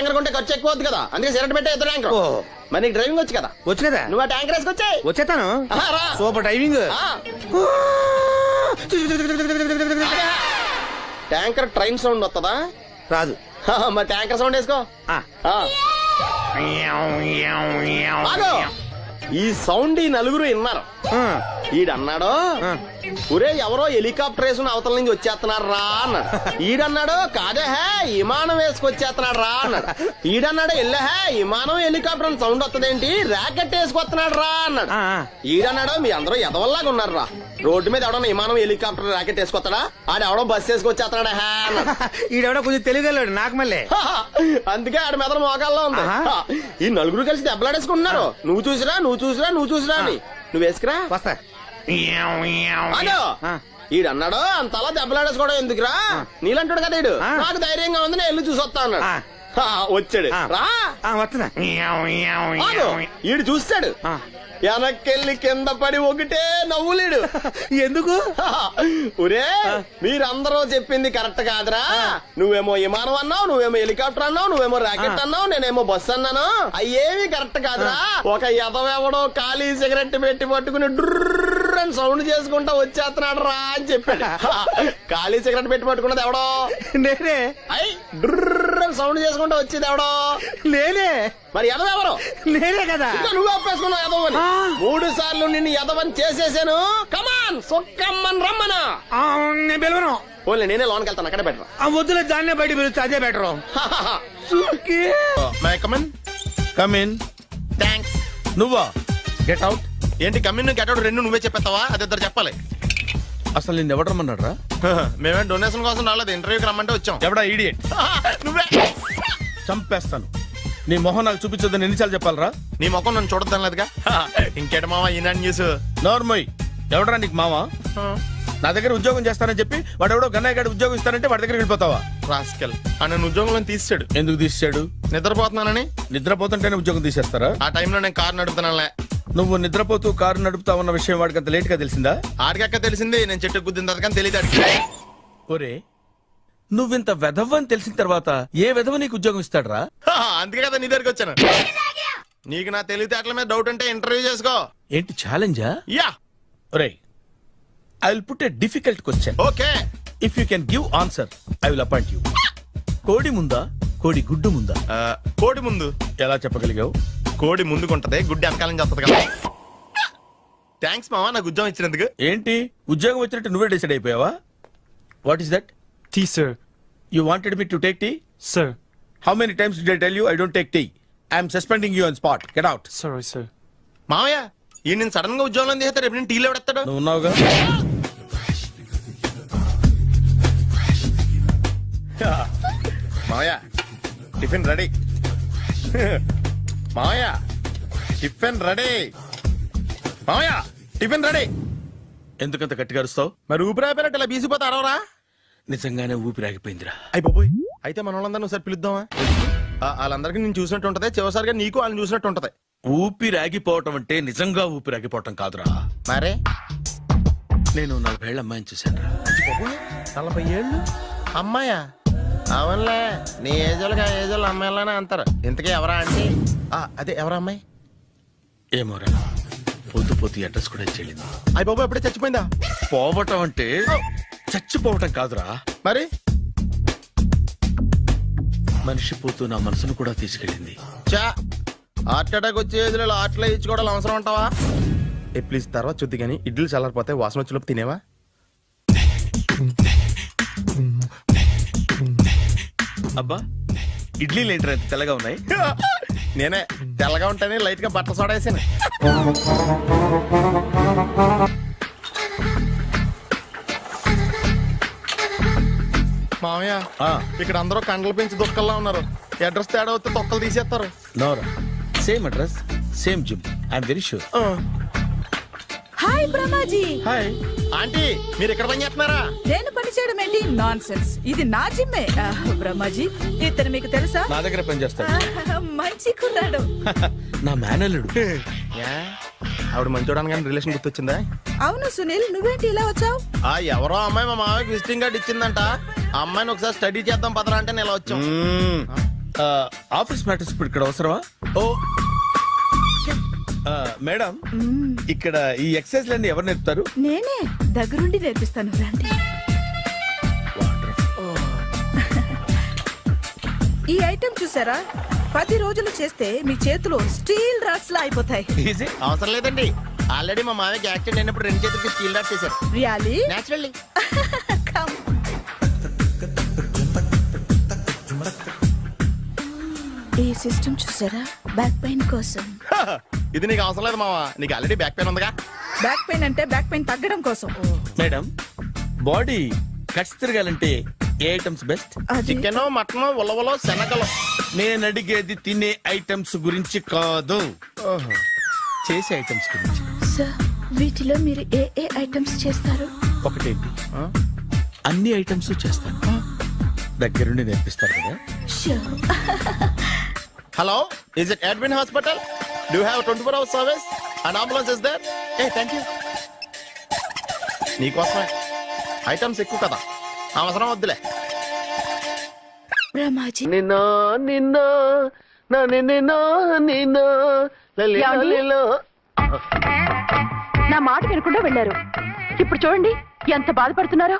Tanker కొంటే ఖర్చు ఎక్కువ అవుతుంది కదా, అందుకే సిగరెట్ పెట్టే ఇద్దరు ట్యాంకర్. మరి నీకు డ్రైవింగ్ వచ్చు కదా? వచ్చు కదా. నువ్వు ఆ ట్యాంకర్ వేసుకొచ్చాయి. వచ్చేతాను. Super driving. Tanker train sound వస్తుందా? రాదు. మరి ట్యాంకర్ సౌండ్ వేసుకో. ఈ సౌండ్ ఈ నలుగురు విన్నారు. ఈడన్నాడు, ఒరే ఎవరో హెలికాప్టర్ వేసుకుని అవతల నుంచి వచ్చేస్తున్నాడు రా అన్నాడు. ఈడన్నాడు, కాదే హే విమానం వేసుకొచ్చేస్తున్నాడు రా అన్నాడు. ఈడన్నాడు, ఎల్లహే విమానం హెలికాప్టర్ అని సౌండ్ వస్తుందేంటి, ర్యాకెట్ వేసుకొస్తున్నాడు రా అన్నాడు. ఈడన్నాడు, మీ అందరూ ఎదవల్లాగా ఉన్నారు రా, రోడ్డు మీద ఎవడన్నా విమానం హెలికాప్టర్ ర్యాకెట్ వేసుకొస్తాడా, ఆడెవడో బస్సు వేసుకొచ్చేస్తున్నాడు హే అన్నాడు. ఈడెవడో కొంచెం తెలియగలడు నాకు మళ్ళీ. అందుకే ఆడ మెదడు మోకాల్లో ఉంది. ఈ నలుగురు కలిసి దెబ్బలాడేసుకుంటున్నారు. నువ్వు చూసిరా అని. నువ్వు వేసుకురా. వస్తా. ఈడన్నాడు, అంతలా దెబ్బలాడేసుకోవడం ఎందుకురా, నీలంటాడు కదా ఈడు, నాకు ధైర్యంగా ఉంది నేను వెళ్ళి చూసొస్తా అన్నాడు. వచ్చాడు రా. వస్తున్నా. ఈడు చూస్తాడు, వెనక్కెళ్ళి కింద పడి ఒకటే నవ్వులేడు. ఎందుకు? ఒరే మీరందరూ చెప్పింది కరెక్ట్ కాదురా, నువ్వేమో విమానం అన్నావు, నువ్వేమో హెలికాప్టర్ అన్నావు, నువ్వేమో రాకెట్ అన్నావు, నేనేమో బస్సు అన్నాను, అయ్యేమి కరెక్ట్ కాదురా. ఒక ఎదవెవడో ఖాళీ సిగరెట్ పెట్టి పట్టుకుని డుర్ర్ అని సౌండ్ చేసుకుంటా వచ్చేస్తున్నాడు రా అని చెప్పాడు. ఖాళీ సిగరెట్ పెట్టి పట్టుకున్నది ఎవడో? నేనే. అయ్యి డుర్ర్ అని సౌండ్ చేసుకుంటా వచ్చేది ఎవడో? నేనే. మరి ఎదవెవరు? నేనే కదా. నువ్వు ఒప్పేసుకున్నావు ఎదవని. 3 సార్లు నిన్ను ఎదవని చేసేసాను. కమాన్ సొక్కమ్మని రమ్మనా. నేను పిలవను. ఓన్లీ నేనే లోన్కి వెళ్తాను, అక్కడే బెటర్. వద్దులే, దాన్నే బయట పిలుస్తా, అదే బెటర్. కమిన్. థ్యాంక్స్. నువ్వా? Get out. ఏంటి కమిన్ గెట్ అవుట్ రెండు నువ్వే చెప్పేస్తావా? అది ఇద్దరు చెప్పాలి. అసలు నిన్ను ఎవడు రమ్మన్నాడు రా? మేమే డొనేషన్ కోసం రాలేదు, ఇంటర్వ్యూకి రమ్మంటే వచ్చాం. ఎవడా ఈడియట్? నువ్వే. చంపేస్తాను. నీ మొహం నాకు చూపించొద్దని ఎన్నిసార్లు చెప్పాలరా? నీ ముఖం నన్ను చూడద్దాం లేదుగా. ఇంకేట మావా ఈనాడు న్యూస్. నోర్మోయ్, ఎవడరా నీకు మావా? నా దగ్గర ఉద్యోగం చేస్తానని చెప్పి వాడు ఎవడో గన్నయ్య గారి ఉద్యోగం ఇస్తానంటే వాడి దగ్గర వెళ్ళిపోతావా? రాస్కెల్, నన్ను ఉద్యోగంలో తీసాడు. ఎందుకు తీసాడు? నిద్రపోతున్నానని. నిద్రపోతుంటేనే ఉద్యోగం తీసేస్తారా? ఆ టైంలో నేను కారు నడుపుతున్నానులే. నువ్వు నిద్రపోతూ కారు నడుపుతావన్న విషయం వాడికి అంత లేట్ గా తెలిసిందా? ఆడికక్క తెలిసింది, నేను చెట్టు గుద్దిన తర్వాత కానీ తెలియదు. ఒరే, నువ్వింత వెధవని తెలిసిన తర్వాత ఏ వెధవ నీకు ఉద్యోగం ఇస్తాడరా? అందుకే కదా నీ దగ్గరికి వచ్చాను. నీకు నా తెలివితేటల మీద డౌట్ ఉంటే ఇంటర్వ్యూ చేసుకో. ఏంటి ఛాలెంజా? యా. ఒరే, I will put a difficult question. Okay. If you can give answer I will appoint you. కోడి ముందా, కోడి గుడ్డు ముందా? కోడి ముందు. ఎలా చెప్పగలిగావు? కోడి ముందుకుంటది, గుడ్డి వెనకాలం చేస్తుంది కదా. థ్యాంక్స్ మావా నాకు ఉద్యోగం ఇచ్చినందుకు. ఏంటి ఉద్యోగం వచ్చినట్టు నువ్వే డిసైడ్ అయిపోయావా? What is that? Tea, sir. You wanted me to take tea? Sir. How many times did I tell you I don't take tea? I am suspending you on spot. Get out. Sorry, sir. మావయ్య ఈ నేను sudden గా ఉద్యోగంలో తీస్తాడు, రేపు నేను టీలో పెడతాడు. నువ్వు ఉన్నావుగా. మావయ్య టిఫిన్ రెడీ. మావయ్య టిఫిన్ రెడీ. మావయ్య టిఫిన్ రెడీ. ఎందుకంత గట్టిగా అరుస్తావు? మరి ఊపిరాయిపోయినట్టు ఇలా బీసిపోతే అరవరా? నిజంగానే ఊపిరాగిపోయిందిరా. అయిపోయి అయితే మన వాళ్ళందరినీ ఒకసారి పిలుద్దామా? వాళ్ళందరికీ నేను చూసినట్టు ఉంటది, చివరిసారిగా నీకు వాళ్ళని చూసినట్టు ఉంటది. ఊపిరాగిపోవటం అంటే నిజంగా ఊపిరాగిపోవటం కాదురా. మరే నేను 40 ఏళ్ల అమ్మాయిని చూశాను రా. 40 ఏళ్ళు అమ్మాయా? అవునులే, నీ ఏజోళ్ళకి ఆ ఏజోళ్ళు అమ్మాయిలానే అంటారు. ఇంతకీ ఎవరా అంటే? అదే ఎవరా అమ్మాయి? ఏమోరా, పొద్దు పొద్దు అడ్రస్ కూడా చెల్లింది. అయ్యి బాబు ఎప్పుడే చచ్చిపోయిందా? పోవటం అంటే చచ్చిపోవటం కాదురా, మరి మనిషి పోతూ నా మనసును కూడా తీసుకెళ్ళింది. చా హార్ట్ అటాక్ వచ్చే ఏజ్లో ఆటలో ఇచ్చుకోవడం అవసరం అంటావా? ప్లీజ్ తర్వాత చూద్ది కానీ ఇడ్లీ చల్లారిపోతే వాసన వచ్చేలోపు తినేవా? అబ్బా, ఇడ్లీలు ఏంట్రా ఇంత తెల్లగా ఉన్నాయి? నేనే తెల్లగా ఉంటానే లైట్ గా బట్టలు సోడా వేసాను. మామయ్య ఇక్కడ అందరూ కండలు పెంచి దుక్కల్లా ఉన్నారు. అడ్రస్ తేడా వస్తే తొక్కలు తీసేస్తారు. నోరా, same address same gym, I'm very sure. Hi Brahmaji. Hi aunty, మీరు ఇక్కడ పని చేస్తున్నారా? నేను పని చేయడం ఏంటి? నాన్ సెన్స్, ఇది నా జిమ్మే. బ్రహ్మాజీ ఇతను మీకు తెలుసా? నా దగ్గర పని చేస్తాడు. మంచి కుర్రాడు. నా మేనల్లుడు. ఆవిడ మంచోడానికి కానీ రిలేషన్ గుర్తొచ్చిందా? అవును సునీల్, నువ్వేంటి ఇలా వచ్చావు? ఎవరో అమ్మాయి మా మామయ్యకి విజిటింగ్ కార్డు ఇచ్చిందంట. ఆ అమ్మాయిని ఒకసారి స్టడీ చేద్దాం పదరా అంటే నేను ఇలా వచ్చాం. ఆఫీస్ మ్యాటర్స్ ఇప్పుడు ఇక్కడ అవసరమా? ఓ మేడం, ఇక్కడ ఈ ఎక్సర్సైజ్ లన్నీ ఎవరు నేర్పుతారు? నేనే దగ్గరుండి నేర్పిస్తాను రండి. ఈ ఐటెం చూసారా, 10 రోజులు చేస్తే మీ చేతులు స్టీల్ రాట్స్ లా అయిపోతాయి. ఈజీ. అవసరం లేదండి, ఆల్రెడీ మా మామయ్యకి యాక్సిడెంట్ అయినప్పుడు 2 చేతులకి స్టీల్ డాట్ చేశారు. రియాలీ? నేచురల్లీ. Come. ఈ సిస్టమ్ చూసారా, బ్యాక్ పెయిన్ కోసం. ఇది నీకు అవసరం లేదు మావా, నీకు ఆల్రెడీ బ్యాక్ పెయిన్ ఉందిగా. బ్యాక్ పెయిన్ అంటే బ్యాక్ పెయిన్ తగ్గడం కోసం. మేడం, బాడీ కట్స్ తిరగాలంటే ఏ ఐటమ్స్ బెస్ట్? అది చికెన్, మటన్, ఉలవలో, శనగలు. నేను అడిగేది తినే ఐటమ్స్ గురించి కాదు, చేసే ఐటమ్స్ గురించి. సార్, వీటిలో మీరు ఏ ఏ ఐటమ్స్ చేస్తారు? ఒకటేంటి, అన్ని ఐటమ్స్ చేస్తాను. దగ్గరుండి నేర్పిస్తారు కదా. Sure. Hello, is it admin hospital? Do have 24 hours service and ambulance is there? ఏ థ్యాంక్ యూ. నీకోసమే ఐటమ్స్ ఎక్కువ కదా, అవసరం వద్దులే. రమాజీ, నిన్న నిన్న నిన్న నిన్న నా మాట వినకుండా వెళ్ళారు. ఇప్పుడు చూడండి ఎంత బాధపడుతున్నారో.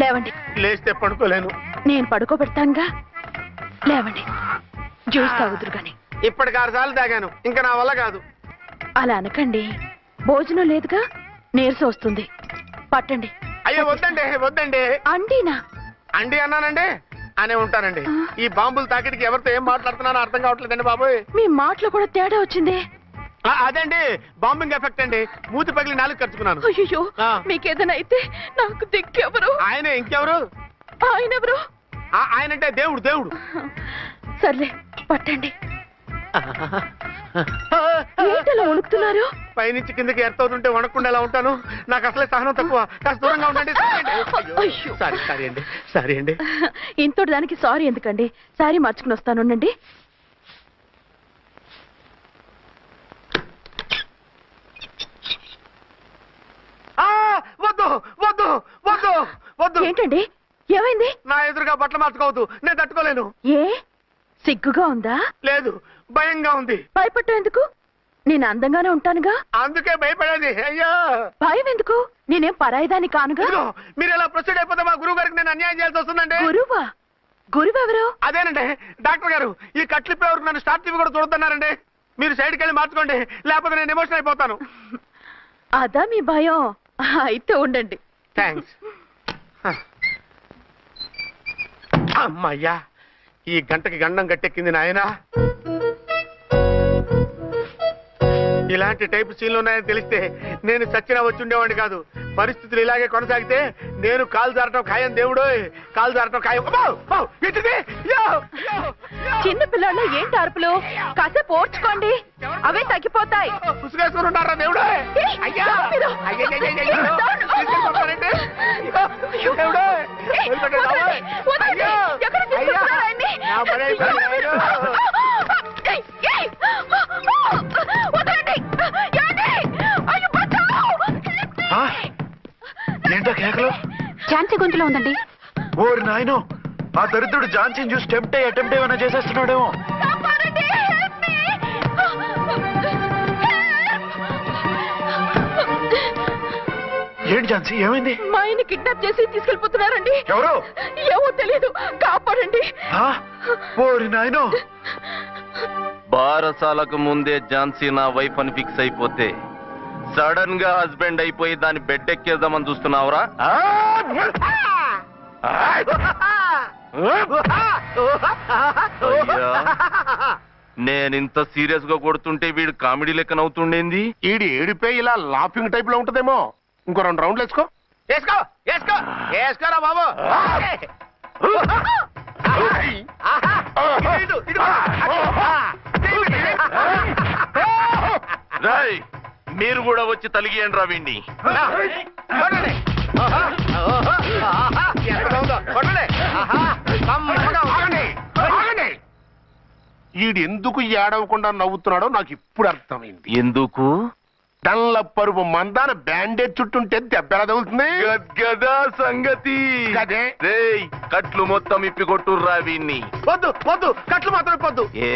లేవండి. లేస్తే పడుకోలేను. నేను పడుకోబెడతానుగా. లేవండి, జ్యూస్ తాగుదురు గాని. ఇప్పటికి 6 సార్లు తాగాను, ఇంకా నా వల్ల కాదు. అలా అనకండి, భోజనం లేదుగా, నీరసం వస్తుంది. పట్టండి. అయ్యో వద్దండి, వద్దండి. అండినా? అండి అన్నానండి, అనే ఉంటానండి. ఈ బాంబులు తాకిడికి ఎవరితో ఏం మాట్లాడుతున్నానో అర్థం కావట్లేదండి బాబోయ్. మీ మాటలో కూడా తేడా వచ్చింది. అదండి బాంబింగ్ ఎఫెక్ట్ అండి, మూతి పగిలి 4 ఖర్చుకున్నాను. అయ్యో, మీకేదైనా అయితే నాకు దిక్కెవరు? ఆయనే, ఇంకెవరు? ఆయనెవరు? ఆయనంటే దేవుడు, దేవుడు. సర్లే, పట్టండి. ఏంటలా వణుకుతున్నారు? పైనుంచి కిందకి ఎర్తవుతుంటే వణకుండా ఎలా ఉంటాను? నాకు అసలే సహనం తక్కువ, కాస్త దూరంగా ఉండండి. అయ్యో. సారీ అండి, సారీ అండి. ఇంతటి దానికి సారీ ఎందుకండి? సారీ మార్చుకుని వస్తాను, ఉండండి. వద్దు వద్దు వద్దు వద్దు. ఏంటండి, ఏమైంది? నా ఎదురుగా బట్టలు మార్చుకోవద్దు, నేను తట్టుకోలేను. ఏ, సిగ్గుగా ఉందా? లేదు, భయంగా ఉంది. భయపట్టు ఎందుకు? నేను అందంగానే ఉంటానుగా. అందుకే భయపడేది. అయ్యో, భయం ఎందుకు? నేనేం పరాయిదాన్ని కానుగా. ఇదిగో, మీరు ఇలా ప్రొసీడ్ అయిపోతే మా గురువు గారికి నేను అన్యాయం చేయాల్సి వస్తుందండి. గురువా? గురువెవరు? అదేనండి డాక్టర్ గారు, ఈ కట్లిప్పే వరకు నన్ను స్టార్ట్ టీవీ కూడా చూడొద్దన్నారండి. మీరు సైడ్కి వెళ్ళి మార్చుకోండి, లేకపోతే నేను ఎమోషన్ అయిపోతాను. అదా మీ భయం? అయితే ఉండండి. థ్యాంక్స్. అమ్మయ్యా, ఈ గంటకి గండం గట్టెక్కింది నాయనా. ఇలాంటి టైప్ సీన్లు ఉన్నాయని తెలిస్తే నేను చచ్చినా వచ్చి ఉండేవాడిని కాదు. పరిస్థితులు ఇలాగే కొనసాగితే నేను కాలు జారటం ఖాయం. దేవుడు, కాలు జారటం ఖాయం. చిన్న పిల్లలు ఏంటి అరుపులు? కాసేపు ఓర్చుకోండి, అవే తగ్గిపోతాయి. పుసుగేసుకుని ఉంటారా దేవుడు? ఏంటో కేకలు? ఝాన్సీ గొంతులో ఉందండి. ఓరి నాయనో, ఆ దరిద్రుడు ఝాన్సీని చూసి అటెంప్ట్ ఏమైనా చేసేస్తున్నాడేమో. ఏంటి ఝాన్సీ, ఏమైంది? మా ఆయన కిడ్నాప్ చేసి తీసుకెళ్లిపోతున్నారండి. ఎవరు? ఏమో తెలియదు, కాపాడండి. ఓరి నాయనో. బారసాలకు ముందే ఝాన్సీ నా వైఫ్ అని ఫిక్స్ అయిపోతే సడన్ గా హస్బెండ్ అయిపోయి దాన్ని బెడ్ ఎక్కేద్దామని చూస్తున్నావురా? నేనింత సీరియస్ గా కొడుతుంటే వీడు కామెడీ లెక్క నవ్వుతుండేంది? ఈడి ఏడిపోయి ఇలా లాఫింగ్ టైప్ లో ఉంటదేమో. ఇంకో 2 రౌండ్లు వేసుకో. వేసుకో వేసుకో వేసుకోరా బాబు. రాయ్, మీరు కూడా వచ్చి తలిగియండి రా వీణ్ణి. ఈడు ఎందుకు ఏడవకుండా నవ్వుతున్నాడో నాకు ఇప్పుడు అర్థమైంది. ఎందుకు? డల్ల పరుపు మందాన బ్యాండేజ్ చుట్టుంటే దెబ్బ ఎలా తగులుతుంది గద్గదా సంగతి అదే రేయ్ కట్లు మొత్తం ఇప్పికొట్టుర్రా వీణ్ణి. వద్దు వద్దు కట్లు మాత్రం ఇప్పొద్దు. ఏ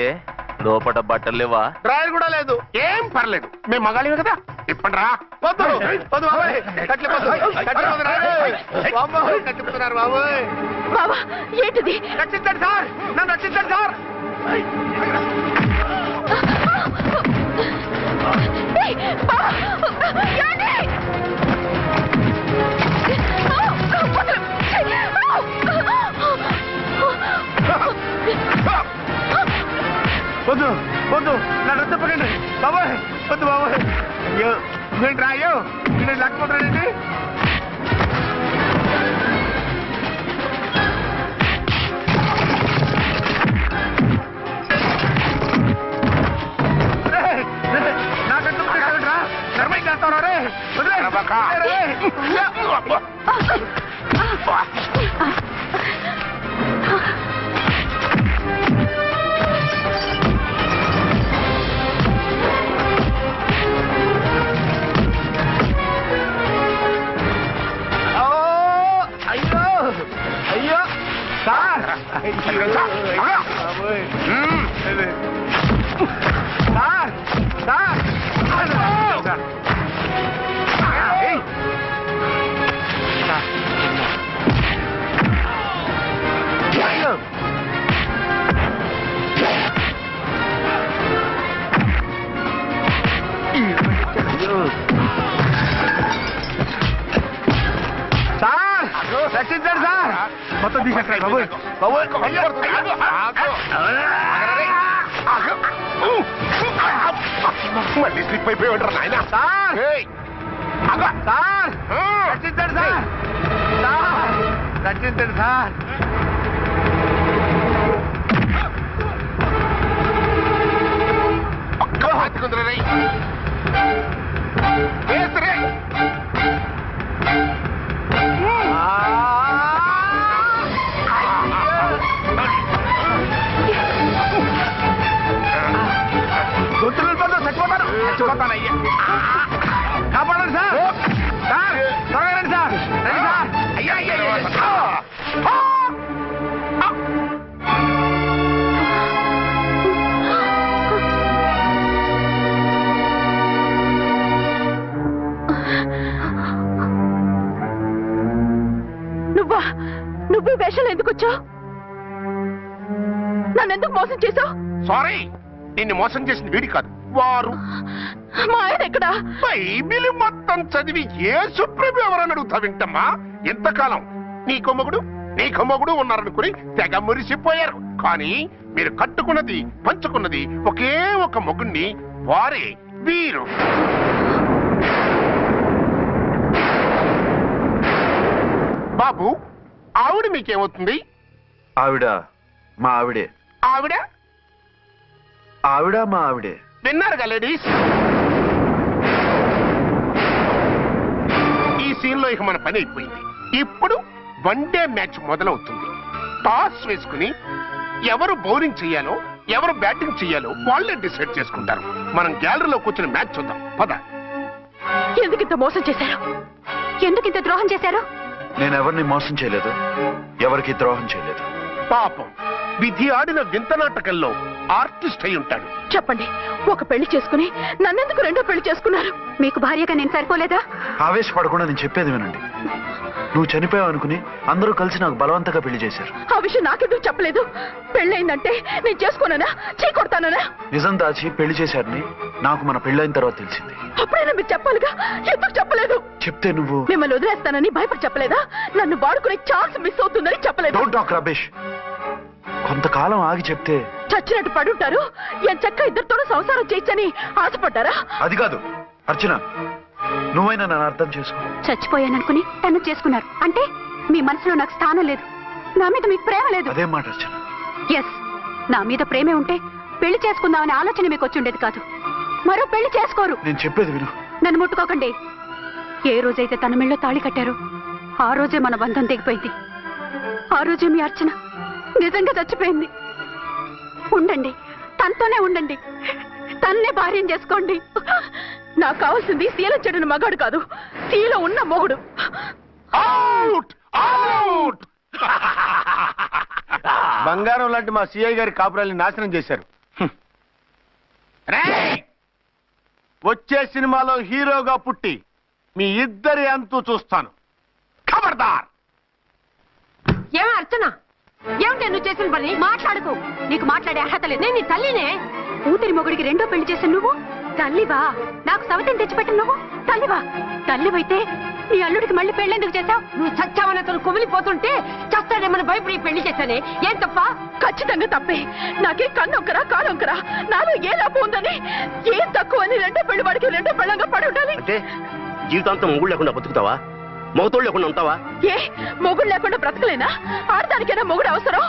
లోపట బట్టలు లేవా? డ్రాయర్ కూడా లేదు. ఏం పర్లేదు, మేము మగాళ్ళమే కదా. ఇప్పండి రా. వద్దు వద్దు బాబాయ్, కట్లు ఇప్పొద్దు. కట్లు ఇప్పొద్దు రా. బాబోయ్, కట్లు ఇప్పుతున్నారు బాబోయ్. బావా ఏంటిది? రక్షించండి సార్, నన్ను రక్షించండి సార్. ఏయ్, బావా, ఏంటి? వద్దు వద్దు, నన్ను రచ్చపకండి బాబాయ్. వద్దు బాబాయ్. అయ్యో నేను రాయో, నేను లేకపోతానండి. అయ్యో సార్, రక్షించండి సార్. మొత్తం తీసేస్తాయి బాబోయ్. బాబోయ్ మళ్ళీ స్లిప్ అయిపోయి ఉంటారు నాయన. సార్ సార్, రక్షించండి సార్. సార్ రక్షించండి సార్. ఒక్క హాతికుందరై చచ్చిపోతానయ్యా. కాపాడండి సార్. సార్ త్వరగా రండి సార్. రండి సార్. అయ్యా అయ్యా నువ్వు ఈ వేషాలు ఎందుకు వచ్చావు? నన్నెందుకు మోసం చేశావు? సారీ, నిన్ను మోసం చేసింది వీడి కాదు, వారు. మా ఆయన ఎక్కడా? బైబిల్ మొత్తం చదివి యేసు ప్రభు ఎవరని అడుగుతా వింటమ్మా. ఎంతకాలం నీ కొమ్మగుడు ఉన్నారనుకుని తెగ మురిసిపోయారు. కానీ మీరు కట్టుకున్నది పంచుకున్నది ఒకే ఒక మొగుణ్ణి, వారే వీరు. బాబు, ఆవిడ మీకేమవుతుంది? ఆవిడ మా ఆవిడే. ఆవిడ ఆవిడ మా ఆవిడే. విన్నారుగా లేడీస్, ఈ సీన్ లో ఇక మన పని అయిపోయింది. ఇప్పుడు వన్ డే మ్యాచ్ మొదలవుతుంది. టాస్ వేసుకుని ఎవరు బౌలింగ్ చెయ్యాలో ఎవరు బ్యాటింగ్ చెయ్యాలో వాళ్ళే డిసైడ్ చేసుకుంటారు. మనం గ్యాలరీలో కూర్చుని మ్యాచ్ చూద్దాం. పద. ఎందుకింత మోసం చేశారు? ఎందుకింత ద్రోహం చేశారు? నేను ఎవరిని మోసం చేయలేదు, ఎవరికి ద్రోహం చేయలేదు. పాపం, విధి ఆడిన వింత నాటకంలో ఆర్టిస్ట్ అయి ఉంటాడు. చెప్పండి, ఒక పెళ్లి చేసుకుని నన్నెందుకు రెండో పెళ్లి చేసుకున్నారు? మీకు భార్యగా నేను సరిపోలేదా? ఆవేశపడకుండా నేను చెప్పేది వినండి. నువ్వు చనిపోయావు అనుకుని అందరూ కలిసి నాకు బలవంతంగా పెళ్లి చేశారు. ఆ విషయం నాకెందుకు చెప్పలేదు? పెళ్ళయిందంటే నేను చేసుకోనన్నా, చీకొడతానన్నా? నిజం దాచి పెళ్లి చేశారని నాకు మన పెళ్ళైన తర్వాత తెలిసింది. అప్పుడైనా మీరు చెప్పాలిగా, ఎందుకు చెప్పలేదు? చెప్తే నువ్వు మిమ్మల్ని వదిలేస్తానని భయపడి చెప్పలేదా? నన్ను వాడుకునే ఛాన్స్ మిస్ అవుతుందని చెప్పలేదు? Don't talk రబేష్. కొంతకాలం ఆగి చెప్తే చచ్చినట్టు పడుంటారు. ఎంచక్క ఇద్దరితోనూ సంసారం చేయొచ్చని ఆశపడ్డారా? అది కాదు అర్చన, నువ్వైనా నన్ను అర్థం చేసుకో. చచ్చిపోయాననుకుని తను చేసుకున్నారు అంటే మీ మనసులో నాకు స్థానం లేదు, నా మీద మీకు ప్రేమ లేదు. అదే మాట అర్చన. ఎస్, నా మీద ప్రేమే ఉంటే పెళ్లి చేసుకుందామనే ఆలోచన మీకు వచ్చి ఉండేది కాదు. మరో పెళ్లి చేసుకోరు. నేను చెప్పేది విను. నన్ను ముట్టుకోకండి. ఏ రోజైతే తన మెళ్ళో తాళి కట్టారో ఆ రోజే మన బంధం తెగిపోయింది. ఆ రోజే మీ అర్చన నిజంగా చచ్చిపోయింది. ఉండండి, తనతోనే ఉండండి, తన్నే భార్యం చేసుకోండి. నాకు కావాల్సింది శీలం చెడిన మగాడు కాదు, శీలం ఉన్న మొగుడు. Out out. బంగారం లాంటి మా సిఐ గారి కాపురాల్ని నాశనం చేశారు. రేయ్! వచ్చే సినిమాలో హీరోగా పుట్టి మీ ఇద్దరి అంతు చూస్తాను. ఖబర్దార్. ఏమే అర్చన, ఏమిటి నువ్వు చేసిన పని? మాట్లాడుకో. నీకు మాట్లాడే అర్హత లేదు. నేను నీ తల్లినే. కూతురి మొగుడికి రెండో పెళ్లి చేసిన నువ్వు తల్లివా? నాకు సవతిని తెచ్చిపెట్టిన నువ్వు తల్లివా? తల్లివైతే నీ అల్లుడికి మళ్ళీ పెళ్ళెందుకు చేశావు? నువ్వు చచ్చావని అతను కుమిలిపోతుంటే చస్తాడేమని భయపడి పెళ్లి చేశానే. ఏం తప్ప? ఖచ్చితంగా తప్పే. నాకే కన్నొక్కరా కాలొక్కరా, నాలో ఏ లాభం ఉందని, ఏం తక్కువ అని రెండో పెళ్లి వాడికి రెండో పెళ్ళంగా పడి ఉండాలి. అంటే జీవితాంతం మొగుడు లేకుండా బతుకుతావా? మొగతోడు లేకుండా ఉంటావా? ఏ మొగుడు లేకుండా బ్రతకలేనా? ఆడదానికైనా మొగుడు అవసరం,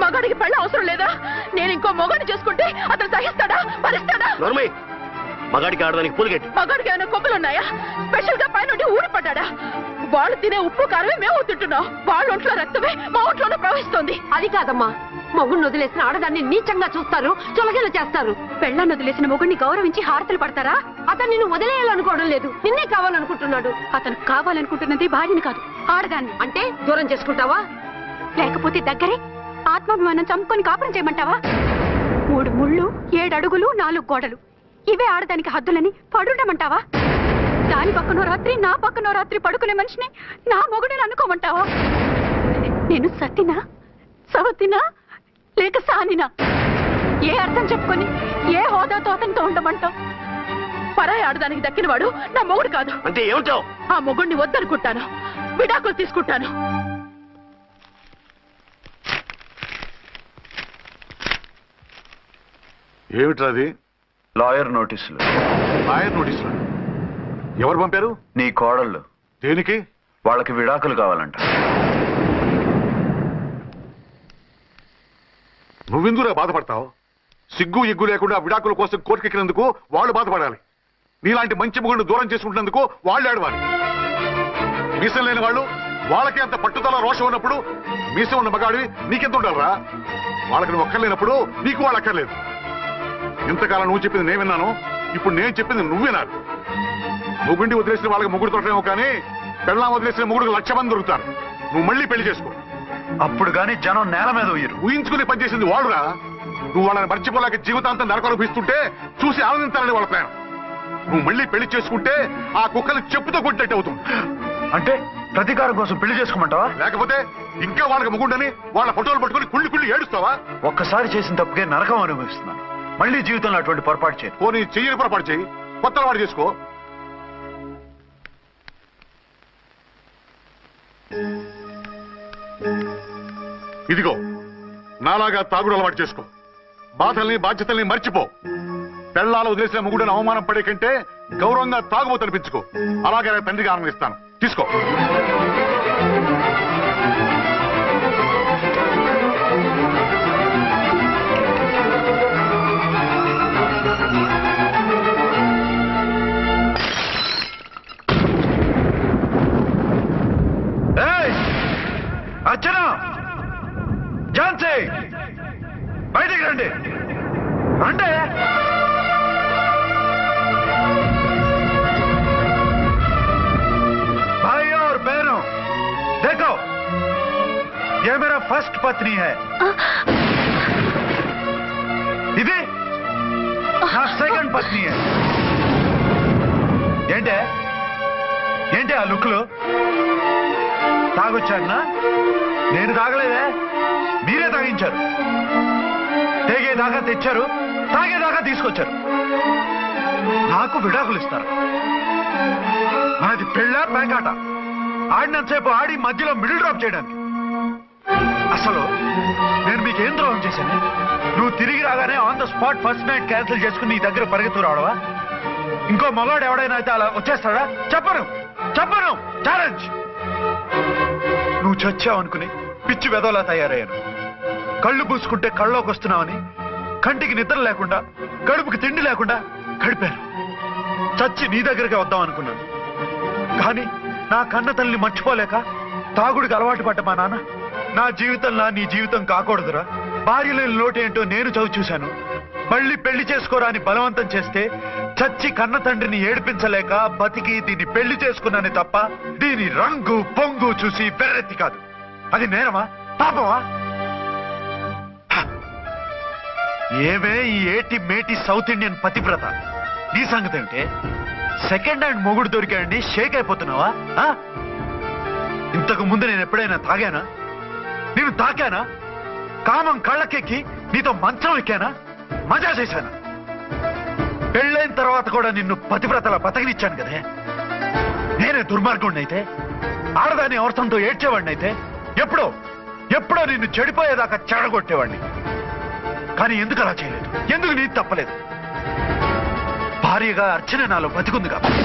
మగాడికి పెళ్ళ అవసరం లేదా? నేను ఇంకో మొగాడిని చేసుకుంటే అతను సహిస్తాడా, భరిస్తాడా? నోర్మై, మగాడికి ఆడదానికి పూలిగెట్. మగాడికి ఏమైనా కొమ్ములున్నాయా? స్పెషల్ గా పైనుండి ఊరి పడ్డాడా? వాళ్ళు తినే ఉప్పు కారమే మేము తింటున్నాం. వాళ్ళ ఒంట్లో రక్తమే మా ఒంట్లోనే ప్రవహిస్తోంది. అది కాదమ్మా, మొగుడిని వదిలేసిన ఆడదాన్ని నీచంగా చూస్తారు, చులకన చేస్తారు. పెళ్ళాన్ని వదిలేసిన మొగుడిని గౌరవించి హారతలు పడతారా? అతను నిన్ను వదిలేయాలనుకోవడం లేదు, నిన్నే కావాలనుకుంటున్నాడు. అతను కావాలనుకుంటున్నది భార్యని కాదు, ఆడదాన్ని. అంటే దూరం చేసుకుంటావా? లేకపోతే దగ్గరే ఆత్మాభిమానం చంపుకొని కాపురం చేయమంటావా? 3 ముళ్ళు 7 అడుగులు 4 గోడలు, ఇవే ఆడదానికి హద్దులని పడుండమంటావా? దాని పక్కనో రాత్రి నా పక్కనో రాత్రి పడుకునే మనిషిని నా మొగుడిని అనుకోమంటావా? నేను సతినా, సవతినా, లేక సానినా? ఏ అర్థం చెప్పుకొని ఏ హోదాతో అతనితో ఉండమంటావు? పరాయి ఆడదానికి దక్కినవాడు నా మొగుడు కాదు. అంటే ఏమిటావు? ఆ మొగుడిని వద్దనుకుంటాను, విడాకులు తీసుకుంటాను. ఏమిట్రాది? లాయర్ నోటీసులు. లాయర్ నోటీసులు ఎవరు పంపారు? నీ కోడళ్ళు. దేనికి? వాళ్ళకి విడాకులు కావాలంట. నువ్వెందుకురా బాధపడతావు? సిగ్గు ఎగ్గు లేకుండా విడాకుల కోసం కోర్టుకెక్కినందుకు వాళ్ళు బాధపడాలి. నీలాంటి మంచి మొగుడిని దూరం చేసుకుంటున్నందుకు వాళ్ళు ఏడవాలి. మీసం లేని వాళ్ళు, వాళ్ళకి అంత పట్టుదల రోషం ఉన్నప్పుడు మీసం ఉన్న మగాడివి నీకెంత ఉండాలరా? వాళ్ళకి నువ్వు ఒక్కర్లేనప్పుడు నీకు వాళ్ళు అక్కర్లేదు. ఇంతకాలం నువ్వు చెప్పింది నేను విన్నాను, ఇప్పుడు నేను చెప్పింది నువ్వు వినాలి. మొగుండి వదిలేసిన వాళ్ళకి మొగుడు తోటేమో కానీ పెళ్ళాం వదిలేసిన మొగుడికి 1,00,000 మంది దొరుకుతారు. నువ్వు మళ్ళీ పెళ్లి చేసుకో. అప్పుడు గాని జనం నేల మీద ఉయ్యరు. ఊహించుకుని పనిచేసింది వాళ్ళురా. నువ్వు వాళ్ళని మర్చిపోలేక జీవితాంతం నరకనుభవిస్తుంటే చూసి ఆనందించాలని వాళ్ళ ప్లాన్. నువ్వు మళ్ళీ పెళ్లి చేసుకుంటే ఆ కుక్కలు చెప్పుతో కొట్టినట్టు అవుతుంది. అంటే ప్రతీకారం కోసం పెళ్లి చేసుకోమంటావా? లేకపోతే ఇంకా వాళ్ళకి మొగుండని వాళ్ళ ఫోటోలు పట్టుకుని కుళ్ళి కుళ్ళి ఏడుస్తావా? ఒక్కసారి చేసిన తప్పుకే నరకం అనుభవిస్తున్నాను. మళ్ళీ జీవితంలో అటువంటి పొరపాటు చేయను. పోనీ చెయ్యని పొరపాటు చెయ్యి, కొత్త వాడు చేసుకో. ఇదిగో నాలాగా తాగుడు అలవాటు చేసుకో. బాధల్ని బాధ్యతల్ని మర్చిపో. పెళ్ళాలు వదిలేసిన మొగుడని అవమానం పడే కంటే గౌరవంగా తాగుబోతు అనిపించుకో. అలాగే తండ్రికి ఆనందిస్తాను. తీసుకో. అర్చన, ఝాన్సీ, బయటికి రండి. అంటే भाई और बहनों, देखो, ये मेरा फर्स्ट पत्नी है. ఇది నా సెకండ్ పత్ని. ఏంటి ఆ లుక్లు? తాగొచ్చానా? నేను తాగలేదే, మీరే తాగించారు. తేగేదాకా తెచ్చారు, తాగేదాకా తీసుకొచ్చారు. నాకు విడాకులు ఇస్తారు. నాది పెళ్ళ పేకాట. ఆడినంతసేపు ఆడి మధ్యలో మిడిల్ డ్రాప్ చేయడానికి. అసలు నేను మీకేం ద్రోహం చేశాను? నువ్వు తిరిగి రాగానే on the spot first night cancel చేసుకుని నీ దగ్గర పరిగెత్తు రావడవా? ఇంకో మగాడు ఎవడైనా అయితే అలా వచ్చేస్తాడా? చెప్పను, ఛాలెంజ్. నువ్వు చచ్చావు అనుకుని పిచ్చి వెదవలా తయారయ్యాను. కళ్ళు పూసుకుంటే కళ్ళలోకి వస్తున్నావని కంటికి నిద్ర లేకుండా, కడుపుకి తిండి లేకుండా గడిపాను. చచ్చి నీ దగ్గరికి వద్దాం అనుకున్నాను. కానీ నా కన్న తల్లిని మర్చిపోలేక తాగుడికి అలవాటు పడ్డ మా నాన్న, నా జీవితంలా నీ జీవితం కాకూడదురా, భార్య లేని లోటు ఏంటో నేను చవి చూశాను. మళ్ళీ పెళ్లి చేసుకోరా అని బలవంతం చేస్తే చచ్చి కన్న తండ్రిని ఏడిపించలేక బతికి దీన్ని పెళ్లి చేసుకున్నానే తప్ప దీని రంగు పొంగు చూసి వెర్రెత్తి కాదు. అది నేరమా, పాపమా? ఏవే ఈ ఏటి మేటి సౌత్ ఇండియన్ పతివ్రత, నీ సంగతి ఏంటే? సెకండ్ హ్యాండ్ మొగుడు దొరికాడండి షేక్ అయిపోతున్నావా? ఇంతకు ముందు నేను ఎప్పుడైనా తాగానా? నేను తాకానా? కామం కళ్ళకెక్కి నీతో మంచం ఎక్కానా? మజా చేశానా? పెళ్ళైన తర్వాత కూడా నిన్ను పతివ్రతలా బతకనిచ్చాను కదే. నేనే దుర్మార్గుడిని అయితే, ఆడదాన్ని అవసరంతో ఏడ్చేవాడిని అయితే, ఎప్పుడో నిన్ను చెడిపోయేదాకా చెడగొట్టేవాడిని. కానీ ఎందుకు అలా చేయలేదు? ఎందుకు నీది తప్పలేదు? భార్యగా అర్చన నాలో బతికుంది కాబట్టి.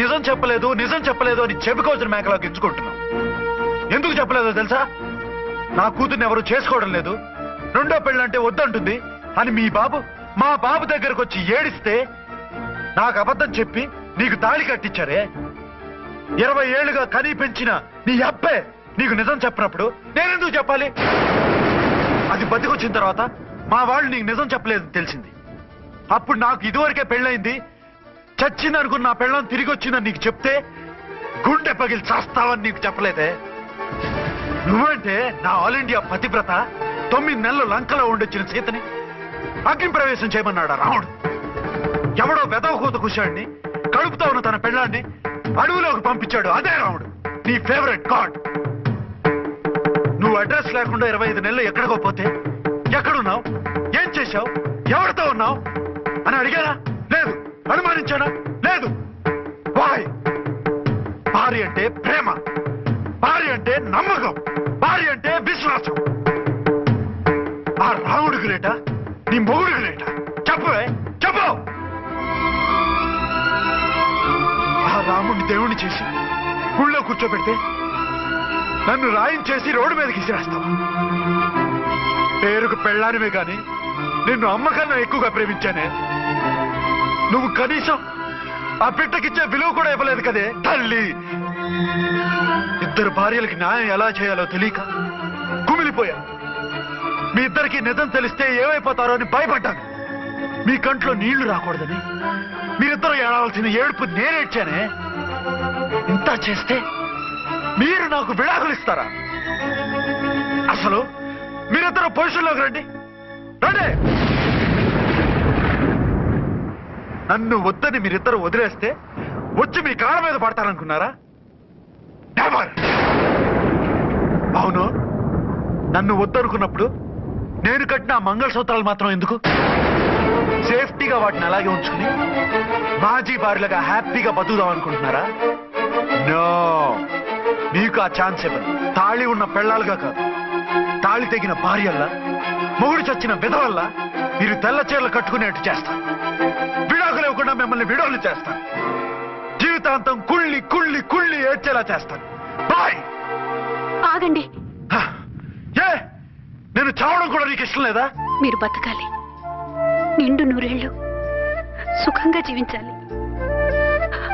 నిజం చెప్పలేదు అని చెప్పుకోవచ్చిన మేకలాగా ఇచ్చుకుంటున్నావు. ఎందుకు చెప్పలేదో తెలుసా? నా కూతుర్ని ఎవరు చేసుకోవడం లేదు, రెండో పెళ్ళంటే వద్దంటుంది అని మా బాబు దగ్గరకు వచ్చి ఏడిస్తే నాకు అబద్ధం చెప్పి నీకు తాళి కట్టించారే. 20 ఏళ్లుగా కనీ పెంచిన నీ అబ్బే నీకు నిజం చెప్పినప్పుడు నేనెందుకు చెప్పాలి? అది బతికొచ్చిన తర్వాత మా వాళ్ళు నీకు నిజం చెప్పలేదని తెలిసింది. అప్పుడు నాకు ఇదివరకే పెళ్ళయింది, చచ్చిందనుకున్న నా పెళ్ళం తిరిగి వచ్చిందని నీకు చెప్తే గుండె పగిలి చేస్తావని నీకు చెప్పలేదే. నువ్వంటే నా ఆల్ ఇండియా పతివ్రత 9 నెలలు లంకలో ఉండొచ్చిన సీతని అగ్ని ప్రవేశం చేయమన్నాడు రాముడు. ఎవడో వెదవ కూత కుషాడిని కడుపుతా ఉన్న తన పెళ్ళాన్ని అడవిలోకి పంపించాడు అదే రాముడు, నీ ఫేవరెట్ గాడ్. నువ్వు అడ్రస్ లేకుండా 25 నెలలు ఎక్కడికో పోతే ఎక్కడున్నావు, ఏం చేశావు, ఎవరితో ఉన్నావు అని అడిగానా? లేదు. అనుమానించానా? లేదు. వాయ్? భార్య అంటే ప్రేమ, భార్య అంటే నమ్మకం, భార్య అంటే విశ్వాసం. ఆ రాముడు గ్రేటా, నీ మొగుడు గ్రేటా? చెప్పవే, చెప్పు. ఆ రాముడిని దేవుణ్ణి చేసి గుళ్ళో కూర్చోబెడితే నన్ను రాయించేసి రోడ్డు మీదకి విసిరేస్తావా? పేరుకు పెళ్ళానివే కాని నిన్ను అమ్మకన్నా ఎక్కువగా ప్రేమించానే. నువ్వు కనీసం ఆ బిడ్డకిచ్చే విలువ కూడా ఇవ్వలేదు కదే తల్లి. 2 భార్యలకి న్యాయం ఎలా చేయాలో తెలియక కుమిలిపోయా. మీ ఇద్దరికి నిజం తెలిస్తే ఏమైపోతారో అని భయపడ్డాను. మీ కంట్లో నీళ్లు రాకూడదని మీరిద్దరూ ఏడవలసిన ఏడుపు నేనేడ్చానే. ఇంత చేస్తే మీరు నాకు విడాకులు ఇస్తారా? అసలు మీరిద్దరూ పొజిషన్లోకి రండి. నన్ను వద్దని మీరిద్దరు వదిలేస్తే వచ్చి మీ కాళ్ళ మీద పడతారనుకున్నారా? నెవర్. అవును, నన్ను వద్దనుకున్నప్పుడు నేను కట్టిన మంగళసూత్రాలు మాత్రం ఎందుకు? సేఫ్టీగా వాటిని అలాగే ఉంచుకుని మాజీ భార్యలుగా హ్యాపీగా బతుకుదాం అనుకుంటున్నారా? నో, మీకు ఆ ఛాన్స్ ఇవ్వను. తాళి ఉన్న పెళ్ళాలుగా కాదు, తాళి తెగిన భార్యల్లా, మొగుడు చచ్చిన విధవల్లా మీరు తెల్ల చీరలు కట్టుకునేట్టు చేస్తాను. విడాకులు ఇవ్వకుండా మిమ్మల్ని విడాకులు చేస్తాను. జీవితాంతం కుళ్ళి కుళ్ళి కుళ్ళి ఏడ్చేలా చేస్తాను. బాయ్. ఆగండి. ఏ, నేను చావడం కూడా నీకు ఇష్టం లేదా? మీరు బతకాలి, నిండు 100 ఏళ్ళు సుఖంగా జీవించాలి.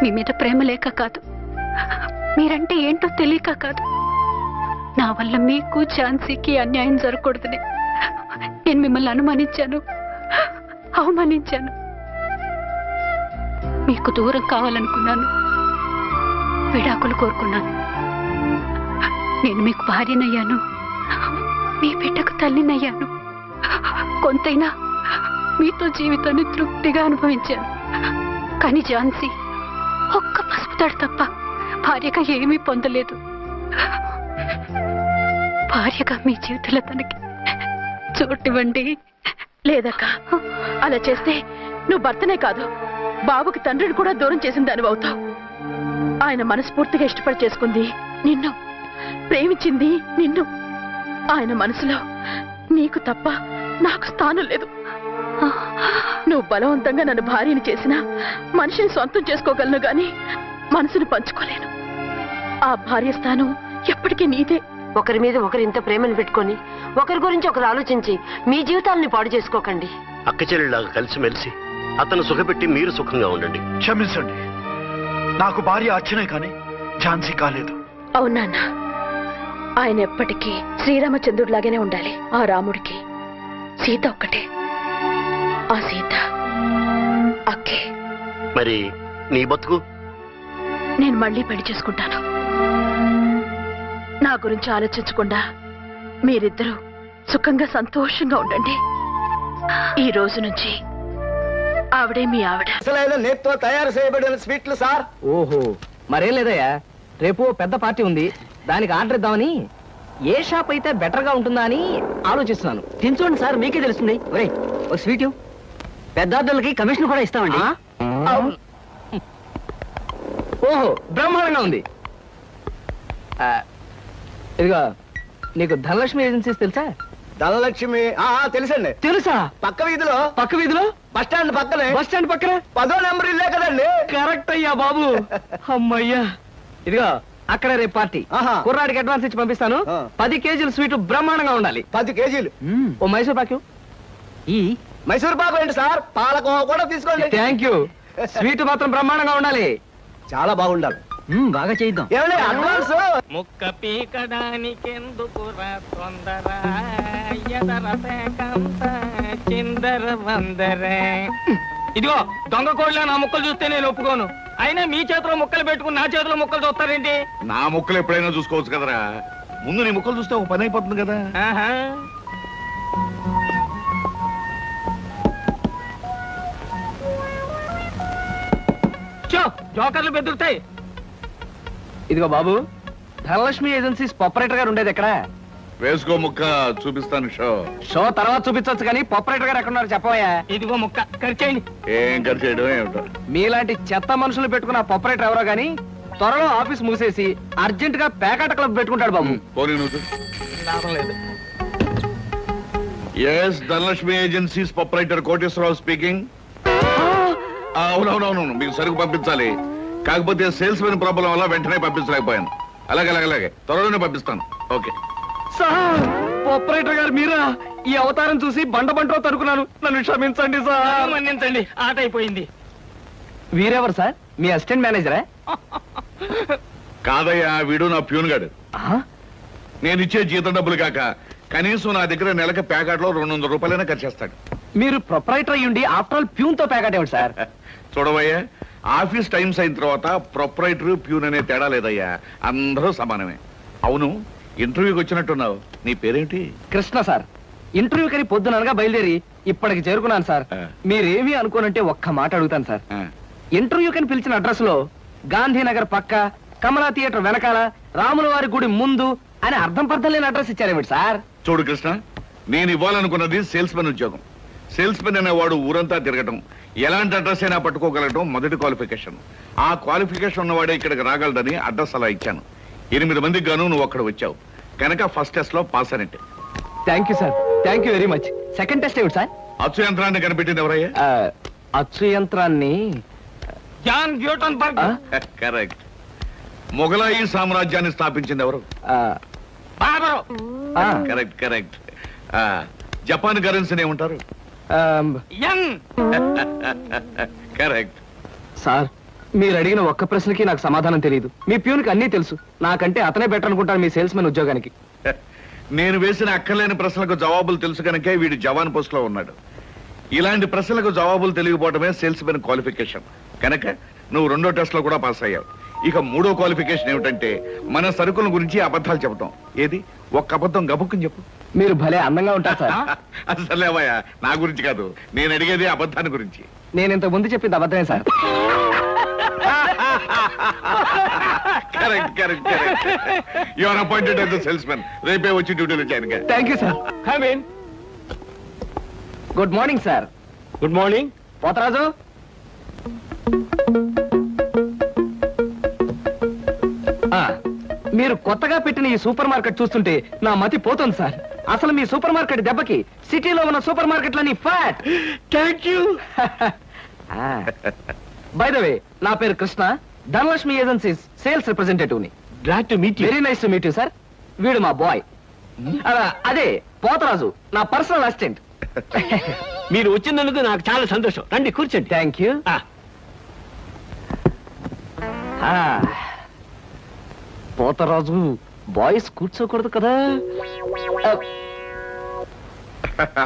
మీ మీద ప్రేమ లేక కాదు, మీరంటే ఏంటో తెలియక కాదు. నా వల్ల మీకు ఝాన్సీకి అన్యాయం జరగకూడదని నేను మిమ్మల్ని అనుమానించాను, అవమానించాను. మీకు దూరం కావాలనుకున్నాను, విడాకులు కోరుకున్నాను. నేను మీకు భార్యనయ్యాను, మీ బిడ్డకు తల్లినయ్యాను. కొంతైనా మీతో జీవితాన్ని తృప్తిగా అనుభవించాను. కానీ ఝాన్సీ ఒక్క పసుపుతాడు తప్ప భార్యగా ఏమీ పొందలేదు. భార్యగా మీ జీవితంలో తనకి చోటివ్వండి. లేదక్క, అలా చేస్తే నువ్వు భర్తనే కాదు, బాబుకి తండ్రిని కూడా దూరం చేసిన దానివి అవుతావు. ఆయన మనస్ఫూర్తిగా ఇష్టపడి చేసుకుంది నిన్ను, ప్రేమించింది నిన్ను. ఆయన మనసులో నీకు తప్ప నాకు స్థానం లేదు. నువ్వు బలవంతంగా నన్ను భార్యని చేసినా మనిషిని సొంతం చేసుకోగలను గాని మనసుని పంచుకోలేను. ఆ భార్య స్థానం ఎప్పటికీ నీదే. ఒకరి మీద ఒకరు ఇంత ప్రేమను పెట్టుకొని ఒకరి గురించి ఒకరు ఆలోచించి మీ జీవితాలని పాడు చేసుకోకండి. అక్క చెల్లెళ్ళలాగా కలిసిమెలిసి అతను సుఖపెట్టి మీరు సుఖంగా ఉండండి. క్షమించండి, నాకు భార్య అర్చనే కానీ ఝాన్సీ కాలేదు. అవునా? ఆయన ఎప్పటికీ శ్రీరామచంద్రుడిలాగానే ఉండాలి. ఆ రాముడికి సీత ఒక్కటే. ఆ సీత అక్కే. మరి నీ బతుకు? నేను మళ్ళీ పెళ్లి చేసుకుంటాను. నా గురించి ఆలోచించకుండా మీరిద్దరూ సుఖంగా సంతోషంగా ఉండండి. ఈ రోజు నుంచి ఆవిడే మీ ఆవిడ. నేతితో తయారు చేయబడిన స్వీట్లు సార్. ఓహో, మరేం లేదయ్యా, రేపు పెద్ద పార్టీ ఉంది, దానికి ఆర్డర్ ఇద్దామని. ఏ షాప్ అయితే బెటర్ గా ఉంటుందా అని ఆలోచిస్తున్నాను. తినచూడండి సార్, మీకే తెలుస్తుంది. ఒరేయ్, ఒక స్వీట్ పెద్ద ఆర్డర్లకి కమిషన్ కూడా ఇస్తామండి. ఓహో, బ్రహ్మాండంగా ఉంది. ఇదిగో, నీకు ధనలక్ష్మి ఏజెన్సీస్ తెలుసా? ధనలక్ష్మి తెలుసండి. తెలుసా? పక్క వీధిలో బస్ స్టాండ్ పక్కనే 10వ నెంబర్ ఇల్లే కదండి. కరెక్ట్ అయ్యా బాబు. అమ్మయ్యా. ఇదిగో, అక్కడ రేపు పార్టీ. కుర్రాడికి అడ్వాన్స్ ఇచ్చి పంపిస్తాను. 10 కేజీల స్వీట్ బ్రహ్మాండంగా ఉండాలి. 10 కేజీలు. ఓ మైసూర్ పాకు. ఈ మైసూర్ పాకు ఏంటి సార్, పాలకోవా కూడా తీసుకోండి. Thank you. స్వీట్ మాత్రం బ్రహ్మాండంగా ఉండాలి. చాలా బాగుండాలి. బాగా చేద్దాం. ఏమండి అడ్వాన్స్? ముక్క పీకడానికెందుకురా తొందర, ఎదరసేకంత చిందర వందర. ఇదిగో, దొంగ కోళ్ళ నా ముక్కలు చూస్తే నేను ఒప్పుకోను. అయినా మీ చేతిలో ముక్కలు పెట్టుకుని నా చేతిలో ముక్కలు చూస్తారేంటి? నా ముక్కలు ఎప్పుడైనా చూసుకోవచ్చు కదరా. ముందు నీ ముక్కలు చూస్తే ఒక పని అయిపోతుంది కదా. జోకర్లు బెదురుతాయి. ఇదిగో బాబు, ధనలక్ష్మి ఏజెన్సీస్ ఆపరేటర్ గారు ఉండేది ఎక్కడ? వేసుకో ముక్క, చూపిస్తాను. షో తర్వాత చూపించవచ్చు కానీ ఆపరేటర్ గారు ఎక్కడున్నారు చెప్పవయ్యా. ఇదిగో ముక్క, ఖర్చేయండి. ఏం ఖర్చు చేయడం ఏమిటో. మీలాంటి చెత్త మనుషులు పెట్టుకున్న ఆపరేటర్ ఎవరో గానీ త్వరలో ఆఫీస్ మూసేసి అర్జెంట్ గా పేకాట క్లబ్ పెట్టుకుంటాడు బాబు. పోనీ నువ్వు. లాభం లేదు. Yes, Dhanalakshmi agencies proprietor Koteswararao speaking. అవునవునవును, మీకు సరుకు పంపించాలి. కాకపోతే సేల్స్ మెన్ ప్రాబ్లం వల్ల వెంటనే పంపించలేకపోయాను. అలాగే త్వరలోనే పంపిస్తాను. Okay sir. ఆపరేటర్ గారు మీరా? ఈ అవతారం చూసి బండలో తరుకున్నాను. నన్ను క్షమించండి సార్. మన్నించండి, ఆట అయిపోయింది. వీరెవరు సార్? మీ అసిస్టెంట్ మేనేజరా? కాదయ్యా, వీడు నా ప్యూన్ గాడు. నేను ఇచ్చే జీతం డబ్బులు కాక కనీసం నా దగ్గర నెలకి ప్యాకెట్లో 200 రూపాయలైనా ఖర్చు చేస్తాడు. మీరు ప్రొపరైటర్ అయ్యుండి ఆఫ్టర్ ఆల్ ప్యూన్ తో ప్యాకెట్ ఏమిటి సార్? చూడవయ్యా, ఆఫీస్ టైమ్స్ అయిన తర్వాత ప్రొపరైటర్ ప్యూన్ అనే తేడా లేదయ్యా, అందరూ సమానమే. అవును, ఇంటర్వ్యూకి వచ్చినట్టున్నావు. నీ పేరేంటి? కృష్ణ సార్. ఇంటర్వ్యూ కని పొద్దుననగా బయలుదేరి ఇప్పటికి చేరుకున్నాను సార్. మీరేమీ అనుకోనంటే ఒక్క మాట అడుగుతాను సార్. ఇంటర్వ్యూ కని పిలిచిన అడ్రస్ లో గాంధీనగర్ పక్క, కమలా థియేటర్ వెనకాల, రాముల వారి గుడి ముందు అని అర్థం పర్థం లేని అడ్రస్ ఇచ్చారేమిటి సార్? చూడు కృష్ణ, నేను ఇవ్వాలనుకున్నది సేల్స్ మెన్ ఉద్యోగం. సేల్స్ మెన్ అనేవాడు ఊరంతా తిరగటం, ఎలాంటి అడ్రస్ అయినా పట్టుకోగలగటం మొదటి క్వాలిఫికేషన్. ఆ క్వాలిఫికేషన్ ఉన్నవాడే ఇక్కడికి రాగలడని అడ్రస్ అలా ఇచ్చాను. 8 మందికి గాను నువ్వు అక్కడ వచ్చావు కనుక ఫస్ట్ టెస్ట్ లో పాస్ అనేట్టు. Thank you sir, thank you very much. Second test ఏమిటి సార్? అచ్చు యంత్రాన్ని కనిపెట్టింది ఎవరయ్యా? అచ్చు యంత్రాన్ని జాన్ న్యూటన్ బర్గ్. కరెక్ట్. మొఘలాయి సామ్రాజ్యాన్ని స్థాపించింది ఎవరు? కరెక్ట్. జపాన్ కరెన్సీని ఏమంటారు? కరెక్ట్. సార్, మీరు అడిగిన ఒక్క ప్రశ్నకి నాకు సమాధానం తెలియదు. మీ ప్యూన్కి అన్నీ తెలుసు. నాకంటే అతనే బెటర్ అనుకుంటాను మీ సేల్స్ మెన్ ఉద్యోగానికి. నేను వేసిన అక్కర్లేని ప్రశ్నలకు జవాబులు తెలుసు కనుకే వీడు జవాన్ పోస్ట్ లో ఉన్నాడు. ఇలాంటి ప్రశ్నలకు జవాబులు తెలియకపోవడమే సేల్స్ మెన్ క్వాలిఫికేషన్. కనుక నువ్వు 2వ టెస్ట్ లో కూడా పాస్ అయ్యావు. ఇక 3వ క్వాలిఫికేషన్ ఏమిటంటే మన సరుకుల గురించి అబద్ధాలు చెప్పడం. ఏది? ఒక్క అబద్ధం గబుక్కుని చెప్పు. మీరు భలే అందంగా ఉంటారు సార్. అసలేవయ్యా, నా గురించి కాదు, నేను అడిగేది అబద్ధాన్ని గురించి. నేను ఇంతకు ముందు చెప్పింది అబద్ధమే sir. Correct. You are appointed as the sales men. రేపే వచ్చి డ్యూటీలో జాయిన్ గా. Thank you sir. Good morning sir. Good morning. Potharaju, మీరు కొత్తగా పెట్టిన ఈ సూపర్ మార్కెట్ చూస్తుంటే నా మతి పోతుంది సార్. అసలు మీ సూపర్ మార్కెట్ దెబ్బకి సిటీలో ఉన్న సూపర్ మార్కెట్లన్నీ fat. Thank you. By the way, నా పేరు Krishna, Dhanalakshmi agencies sales representative ని. Glad to meet you. Very nice to meet you sir. వీడు మా బాయ్. అదే పోతరాజు, నా పర్సనల్ అసిస్టెంట్. మీరు వచ్చినందుకు నాకు చాలా సంతోషం. రండి కూర్చోండి. Thank you. పోతరాజు, బాయ్స్ కూర్చోకూడదు కదా.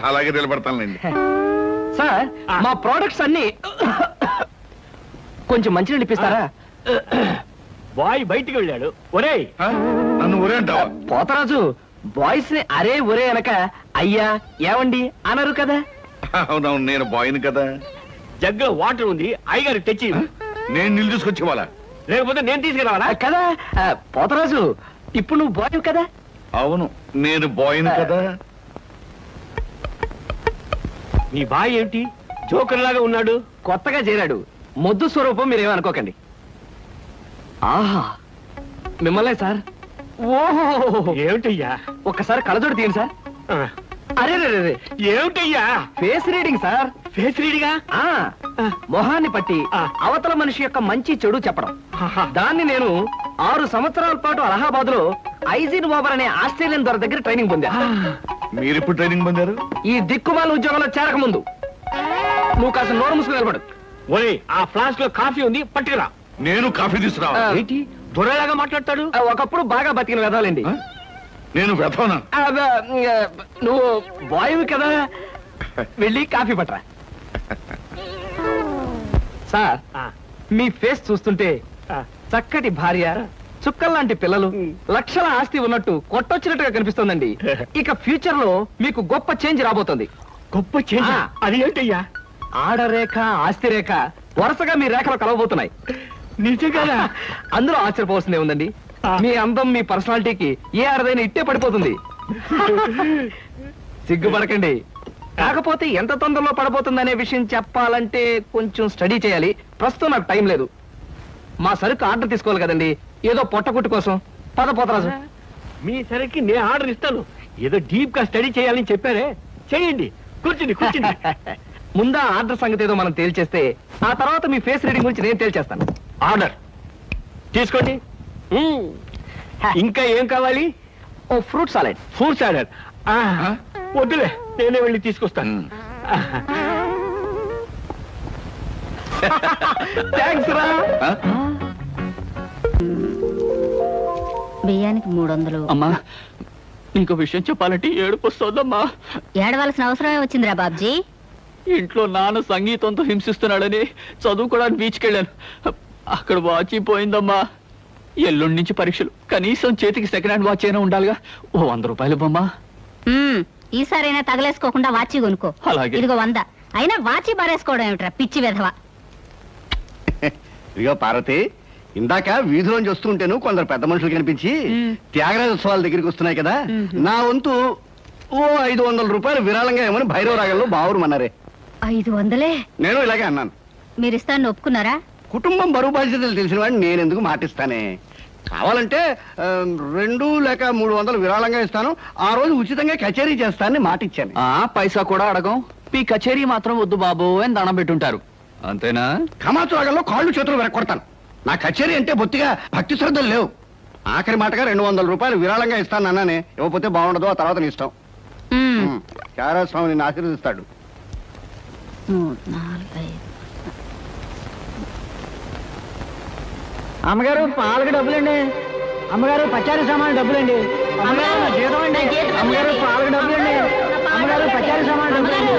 అలాగే నిలబడతానులేండి. సార్ మా ప్రోడక్ట్స్ అన్ని కొంచెం మంచినీళ్ళు ఇప్పిస్తారా? బాయ్ బయటికి వెళ్ళాడు. ఒరేయ్, నన్ను ఊరే అంటావా? పోతరాజు బాయ్స్ ని అరే ఒరే అనక అయ్యా ఏవండి అనరు కదా. అవునవును, నేను బాయ్ని కదా. జగ్గులో వాటర్ ఉంది, అయ్యగారు తెచ్చి. నేను నీళ్ళు తీసుకొచ్చి ఇవ్వాలా? లేకపోతే నేను తీసుకురావాలా? కదా పోతరాజు, ఇప్పుడు నువ్వు బాయ్ కదా. అవును, నేను బాయ్ని కదా. మీ బాయ్ ఏంటి జోకర్ లాగా ఉన్నాడు? కొత్తగా చేరాడు, మొద్దు స్వరూపం మీరేమనుకోకండి. ఆహా, మిమ్మల్నే సార్. ఓహో, ఏమిటయ్యా? ఒక్కసారి కళ్ళజోడు తీయండి సార్. అరే రే, ఏమిటయ్యా? Face reading sir. ఫేస్ రీడింగా? మొహాన్ని పట్టి అవతల మనిషి యొక్క మంచి చెడు చెప్పడం. దాన్ని నేను 6 సంవత్సరాల పాటు అలహాబాద్ లో ఐజిన్ ఓవర్ అనే ఆస్ట్రేలియన్ దొర దగ్గర ట్రైనింగ్ పొందా. మీరెప్పుడు ట్రైనింగ్ పొందారు? ఈ దిక్కుమాల ఉద్యోగంలో చేరక ముందు. నువ్వు కాస్త నోరు మూసుకుని నిలబడు. ఒరే, ఆ ఫ్లాస్క్ లో కాఫీ ఉంది, పట్టుకురా. నేను కాఫీ తీసుకురా. ఏంటి దొరలాగా మాట్లాడతాడు? ఒకప్పుడు బాగా బతికిన వెదాలండి. నేను వెతవనా? నువ్వు బాయ్ కదా, వెళ్ళి కాఫీ పట్టరా. సార్, మీ ఫేస్ చూస్తుంటే చక్కటి భార్య, చుక్కల్లాంటి పిల్లలు, లక్షల ఆస్తి ఉన్నట్టు కొట్టొచ్చినట్టుగా కనిపిస్తోందండి. ఇక ఫ్యూచర్ లో మీకు గొప్ప చేంజ్ రాబోతుంది. గొప్ప చేంజ్? అది ఏంటయ్యా? ఆడరేఖ, ఆస్తి రేఖ వరుసగా మీ రేఖలు కలవబోతున్నాయి. నిజంగా? అందులో ఆశ్చర్యపోవాల్సిందే ఉందండి. మీ అందం, మీ పర్సనాలిటీకి ఏ ఆడదైనా ఇట్టే పడిపోతుంది. సిగ్గుపడకండి. కాకపోతే ఎంత తొందరలో పడబోతుందనే విషయం చెప్పాలంటే కొంచెం స్టడీ చేయాలి. ప్రస్తుతం నాకు టైం లేదు. మా సరుకు ఆర్డర్ తీసుకోవాలి కదండి, ఏదో పొట్టకుట్టు కోసం. పోతరాజు, మీ సరికి నేను ఆర్డర్ ఇస్తాను. ఏదో డీప్ గా స్టడీ చేయాలని చెప్పారే, చేయండి. కూర్చుని కూర్చుని. ముందా ఆర్డర్ సంగతి ఏదో మనం తేల్చేస్తే ఆ తర్వాత మీ ఫేస్ రీడింగ్ గురించి నేను తేల్చేస్తాను. ఆర్డర్ తీసుకోండి. ఇంకా ఏం కావాలి? ఓ ఫ్రూట్ సాలెడ్. ఫ్రూట్ సాలెడ్ వద్దులే, నేనే వెళ్ళి తీసుకొస్తాను. థ్యాంక్స్ రా. బియ్యానికి 300. అమ్మా, నీకు విషయం చెప్పాలంటే ఏడుపు వస్తుందమ్మా. ఏడవలసిన అవసరమే వచ్చిందిరా బాబ్జీ. ఇంట్లో నాన్న సంగీతంతో హింసిస్తున్నాడని చదువుకోవడానికి బీచ్కి వెళ్ళాను. అక్కడ వాచ్ పోయిందమ్మా. ఎల్లుండి నుంచి పరీక్షలు, కనీసం చేతికి సెకండ్ హ్యాండ్ వాచ్ అయినా ఉండాలిగా. ఓ 100 రూపాయలు బొమ్మా. ఈసారైనా తగలేసుకోకుండా వాచి కొనుక్కో. అలాగే. ఇదిగో 100. అయినా వాచి బారేసుకోవడం ఏమిట్రా పిచ్చి వెధవ. ఇదిగో పార్వతి, ఇందాక వీధిలోంచి వస్తుంటేను కొందరు పెద్ద మనుషులు కనిపించి త్యాగరాజోత్సవాల దగ్గరికి వస్తున్నాయి కదా, నా వంతు ఓ 500 రూపాయలు విరాళంగా ఏమని భైరవ రాగంలో బావురమన్నారే. 500? నేను ఇలాగే అన్నాను. మీరిస్తాను ఒప్పుకున్నారా? కుటుంబం బరువు బాధ్యతలు తెలిసిన వాడిని నేను ఎందుకు మాటిస్తానే. కావాలంటే 2 లేక 300 విరాళంగా ఇస్తాను. ఆ రోజు ఉచితంగా కచేరీ చేస్తానని మాటిచ్చాను. పైసా కూడా అడగం. మీ కచేరీ మాత్రం వద్దు బాబు అని దండం పెట్టుంటారు, అంతేనా? కమాతు రాగంలో కాళ్ళు చేతులు వెరకొడతాను. నా కచేరీ అంటే బొత్తిగా భక్తి శ్రద్ధలు లేవు. ఆఖరి మాటగా 200 రూపాయలు విరాళంగా ఇస్తాను అన్నానే. ఇవ్వకపోతే బాగుండదు, ఆ తర్వాత నీ ఇష్టం. చారాస్వామి నిన్ను ఆశీర్వదిస్తాడు. 3, 4, 5. అమ్మగారు పాలకు డబ్బులండి. అమ్మగారు పచారీ సామాన్ డబ్బులండి. అమ్మగారు నా జీతం అండి. అమ్మగారు పాలకు డబ్బులండి. అమ్మగారు పచారీ సామాన్ డబ్బులండి.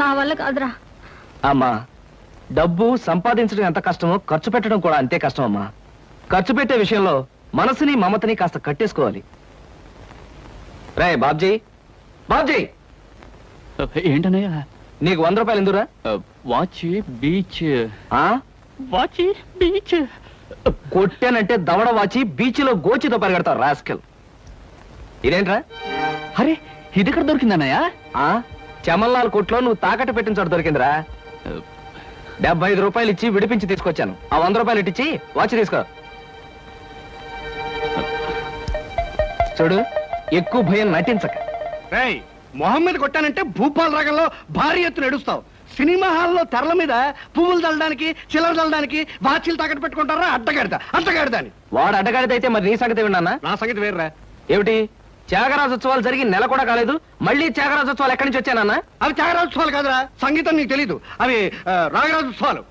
నా వల్ల కాదురా. అమ్మా, డబ్బు సంపాదించడం ఎంత కష్టమో ఖర్చు పెట్టడం కూడా అంతే కష్టం అమ్మా. ఖర్చు పెట్టే విషయంలో మనసుని మమతని కాస్త కట్టేసుకోవాలి. రే బాబ్జీ, బాబ్జీ, ఏంటనయ్యా? నీకు 100 రూపాయలు ఎందురా? Watch beach. వాచ్ బీచ్ కొట్టానంటే దవడ వాచి బీచ్ లో గోచితో పరిగెడతావు రాస్కెల్. ఇదేంట్రా? అరే, ఇది ఎక్కడ దొరికిందన్నయ్యా? చమల్లాల్ కొట్లో నువ్వు తాకట్టు పెట్టిన చోట దొరికిందిరా. 75 రూపాయలు ఇచ్చి విడిపించి తీసుకొచ్చాను. ఆ 100 రూపాయలు ఇట్టించి వాచ్ తీసుకో. చూడు, ఎక్కువ భయం నటించక. మొహం మీద కొట్టానంటే భూపాల్ రాగంలో భారీ ఎత్తున ఎడుస్తావు. సినిమా హాల్లో తెరల మీద పువ్వులు చల్లడానికి, చిల్లర చల్లడానికి వాచీలు తాకట్టు పెట్టుకుంటారా? అడ్డగాడిదా అని. వాడు అడ్డగాడిదైతే మరి నీ సంగతి విన్నా? నా సంగతి వేర్రా. ఏమిటి, త్యాగరాజోత్సవాలు జరిగి నెల కూడా కాలేదు, మళ్ళీ త్యాగరాజోత్సవాలు ఎక్కడి నుంచి వచ్చానన్నా? అవి త్యాగరాజోత్సవాలు కాదురా, సంగీతం నీకు తెలీదు. అవి రాగరాజోత్సవాలు.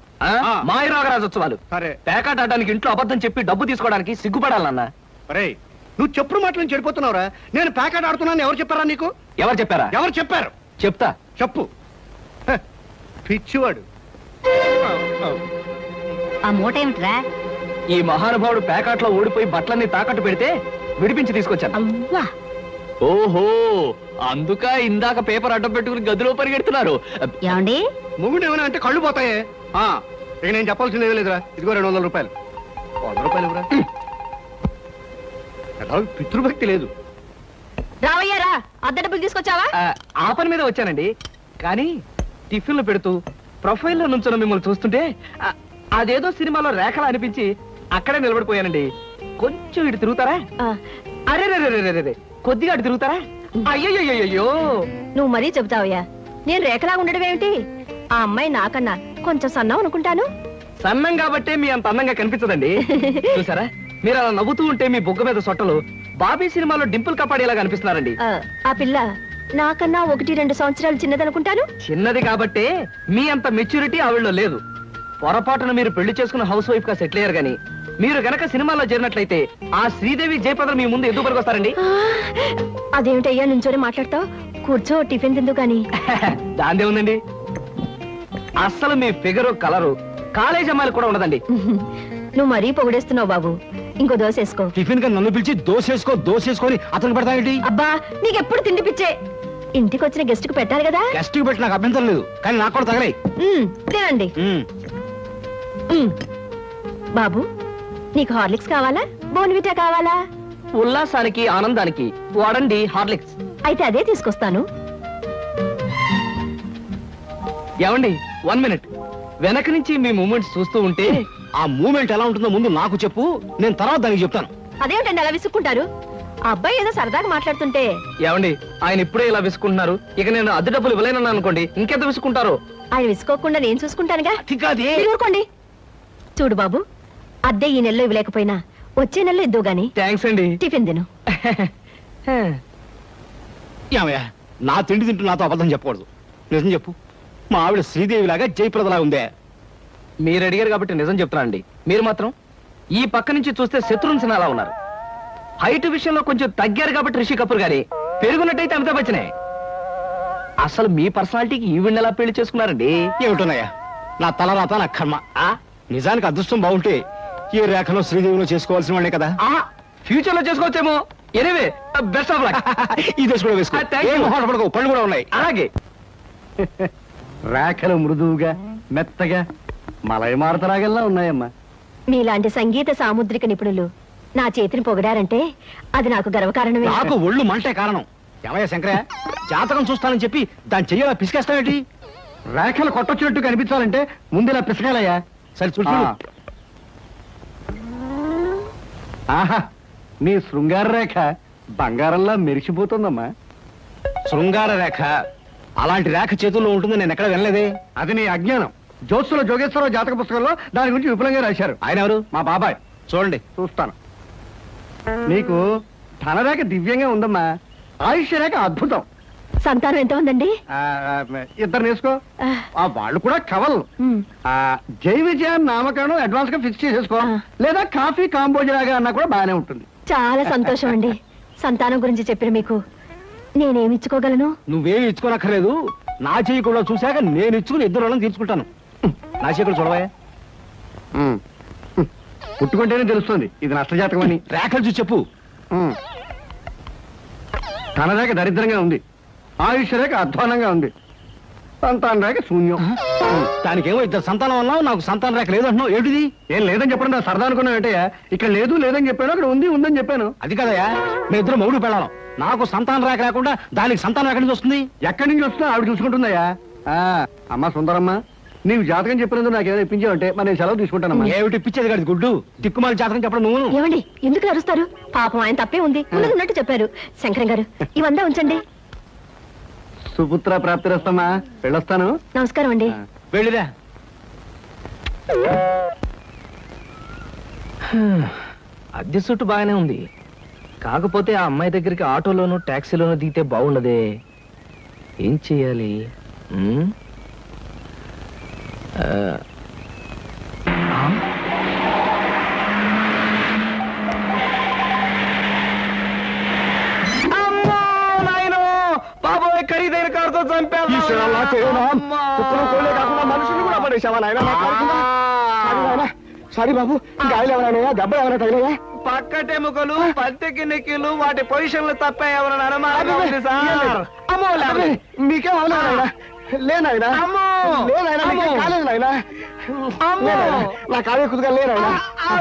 మాయ రాగరాజోత్సవాలు. సరే, పేకాట ఆడడానికి ఇంట్లో అబద్ధం చెప్పి డబ్బు తీసుకోవడానికి సిగ్గుపడాలన్నా? అరే, నువ్వు చెప్పుడు మాటలు చెడిపోతున్నావురా. నేను ప్యాకెట్ ఆడుతున్నాను ఎవరు చెప్పారా నీకు? ఎవరు చెప్పారా? ఎవరు చెప్పారు? చెప్తా. చెప్పు. హ, పిచ్చివాడు. ఆ మూట ఏమిట్రా? ఈ మహానుభావుడు ప్యాకెట్లో ఓడిపోయి బట్టలన్నీ తాకట్టు పెడితే విడిపించి తీసుకొచ్చాను. అవ్వా, ఓహో, అందుక ఇందాక పేపర్ అడ్డం పెట్టుకుని గదిలో పరిగెడుతున్నారు. ఏమండి? మొగుడు ఏమైనా అంటే కళ్ళు పోతాయే. ఇక నేను చెప్పాల్సింది ఏమీ లేదురా. ఇదిగో 200 రూపాయలు. 100 రూపాయలు ఇవ్వరా. పితృభక్తి లేదు. రావయ్యారా, అద్దె డబ్బులు తీసుకొచ్చావా? ఆ పని మీద వచ్చానండి. కానీ టిఫిన్లు పెడుతూ ప్రొఫైల్లో నుంచున్న మిమ్మల్ని చూస్తుంటే అదేదో సినిమాలో రేఖలా అనిపించి అక్కడే నిలబడిపోయానండి. కొంచెం ఇటు తిరుగుతారా? అరే రే, కొద్దిగా అటు తిరుగుతారా? అయ్యయ్యో, నువ్వు మరీ చెబుతావయ్యా. నేను రేఖలా ఉండడం ఏమిటి? ఆ అమ్మాయి నాకన్నా కొంచెం సన్నం అనుకుంటాను. సన్నం కాబట్టే మీ అంత అందంగా కనిపించదండి. చూసారా, మీరు అలా నవ్వుతూ ఉంటే మీ బొగ్గ మీద సొట్టలు బాబీ సినిమాలో డింపుల్ కపాడేలా కనిపిస్తున్నారండి. ఆ పిల్ల నాకన్నా 1-2 సంవత్సరాలు చిన్నదనుకుంటాను. చిన్నది కాబట్టే మీ అంత మెచ్యూరిటీ ఆవిడలో లేదు. పొరపాటున మీరు పెళ్లి చేసుకున్న హౌస్ వైఫ్ గా సెటిల్ అయ్యారు గానీ మీరు గనక సినిమాలో చేరినట్లయితే ఆ శ్రీదేవి జయప్రద మీ ముందు ఎందుకు వస్తారండి? అదేమిటయ్యా నుంచోనే మాట్లాడతావు? కూర్చో, టిఫిన్ తిందు గాని. దాందే ఉందండి. అస్సలు మీ ఫిగరు కలరు కాలేజ్ అమ్మాయిలు కూడా ఉండదండి. నువ్వు మరీ పొగిడేస్తున్నావు బాబు. ఇంకో దోశ వేసుకో. టిఫిన్ గా నన్ను పిలిచి దోసేసుకొని అతను పెడతానండి. అబ్బా, నీకెప్పుడు తిండి పిచ్చే. ఇంటికి వచ్చిన గెస్ట్ కు పెట్టాలి కదా. గెస్ట్ కి పెట్టి నాకు అభ్యంతరం లేదు, కానీ నాకు కూడా తగలే. తినండి. బాబు, నీకు హార్లిక్స్ కావాలా, బోన్విటా కావాలా? ఉల్లాసానికి ఆనందానికి వాడండి హార్లిక్స్. అయితే అదే తీసుకొస్తాను. ఏమండి, 1 మినిట్. వెనక నుంచి మీ మూమెంట్స్ చూస్తూ ఉంటే ఆ మూమెంట్ ఎలా ఉంటుందో ముందు నాకు చెప్పు, నేను తర్వాత దానికి చెప్తాను. అదేమిటండి అలా విసుక్కుంటారు? ఆ అబ్బాయి ఏదో సరదాగా మాట్లాడుతుంటే. ఏమండి, ఆయన ఇప్పుడే ఇలా విసుకుంటున్నారు. ఇక నేను అద్దె డబ్బులు ఇవ్వలేనన్నా అనుకోండి, ఇంకెంత విసుకుంటారు? ఆయన విసుకోకుండా నేను చూసుకుంటానుగా. మీరు ఊరుకోండి. చూడు బాబు, అద్దె ఈ నెలలో ఇవ్వలేకపోయినా వచ్చే నెలలో ఇద్దు గాని. థ్యాంక్స్ అండి. టిఫిన్ తిను. ఏమయ్యా, నా తిండి తింటూ నాతో అబద్ధం చెప్పకూడదు. నిజం చెప్పు, మా ఆవిడ శ్రీదేవి లాగా జయప్రదలా ఉందే? మీరు అడిగారు కాబట్టి నిజం చెప్తున్నా అండి. మీరు మాత్రం ఈ పక్క నుంచి చూస్తే శత్రుఘ్న సిన్హా ఉన్నారు. హైట్ విషయంలో కొంచెం తగ్గారు కాబట్టి రిషి కపూర్ గారి, పెరుగున్నట్టయితే అమితాబ్ బచ్చనే. అసలు మీ పర్సనాలిటీకి ఈవిడ్ని ఎలా పెళ్లి చేసుకున్నారండి? ఏమిటోనయ్యా, నా తలరాత నా కర్మ. నిజానికి అదృష్టం బాగుంటే ఏ రేఖలో శ్రీదేవిలో చేసుకోవాల్సిన వాళ్ళే కదా. ఫ్యూచర్ లో చేసుకోవచ్చేమో. Anyway, best of luck. ఈ దశ కూడా వేసుకో. పళ్ళు కూడా ఉన్నాయి. అలాగే. రేఖలు మృదువుగా మెత్తగా మలయమారతరాగల్లా ఉన్నాయమ్మా. మీలాంటి సంగీత సాముద్రిక నిపుణులు నా చేతిని పొగిడారంటే అది నాకు గర్వకారణమే. నాకు ఒళ్ళు మంటే కారణం. ఏమయ్యా శంకరయ్య, జాతకం చూస్తానని చెప్పి దాని చెయ్యాలా పిసికేస్తావేంటి? రేఖలు కొట్టొచ్చినట్టు కనిపించాలంటే ముందులా పిసకాలయ్యా. సరే చూడు. ఆహా, నీ శృంగార రేఖ బంగారంలా మెరిసిపోతుందమ్మా. శృంగార రేఖ అలాంటి రేఖ చేతుల్లో ఉంటుంది నేను ఎక్కడ వినలేదే. అది నీ అజ్ఞానం. జ్యోత్సుల జోగేశ్వరరావు జాతక పుస్తకంలో దాని గురించి విపులంగా రాశారు. ఆయన ఎవరు? మా బాబాయ్. చూడండి, చూస్తాను. నీకు ధనరేఖ దివ్యంగా ఉందమ్మా. ఆయుష్య రేఖ అద్భుతం. సంతానం ఎంత ఉందండి? 2 నేర్చుకో. వాళ్ళు కూడా కవల్. జై విజయాన్ని నామకరణం అడ్వాన్స్ గా ఫిక్స్ చేసేసుకో. లేదా కాఫీ కాంబోజరాగా అన్నా కూడా బాగానే ఉంటుంది. చాలా సంతోషం అండి. సంతానం గురించి చెప్పిన మీకు నేనేమి ఇచ్చుకోగలను? నువ్వేమి ఇచ్చుకోనక్కర్లేదు. నా చెయ్యి కూడా చూశాక నేను ఇచ్చుకుని 2 వాళ్ళని తీర్చుకుంటాను. నా చెయ్యి కూడా చూడవా. పుట్టుకుంటేనే తెలుస్తుంది ఇది నష్టజాతకం అని. రేఖలు చూసి చెప్పు. ధనరేఖ దరిద్రంగా ఉంది, ఆయుష్ రేఖ అధ్వానంగా ఉంది, సంతాన రేఖ శూన్యం. దానికేమో 2 సంతానం అన్నావు, నాకు సంతాన రేఖ లేదంటున్నావు. ఏమిటిది? ఏం లేదని చెప్పడం నా సరదా అనుకున్నావు ఏంటయ్యా? ఇక్కడ లేదు లేదని చెప్పాను, అక్కడ ఉంది ఉందని చెప్పాను. అది కదయ్యా, మీ ఇద్దరు మొగుడు పెళ్ళాం. నాకు సంతాన రేఖ లేకుండా దానికి సంతానం ఎక్కడి నుంచి వస్తుంది? ఎక్కడి నుంచి వస్తుందో ఆవిడ చూసుకుంటుందయ్యా. అమ్మా సుందరమ్మ, నీవు జాతకం చెప్పినందుకు నాకు ఏమైనా ఇప్పించావంటే మరి నేను సెలవు తీసుకుంటానమ్మా. ఏమిటి ఇప్పించేది కాదు గుడ్డు, దిక్కుమాలి జాతకం చెప్పడం నువ్వు. ఏమండి, ఎందుకు అరుస్తారు? పాపం ఆయన తప్పే ఉంది, ఉన్నట్టు చెప్పారు. శంకరం గారు, ఇవంతా ఉంచండి. సుపుత్ర ప్రాప్తిరస్తమ్మా, వెళ్ళొస్తాను. నమస్కారం అండి. వెళ్ళిరా. అద్దె సుట్టు బాగానే ఉంది, కాకపోతే ఆ అమ్మాయి దగ్గరికి ఆటోలోనూ టాక్సీలోనూ దిగితే బాగుండదే. ఏం చెయ్యాలి? మనుషులు కూడా పడేసావా నాయన? సారీ బాబు, గాయలు ఎవరైనా దెబ్బ ఎవరైనా తగిలాయా? పక్కటెముకలు పత్తికి నెక్కిలు వాటి పొజిషన్లు తప్ప ఎవరైనా అనుమానం ఉంది సార్. మీకేం అవలేదా? లేనాయనా కాలేదు నాయన, నా కాళీ కుదుగా లేనాయన.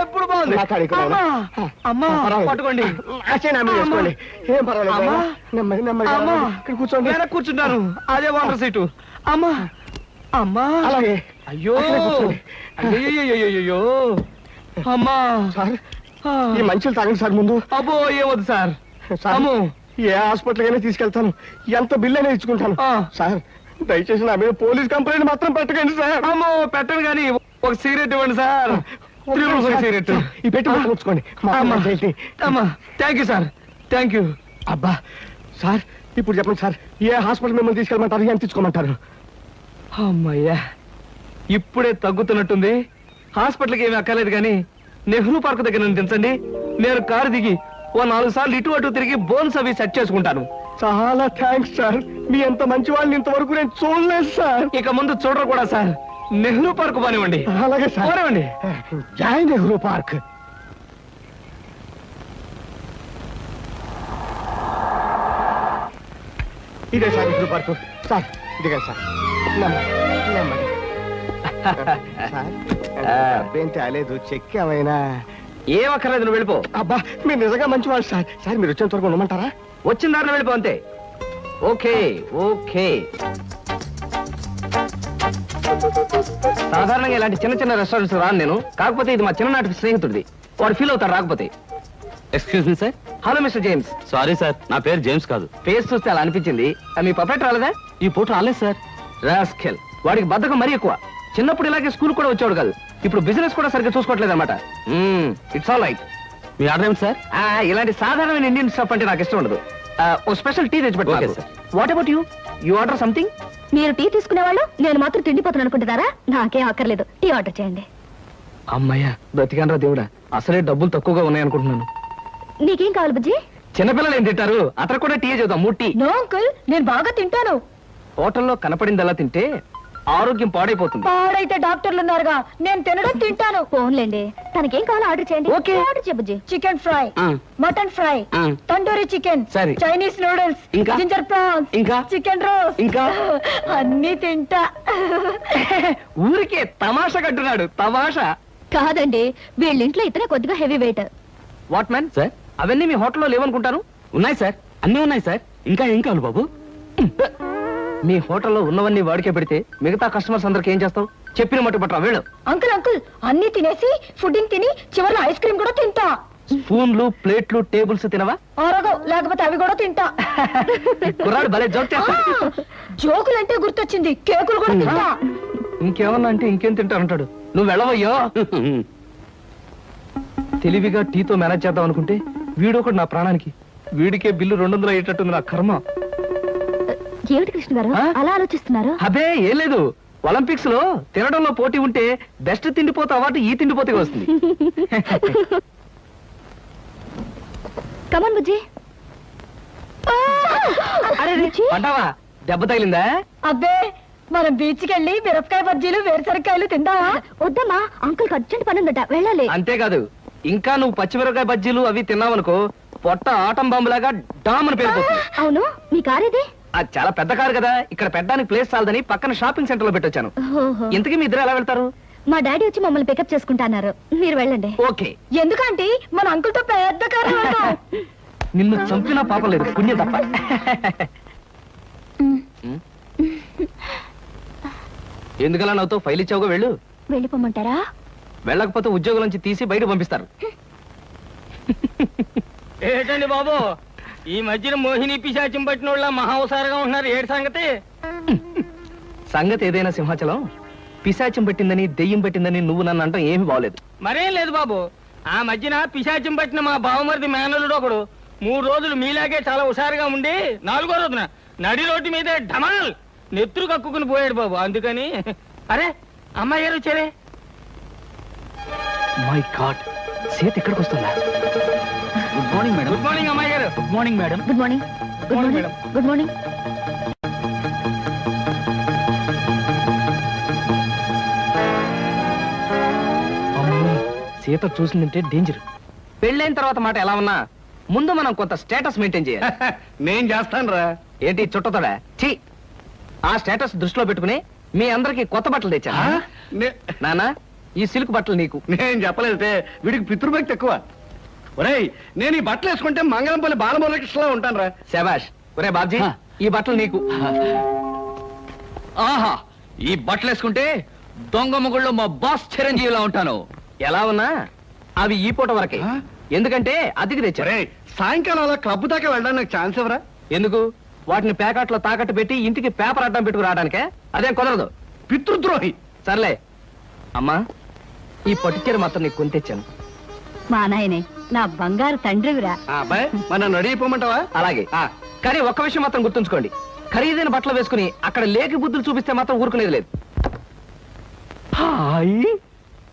ఇప్పుడు బాగుంది. నా కాళీ అమ్మా పట్టుకోండి. చేసుకోండి, ఏం పర్వాలేదు. నెమ్మది నెమ్మది ఇక్కడ కూర్చోండి. కూర్చుంటాను, అదే వాటర్ సీటు. అమ్మా అమ్మా అలాగే. అయ్యో అయ్యో అమ్మా సార్, ఈ మంచులు తాగండి సార్ ముందు. అబ్బో ఏమొద్దు సార్. అమ్మో, ఏ హాస్పిటల్ అయినా తీసుకెళ్తాను, ఎంత బిల్ అయినా ఇచ్చుకుంటాను. సార్ దయచేసి నా మీద పోలీస్ కంప్లైంట్ మాత్రం పెట్టకండి సార్. అమ్మో పెట్టను కానీ ఒక సిగరెట్ ఇవ్వండి సార్. సిగరెట్ ఈ పెట్టి ఉంచుకోండి. అమ్మా thank you sir, thank you. అబ్బా సార్, ఇప్పుడు చెప్పండి సార్, ఏ హాస్పిటల్ మిమ్మల్ని తీసుకెళ్ళమంటారు, ఎంత తీసుకోమంటారు? అమ్మయ్యా ఇప్పుడే తగ్గుతున్నట్టుంది. హాస్పిటల్కి ఏమీ అక్కర్లేదు కానీ నెహ్రూ పార్క్ దగ్గర నన్ను దించండి. నేను కారు దిగి ఓ 4 సార్లు ఇటు అటు తిరిగి బోన్స్ అవి సెట్ చేసుకుంటాను. చాలా థ్యాంక్స్ సార్, మీ ఎంత మంచి వాళ్ళని ఇంతవరకు నేను చూడలేదు సార్. ఇక ముందు చూడరు కూడా సార్. నెహ్రూ పార్క్ పోనివ్వండి. అలాగే సార్, పోనివ్వండి. జై నెహ్రూ పార్క్. ఇదే సార్ నెహ్రూ పార్క్. సార్ ఇదిగా సార్, నెమ్మది. అబ్బేం తేలేదు, చెక్ ఏమైనా? ఏం అక్కర్లేదు, నువ్వు వెళ్ళిపో. అబ్బా మీరు నిజంగా మంచివాడు సార్. సార్ మీరు వచ్చేంత వరకు ఉండమంటారా? వచ్చిన దారిలో వెళ్ళిపో అంతే. Okay okay. సాధారణంగా ఇలాంటి చిన్న చిన్న రెస్టారెంట్స్ రాను నేను. కాకపోతే ఇది మా చిన్ననాటి స్నేహితుడిది, వాడు ఫీల్ అవుతాడు రాకపోతే. Excuse me sir. Hello mister James. Sorry sir, నా పేరు జేమ్స్ కాదు. ఫేస్ చూస్తే అలా అనిపించింది. మీ పర్ఫెక్ట్ రాలేదా? ఈ పూట రాలేదు సార్. రాస్కెల్, వాడికి బద్ధకం మరీ ఎక్కువ. చిన్నప్పుడు ఇలాగే స్కూల్ కూడా వచ్చాడు కాదు, ఇప్పుడు బిజినెస్ కూడా సరిగ్గా చూసుకోవట్లేదు అనమాట. It's all right. Me order ఏమిటి సార్? ఇలాంటి సాధారణమైన ఇండియన్ స్టఫ్ అంటే నాకు ఇష్టం ఉండదు. ఓ స్పెషల్ టీ తెచ్చి Okay, పెట్టారు. sir. What about you order something? మీరు టీ తీసుకునేవాళ్ళు, నేను మాత్రం తిండిపోతాను అనుకుంటున్నారా? నాకేం అక్కర్లేదు, టీ ఆర్డర్ చేయండి. అమ్మయ్యా బ్రతికానరా దేవుడా, అసలే డబ్బులు తక్కువగా ఉన్నాయనుకుంటున్నాను. నీకేం కావాలి బుజ్జి? చిన్నపిల్లలు ఏం తింటారు, అతను కూడా టీ చేద్దాం. 3 టీ. నో అంకుల్, నేను బాగా తింటాను. హోటల్లో కనపడిందలా తింటే ఆరోగ్యం పాడైపోతుంది. పాడైతే డాక్టర్లు ఉన్నారుగా, నేను తినడం తింటాను. ఫోన్లేండి, తనకేం కావాలో ఆర్డర్ చేయండి. ఓకే. ఆర్డర్ చేయ బుజ్జి. Chicken fry, mutton fry, tandoori chicken, సరే. చైనీస్ నూడిల్స్, ఇంకా? జింజర్ ప్రాన్స్, ఇంకా? చికెన్ రోస్, ఇంకా? అన్ని తింటా. ఊరికే తమాషా కట్టున్నాడు. తమాషా కాదండి, వీళ్ళింట్లో ఇతనే కొద్దిగా heavy weight. What man sir, అవన్నీ మీ హోటల్లో లేవనుకుంటాను. ఉన్నాయి సార్, అన్నీ ఉన్నాయి సార్. ఇంకా ఏం కావాలి బాబు? మీ హోటల్లో ఉన్నవన్నీ వాడికే పెడితే మిగతా కస్టమర్స్ అందరికి ఏం చేస్తావు? చెప్పిన మట్టు పట్టరా వెళ్ళు. అంకుల్ అంకుల్, అన్ని తినేసి ఫుడ్డింగ్ తిని చివరిలో ఐస్ క్రీమ్ కూడా తింటా. స్పూన్లు ప్లేట్లు టేబుల్స్ తినవా? ఆరగో, లేకపోతే అవి కూడా తింటా. కుర్రాడు భలే జోక్ చేస్తాడు. జోకులంటే గుర్తొచ్చింది, కేకులు కూడా తింటా. ఇంకేమన్నా అంటే ఇంకేం తింటానంటాడు. నువ్వు వెళ్ళవయ్యో. తెలివిగా టీతో మేనేజ్ చేద్దాం అనుకుంటే వీడొకడు నా ప్రాణానికి. వీడికే బిల్లు 200 అయ్యేటట్టుంది నా కర్మ. ఏమిటి కృష్ణ గారు అలా ఆలోచిస్తున్నారు? అదే ఏం లేదు, ఒలింపిక్స్ లో తినడంలో పోటీ ఉంటే బెస్ట్ తిండిపోతే అవార్డు ఈ తిండిపోతే వస్తుంది. కమన్ బుజ్జి. అరే అంటావా, దెబ్బ తగిలిందా? అబ్బే, మనం బీచ్ కి వెళ్ళి మిరపకాయ బజ్జీలు వేరుసరికాయలు తిందామా? వద్దమ్మా, అంకుల్ అర్జెంట్ పని ఉందట, వెళ్ళాలి. అంతేకాదు, ఇంకా నువ్వు పచ్చిమిరపకాయ బజ్జీలు అవి తిన్నావనుకో పొట్ట ఆటం బాంబులాగా డామ్ అని పేరుపోతుంది. అవును, మీ కార్ ఇది? అది చాలా పెద్ద కారు కదా, ఇక్కడ పెట్టడానికి ప్లేస్ చాలదని పక్కన షాపింగ్ సెంటర్ లో పెట్టొచ్చాను. ఇంతకీ మీ ఇద్దరు ఎలా వెళ్తారు? మా డాడీ వచ్చి మమ్మల్ని పికప్ చేసుకుంటున్నారు, మీరు వెళ్ళండి. ఓకే. ఎందుకంటే మన అంకుల్ తో పెద్ద కారు. నిన్ను చంపినా పాపం లేదు, పుణ్యం తప్ప. ఎందుకలా నవ్వుతో ఫైల్ ఇచ్చావుగా, వెళ్ళు. వెళ్ళిపోమంటారా? వెళ్ళకపోతే ఉద్యోగం నుంచి తీసి బయట పంపిస్తారు. ఏంటండి బాబు, ఈ మధ్యన మోహిని పిశాచం పట్టిన వాళ్ళ మహావసారగా ఉంటున్నారు, ఏడు సంగతి? సంగతి ఏదైనా సింహాచలం, పిశాచం పట్టిందని దెయ్యం పట్టిందని నువ్వు నన్ను అంటాం ఏమి బాగలేదు. మరేం లేదు బాబు, ఆ మధ్యన పిశాచం పట్టిన మా బావమరిది మేనల్లుడు ఒకడు 3 రోజులు మీలాగే చాలా హుషారుగా ఉండి 4వ రోజున నడి రోడ్డు మీదే ఢమాల్ నెత్తురు కక్కుకుని పోయాడు బాబు. అందుకని అరే అమ్మాయి గారు వచ్చారే. మై గాడ్, సీత ఎక్కడికి వస్తుందా? Good morning madam. Good morning అమ్మాయి గారు. Good morning madam. Good morning. Good morning. Good morning. Sita చూసిందంటే డేంజర్. పెళ్ళైన తర్వాత మాట ఎలా ఉన్నా ముందు మనం కొంత స్టేటస్ మెయింటైన్ చేయాలి. నేను చేస్తాను రా. ఏంటి చుట్టతోడా? ఛీ! ఆ స్టేటస్ దృష్టిలో పెట్టుకుని మీ అందరికి కొత్త బట్టలు తెచ్చా. నానా, ఈ సిల్క్ బట్టలు నీకు. నేను చెప్పలేదే, వీడికి పితృభక్తి ఎక్కువ. ఒరేయ్, నేను ఈ బట్టలు వేసుకుంటే మంగళంపల్లి బాలమురకృష్ణలా ఉంటాను రా. శబాష్. ఒరే బాబ్జీ, ఈ బట్టలు నీకు. ఆహా, ఈ బట్టలు వేసుకుంటే దొంగ మొగుళ్ళో మా బాస్ చిరంజీవిలా ఉంటాను. ఎలా ఉన్నా అవి ఈ పూట వరకే. ఎందుకంటే అద్దెకి తెచ్చా. ఒరేయ్, సాయంకాలం అలా క్లబ్ దాకా వెళ్ళడానికి నాకు ఛాన్స్ ఇవ్వరా? ఎందుకు? వాటిని ప్యాకెట్లో తాకట్టు పెట్టి ఇంటికి పేపర్ అడ్డం పెట్టుకు రావడానికే? అదేం కుదరదు. పితృద్రోహి. సర్లే అమ్మా, ఈ పట్టుచీర మాత్రం నీకు కొని తెచ్చాను. మా నాయనే నా బంగారు తండ్రివిరా. అబ్బాయి, మన నడిపోమంటావా? అలాగే. కానీ ఒక్క విషయం మాత్రం గుర్తుంచుకోండి, ఖరీదైన బట్టలు వేసుకుని అక్కడ లేకి బుద్ధులు చూపిస్తే మాత్రం ఊరుకునేది లేదు. హాయ్,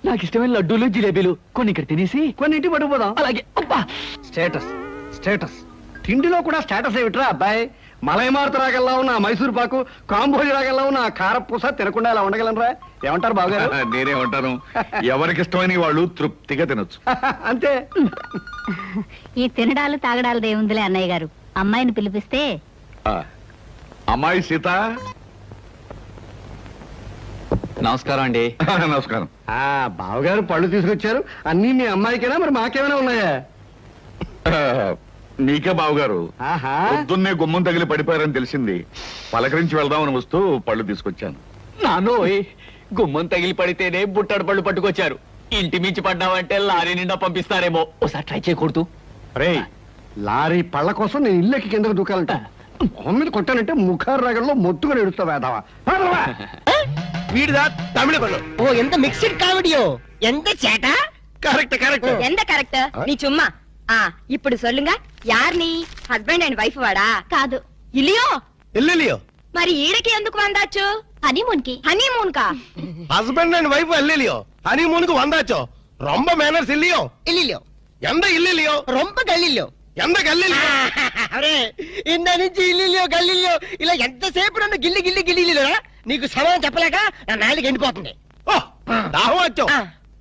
నాకు ఇష్టమైన లడ్డూలు జిలేబీలు కొన్ని ఇక్కడ తినేసి కొన్ని ఇంటికి పట్టుకుపోదాం. అలాగే. అబ్బా, స్టేటస్ స్టేటస్. తిండిలో కూడా స్టేటస్ ఏమిట్రా అబ్బాయి? మలైమారుత రాగల్లా ఉన్న ఆ మైసూర్ పాకు, కాంబోజి రాగల్లా ఉన్న ఆ కారపూస తినకుండా ఇలా ఉండగలనరా? ఏమంటారు బావగారు? నేనే ఉంటాను. ఎవరికి ఇష్టమైన వాళ్ళు తృప్తిగా తినొచ్చు. అంతే. ఈ తినడాలు తాగడాలు దేవుందిలే అన్నయ్య గారు. అమ్మాయిని పిలిపిస్తే అమ్మాయి సీత. నమస్కారం అండి. నమస్కారం. బావగారు పళ్ళు తీసుకొచ్చారు. అన్నీ మీ అమ్మాయికేనా, మరి మాకేమైనా ఉన్నాయా? నీకే బావగారు. పొద్దున్నే గుమ్మం తగిలి పడిపోయారని తెలిసింది. పలకరించి వెళ్దామని వస్తూ పళ్ళు తీసుకొచ్చాను. నానోయ్, గుమ్మం తగిలి పడితేనే బుట్టడు పళ్ళు పట్టుకొచ్చారు. ఇంటి మించి పడ్డావంటే లారీ నిండా పంపిస్తారేమో. ఒకసారి ట్రై చేయకూడదు. రే, లారీ పళ్ళ కోసం నేను ఇల్లెక్కి కిందకు దూకాలంట. మొహం మీద కొట్టానంటే ముఖారు రాగంలో మొత్తుగా ఎడుస్తావు వేదావా. వీడిదా తమిళ పళ్ళు. ఓ ఎంత మిక్స్డ్ కామెడియో. ఎంత చేట. Correct correct. ఎంత కరెక్ట్ நீ சும்மா. ఇప్పుడు சொல்லுங்க, யார் நீ? హస్బెండ్ అండ్ వైఫ్ వాడా? కాదు, ఇలియో. ఎల్లిలియో. మరి ఈడకి ఎందుకు వందాచ్చు? హనీమూన్ కి. హనీమూన్ కా? హస్బెండ్ అండ్ వైఫ్ ఎల్లిలియో. హనీమూన్ కు వందాచో. రొంబ మేనర్స్ ఇల్లియో. ఇల్లిలో ఎంత ఇల్లిలియో. రొంప గల్లిలో. ఎంత గల్లిలియో. అరే, ఇంద నుంచి ఇల్లిలో గల్లిలో ఇలా ఎంతసేపు నన్ను గిల్లి గిల్లి గిల్లిలోరా నీకు సమాధానం చెప్పలేక నా నాలుగు ఎండిపోతుంది. దాహం వచ్చో.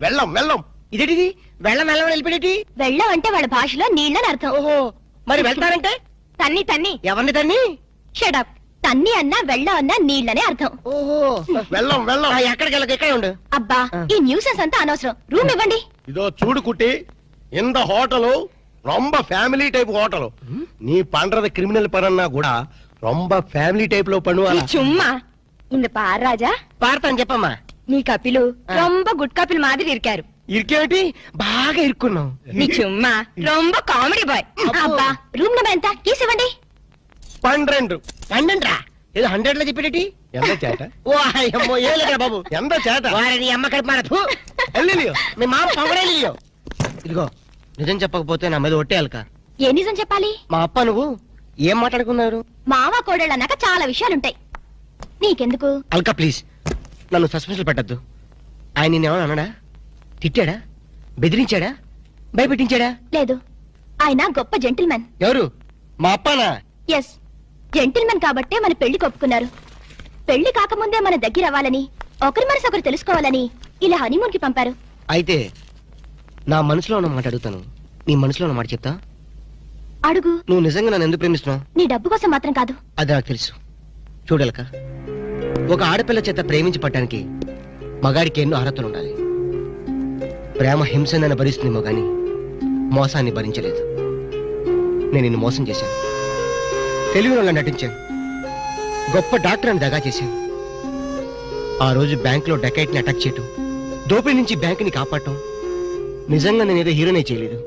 వెళ్ళం వెళ్ళం. ఇదేటిది వెళ్ళం వెళ్ళం వెళ్ళిపోయేటి? వెళ్ళం అంటే వాళ్ళ భాషలో నీళ్ళని అర్థం. ఓహో, మరి వెళ్తారంటే తన్ని తన్ని. ఎవరిని తన్ని? షడప్. తన్ని అన్నా వెళ్ళం అన్నా నీళ్ళనే అర్థం. ఓహో, వెళ్ళం వెళ్ళం. ఎక్కడికి వెళ్ళక ఎక్కడ ఉండు. అబ్బా, ఈ న్యూసెన్స్ అంతా అనవసరం. రూమ్ ఇవ్వండి. ఇదో చూడు కుట్టి, இந்த ஹோட்டலு ரொம்ப ஃபேமிலி டைப் ஹோட்டலு. நீ பண்றது கிரிமினல் பரன்னா கூட ரொம்ப ஃபேமிலி டைப்ல பண்ணுவாங்க. சும்மா இந்த பார் ராஜா. పాడతాను చెప్పమ్మా. నీ కపిలు రొంబ గుడ్ కపిల్ మాదిరి ఇరికారు. ఇరికేటి బాగా ఇరుక్కున్నావు. నీ చుమ్మా రొంబ కామెడీ బాయ్. అబ్బా, రూమ్ నెంబర్ ఎంత? కీస్ ఇవ్వండి. 12. 12 ఏదో 100 లో చెప్పేటి? ఎంత చేట? ఓ అమ్మో, ఏ లేదా బాబు. ఎంత చేట? వారిని అమ్మ కడుపు మారదు. ఎల్లిలియో. మీ మామ పొగడేలియో. ఇదిగో, నిజం చెప్పకపోతే నా మీద ఒట్టేయాలక. ఏ నిజం చెప్పాలి? మా అప్ప నువ్వు ఏం మాట్లాడుకున్నారు? మావ కోడళ్ళు అన్నాక చాలా విషయాలుంటాయి. నీకెందుకు? అల్కా ప్లీజ్, నన్ను సస్పెన్షన్ పెట్టద్దు. ఆయన నిన్నేమన్నా అన్నాడా? తిట్టాడా? బెదిరించాడా? భయపెట్టించాడా? లేదు, ఆయన గొప్ప జెంటిల్మెన్. ఎవరు? మా అప్పనా? ఎస్, జెంటిల్మెన్ కాబట్టే మన పెళ్లి కొప్పుకున్నారు. పెళ్లి కాకముందే మన దగ్గర అవ్వాలని, ఒకరి మనసు ఒకరు తెలుసుకోవాలని ఇలా హనీమూన్ కి పంపారు. అయితే నా మనసులో ఉన్న మాట అడుగుతాను, నీ మనసులో ఉన్న మాట చెప్తా. అడుగు. నువ్వు నిజంగా నన్ను ఎందుకు ప్రేమిస్తున్నావు? నీ డబ్బు కోసం మాత్రం కాదు. అది నాకు తెలుసు. చూడలక, ఒక ఆడపిల్ల చేత ప్రేమించి పట్టడానికి మగాడికి ఎన్నో అర్హతలు ఉండాలి. ప్రేమ హింసనని భరిస్తుందేమో గాని మోసాన్ని భరించలేదు. నేను నిన్ను మోసం చేశాను, తెలివిగా నటించాను, గొప్ప డాక్టర్ అని దగా చేశాను. ఆ రోజు బ్యాంకులో డకైట్ని అటాక్ చేయటం, దోపిడీ నుంచి బ్యాంకుని కాపాడటం, నిజంగా నేనేదో హీరోనే చేయలేదు.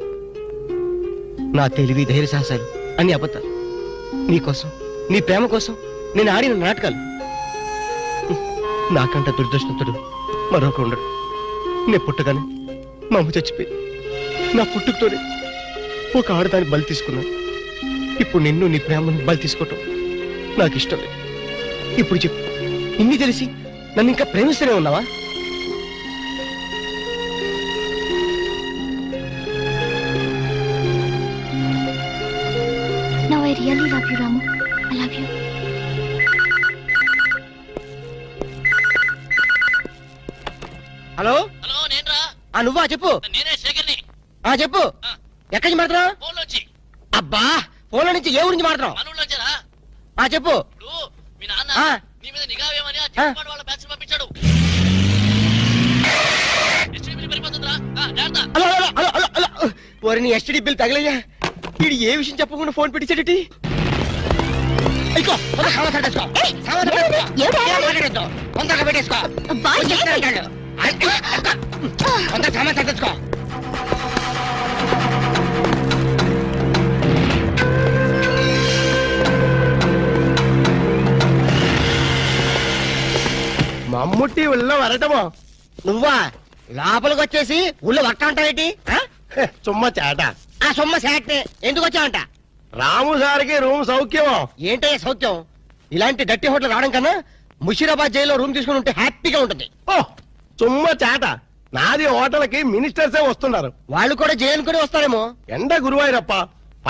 నా తెలివి, ధైర్య సాహసాలు అన్ని అబద్ధాలు. నీకోసం, నీ ప్రేమ కోసం నేను ఆడిన నాటకాలు. నాకంట దురదృష్టంతుడు మరొక ఉండడు. నేను పుట్టగానే మా అమ్మ చచ్చిపోయి నా పుట్టుకతోనే ఒక ఆడదాన్ని బలి తీసుకున్నాను. ఇప్పుడు నిన్ను, నీ ప్రేమను బలి తీసుకోవటం నాకు ఇష్టం లేదు. ఇప్పుడు చెప్పు, ఇన్ని తెలిసి నన్ను ఇంకా ప్రేమిస్తూనే ఉన్నావా? Now I really love you, Ramu. I love you. Hello, నువ్వా? చెప్పు. చెప్పు ఎక్కడి నుంచి మాట్లాడుతున్నావు? అబ్బా ఫోన్ నుంచి ఏ ఊరించి మాట్లాడుతున్నావు? చెప్పు. వారిని ఎస్టీడీ బిల్ తగలయ్యా. వీడు ఏ విషయం చెప్పకుండా ఫోన్ పెట్టించాడటి. తొందరగా పెట్టేసుకో. సామాన్ సర్దేసుకో. మమ్ముట్టి ఉళ్ళో వరటమో నువ్వా లోపలికి వచ్చేసి ఊళ్ళో వక్క అంటావేటి? చుమ్మ చేట. ఆ సొమ్మ శాట్నే ఎందుకు వచ్చావంట? రాము సార్కి రూమ్ సౌఖ్యమో? ఏంటయ్యా సౌఖ్యం? ఇలాంటి డట్టి హోటల్ రావడం కన్నా ముషీరాబాద్ జైల్లో రూమ్ తీసుకుని ఉంటే హ్యాపీగా ఉంటుంది. ఓ చుమ్మ చేట. నాది హోటల్కి మినిస్టర్సే వస్తున్నారు. వాళ్ళు కూడా జైలుకుని వస్తారేమో. ఎండ గురువాయూరప్ప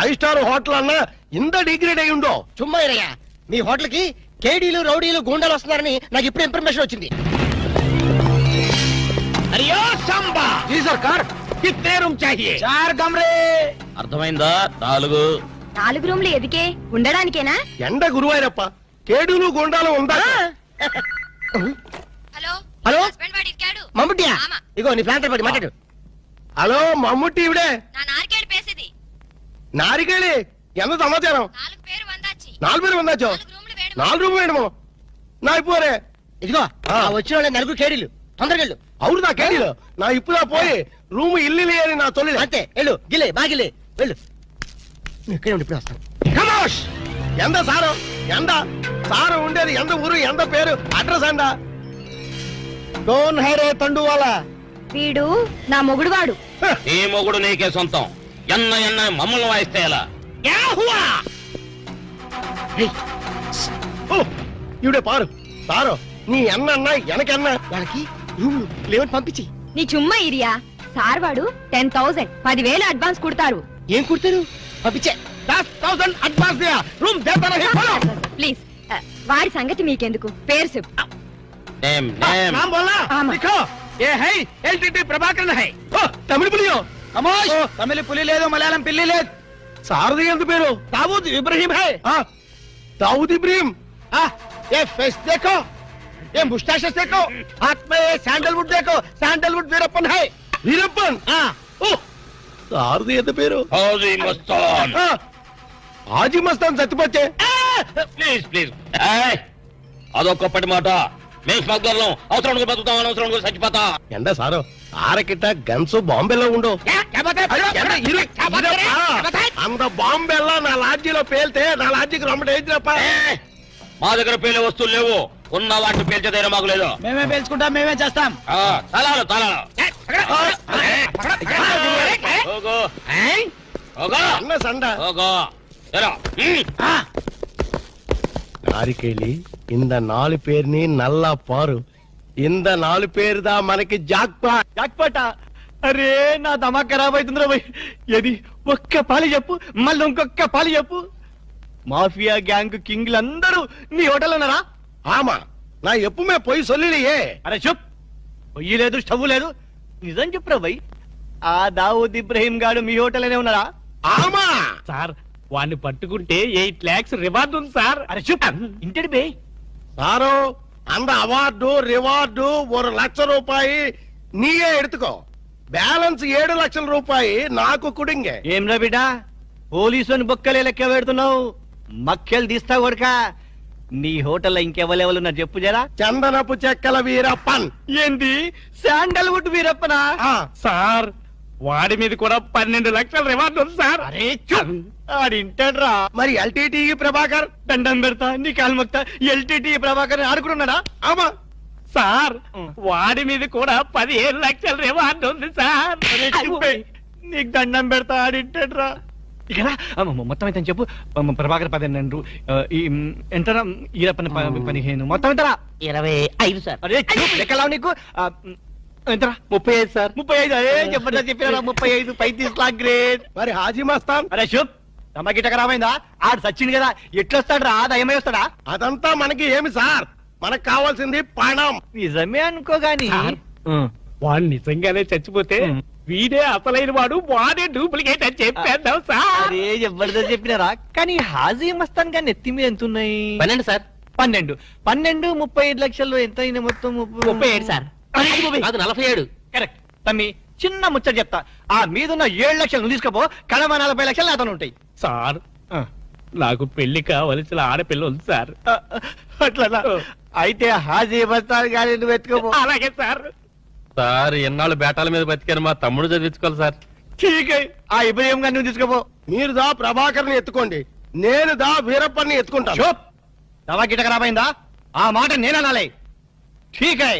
5 స్టార్ హోటల్ అన్నా ఇంత డిగ్రేడ్ అయి ఉండో. చుమ్మా మీ హోటల్ కి కేడీలు రౌడీలు గూండాలు వస్తున్నారని నాకు ఇప్పుడు ఇన్ఫర్మేషన్ వచ్చింది. అయ్యో సంబా జీ సర్కార్ కిత్నే రూమ్ చాహియే? 4 కమరే. అర్థమైందా? 4 రూమ్లు ఎదికే ఉండడానికేనా? ఎండ గురువాయూరప్ప కేడులు గుండాలు ఉందా? హలో మమ్ముట్టియా? ఇగో నీ ప్లాంటర్ పడి మాట్లాడు. హలో మమ్ముట్టి ఇవిడే నారికేళి ఎంత సమాచారం? 4 పేరు వందాచో 4 రూమ్ వేయడమో నా ఇప్పుడే. ఇదిగో వచ్చిన వాళ్ళ 4 కేడీలు తొందరగా వెళ్ళు. అవును నా కేడీలు నా ఇప్పుడా పోయి రూమ్ ఇల్లు అని నా తొలి. అంతే వెళ్ళు. గిలే బాగిలే వెళ్ళు. ఇక్కడే ఉండి ఇప్పుడు వస్తాను. కమోష్ ఎంత సారు ఎంత సారు ఉండేది ఎంత ఊరు ఎంత పేరు అడ్రస్ అండ? డోన్ హైరే తండు వాళ్ళ. వీడు నా మొగుడు వాడు. ఈ మొగుడు నీకే సొంతం. ఎన్న మమ్మల్ని వాయిస్తే ఎలా? ఇవిడే పారు సారు నీ అన్న ఎనకన్నా వాళ్ళకి రూమ్ లేవని పంపించి. నీ చుమ్మా ఇరియా సార్ వాడు 10,000 10,000 అడ్వాన్స్ కుడతారు. ఏం కుడతారు? పంపించే. 10,000 అడ్వాన్స్ దియా రూమ్ దేతా నహీ బోలో. ప్లీజ్ వాడి సంగతి మీకెందుకు? పేరు చెప్పు. नाम बोलना लिखो. ये है एलटीटी प्रभाकरन है. तमिल पुलियो कमोश. तमिल पुली ले दो मलयालम पिल्ली ले. सारदी ఎంత పేరు? दाऊद इब्राहिम है. दाऊद इब्राहिम. ये फेस देखो ये मुस्टैचेस देखो हाथ में ये सैंडलवुड देखो सैंडलवुड वीरप्पन है. वीरप्पन సారది ఎంత పేరు? హాజీ మస్తాన్. హాజీ మస్తాన్ చచ్చిపోతే. ప్లీజ్ అదొక్కప్పటి మాట. మేము స్మగ్లర్లం. అవసరం బతుకుతాం అనవసరం చచ్చిపోతా. ఎండ సారు ఆరకిట్ట గన్స్ బాంబేలో ఉండు. అంత బాంబేలా నా లాడ్జీలో పేల్తే నా లాడ్జీకి రమ్మట ఏంటిరప్ప? మా దగ్గర పేలే వస్తువులు లేవు. ఉన్న వాటిని పేల్చే ధైర్యం మాకు లేదు. మేమే పేల్చుకుంటాం, మేమే చేస్తాం. తలాలు అన్న సండ నారికేళి இந்த 4 பேர்ని నల్లా పారు ఇంద 4 పేరుదా మనకి జాక్పాటా? అరే నా దమా ఖరాబ్ అవుతుందిరా భయ్. ఏది ఒక్క పాలి చెప్పు, మళ్ళీ ఇంకొక్క పాలి చెప్పు. మాఫియా గ్యాంగ్ కింగ్లందరూ నీ హోటల్ ఉన్నారా? ఆమా నా ఎప్పుమే పోయి సొల్లియే. అరే చెప్. పొయ్యి లేదు, స్టవ్ లేదు. నిజం చెప్పురా భయ్. ఆ దావూద్ ఇబ్రహీం గాడు మీ హోటల్లోనే ఉన్నారా? ఆమా సార్ వాడిని పట్టుకుంటే 8 lakhs రివార్డు ఉంది సార్. అరే చెప్ ఇంటి బే సారు அந்த అవార్డు రివార్డు 1 లక్ష రూపాయి నీయే ఎడుతుకో. బ్యాలెన్స్ 7 లక్షల రూపాయి నాకు కుడింగే. ఏం రా బిడ్డ పోలీసుని బొక్కలే లెక్క పెడుతున్నావు? మక్కెలు తీస్తా కొడక. నీ హోటల్లో ఇంకెవరెవరున్నారు చెప్పు జరా. చందనపు చెక్కల వీరప్పన్. ఏంది శాండల్వుడ్ వీరప్పనా? సార్ వాడి మీద కూడా 12 లక్షల రివార్డు ఉంది సార్. అరే ఆడింటాడ్రా. మరి ఎల్టీటీ ప్రభాకర్ దండం పెడతా నీ కాలు మొక్తా. ఎల్టీటీ ప్రభాకర్ ఆడుకున్నాడా? ఆమా సార్ వాడి మీద కూడా 15 లక్షల రివార్డు ఉంది సార్. నీకు దండం పెడతా ఆడింటాడ్రా. ఇక్కడ మొత్తం అయితే చెప్పు. ప్రభాకర్ 12 ఎంతరా? ఈరప్పని 15 మొత్తం ఎంతరా? 25 సార్. అరే లెక్కలావు నీకు ఎంతరా? 35 సార్. 35. అరే చెప్పండి చెప్పినారా? 35 35 లాక్ గ్రేట్. మరి హాజీ మస్తాన్? అరే శుభ్ తమకిట ఖరాబైందా? ఆడు సచ్చింది కదా, ఎట్లొస్తాడు రా? దయమై వస్తాడా? అదంతా మనకి ఏమి సార్, మనకు కావాల్సింది పణం. నిజమే అనుకో గాని వాడు నిజంగానే చచ్చిపోతే వీడే అసలైన వాడు, వాడే డూప్లికేట్ అని చెప్పేద్దాం సార్. జబర్దస్త్ చెప్పినారా? కానీ హాజీ మస్తాన్ గాని ఎత్తి మీద ఎంత ఉన్నాయి? 12 సార్. 12 35 లక్షల్లో ఎంత అయినా మొత్తం 37 సార్. అది 47. కరెక్ట్. తమ్మి చిన్న ముచ్చట చెప్తా, ఆ మీదున్న 7 లక్షలు నువ్వు తీసుకోపో, కడమ 40 లక్షలు అతను ఉంటాయి. సార్ నాకు పెళ్లి కావలసిన ఆడపిల్ల ఉంది సార్. అట్లా అయితే హాజీ మస్తాన్ గాని నువ్వు ఎత్తుకోపో. అలాగే సార్. సార్ ఎన్నాళ్ళు బేటాల మీద బతికాను, మా తమ్ముడు చదివించుకోవాలి సార్. ఠీక్ హై, ఆ ఇబ్రహీం గారిని నువ్వు తీసుకోపో. మీరు దా ప్రభాకర్ని ఎత్తుకోండి, నేను దా వీరప్పని ఎత్తుకుంటాను. చూప్, దవా గిట ఖరాబైందా? ఆ మాట నేననాలే. ఠీక్ హై.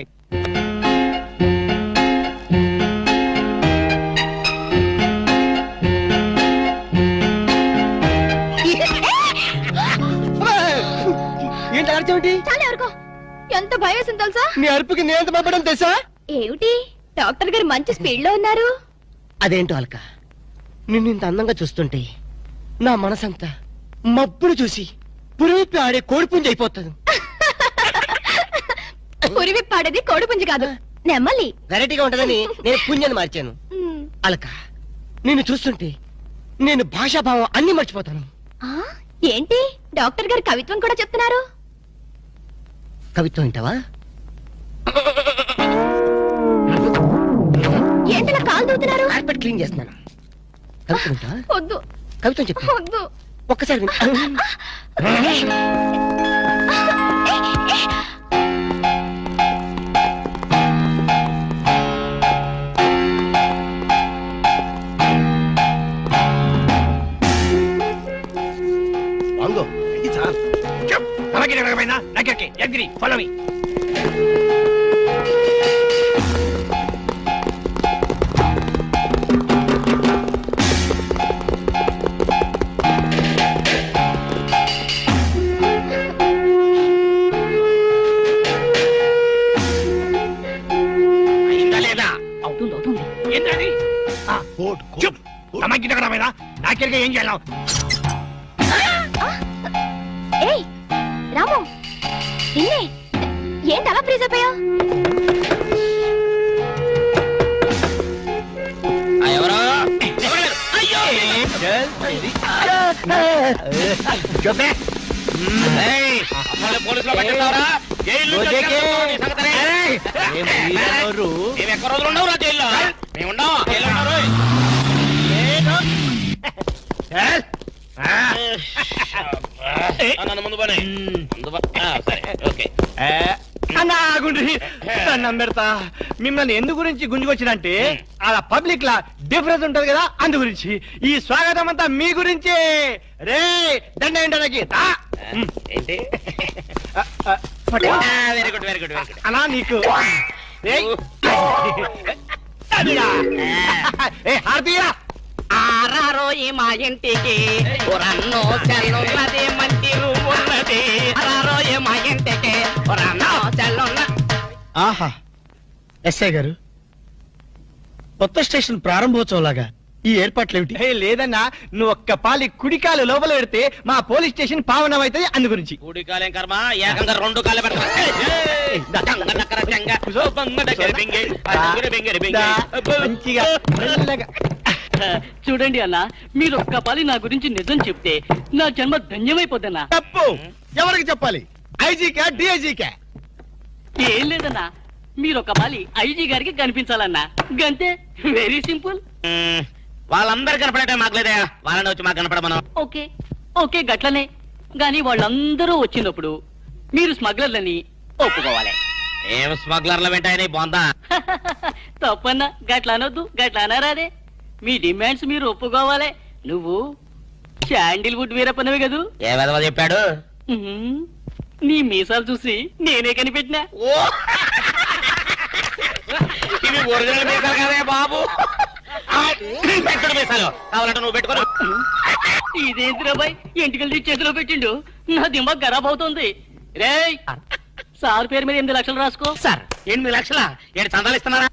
ఏంటి అర్చమేంటి? చాలా ఎవరికో ఎంత భయం వేసింది తెలుసా? నీ అరుపుకి నేను ఎంత భయపడడం తెలుసా? ఏమిటి డాక్టర్ గారు మంచి స్పీడ్ లో ఉన్నారు? అదేంటో అల్క, నిన్ను ఇంత అందంగా చూస్తుంటే నా మనసంతా మబ్బులు చూసి పురిపి ఆడే కోడిపుంజి అయిపోతుంది. పురివి పాడేది కోడిపుంజి కాదు, నెమ్మలి. వెరైటీగా ఉంటదని నేను పుంజని మార్చాను. అల్క, నిన్ను చూస్తుంటే నేను భాషాభావం అన్ని మర్చిపోతాను. ఆ, ఏంటి డాక్టర్ గారు కవిత్వం కూడా చెప్తున్నారు? కవిత్వం వింటావా? ఏంటలా కాలు దూతున్నారు? కార్పెట్ క్లీన్ చేస్తున్నాను. కవిత్వం వింటావా? వద్దు. కవిత్వం చెప్పు. వద్దు. ఒక్కసారి విను. వాంగో ఫాలో మీ. అవుతుంది అవుతుంది. ఏంటది? గిట ఖరాబైందా? నాకెరగా ఏం చేయాలి? ఏయ్ రాము, నిన్నే. ఏంటి అలా ఫ్రీజ్ అయిపోయావు? పెడతా. మిమ్మల్ని ఎందు గురించి గుంజుకొచ్చినంటే అలా పబ్లిక్ లా డిఫరెన్స్ ఉంటది కదా, అందు గురించి. ఈ స్వాగతం అంతా మీ గురించే. రే దండ ఏంటనకి ఏంటి? Very good very good. అలా నీకు హార్దియా ఆరారో ఈ మా ఇంటికి రన్నో చెల్లున్నది, మంచి రూమ్ ఉన్నది. ఆరారో ఈ మా ఇంటికి రన్నో చెల్లున్న. ఆహా, ఎస్ఐ గారు, కొత్త స్టేషన్ ప్రారంభోత్సవం లాగా ఈ ఏర్పాట్లు ఏమిటి? లేదన్నా, నువ్వు ఒక్క పాలి కుడికాలు లోపల పెడితే మా పోలీస్ స్టేషన్ పావనం అవుతుంది, అందు గురించి. కుడికాలేం కర్మ, ఏకంగా 2 కాళ్ళు మంచిగా మెల్లగా. చూడండి అన్న, మీరు ఒక్క పాలి నా గురించి నిజం చెప్తే నా జన్మ ధన్యమైపోద్దన్నా. తప్పు. ఎవరికి చెప్పాలి? ఐజీకా డిఐజీకా? ఏం లేదన్నా, మీరు ఒక పాలి ఐజీ గారికి కనిపించాలన్నా, గంతే. Very simple. వాళ్ళందరూ కనపడటం మాకు లేదా, వాళ్ళని వచ్చి మాకు కనపడమను. ఓకే ఓకే గట్లనే. గాని వాళ్ళందరూ వచ్చినప్పుడు మీరు స్మగ్లర్లని ఒప్పుకోవాలి. ఏం స్మగ్లర్ల వెంటాయని బొందా? తప్పన్నా, గట్ల అనొద్దు, గట్ల అనరాదే. మీ డిమాండ్స్ మీరు ఒప్పుకోవాలి. నువ్వు శాండిల్వుడ్ వీరప్పనవి కదూ. ఏ విధవ చెప్పాడు? నీ మీసాలు చూసి నేనే కనిపెట్టినా. ఇవి ఒరిజినల్ మీసాలు కదే బాబు. కావాలంటే నువ్వు పెట్టుకో. ఇదేంటి బాయ్, ఎంటికలు తీసి చేతిలో పెట్టిండు. నా దిమాగ్ ఖరాబ్ అవుతుంది. రేయ్, సార్ పేరు మీద 8 లక్షలు రాసుకో. సార్ 8 లక్షలా? 7 చందాలు ఇస్తున్నారా?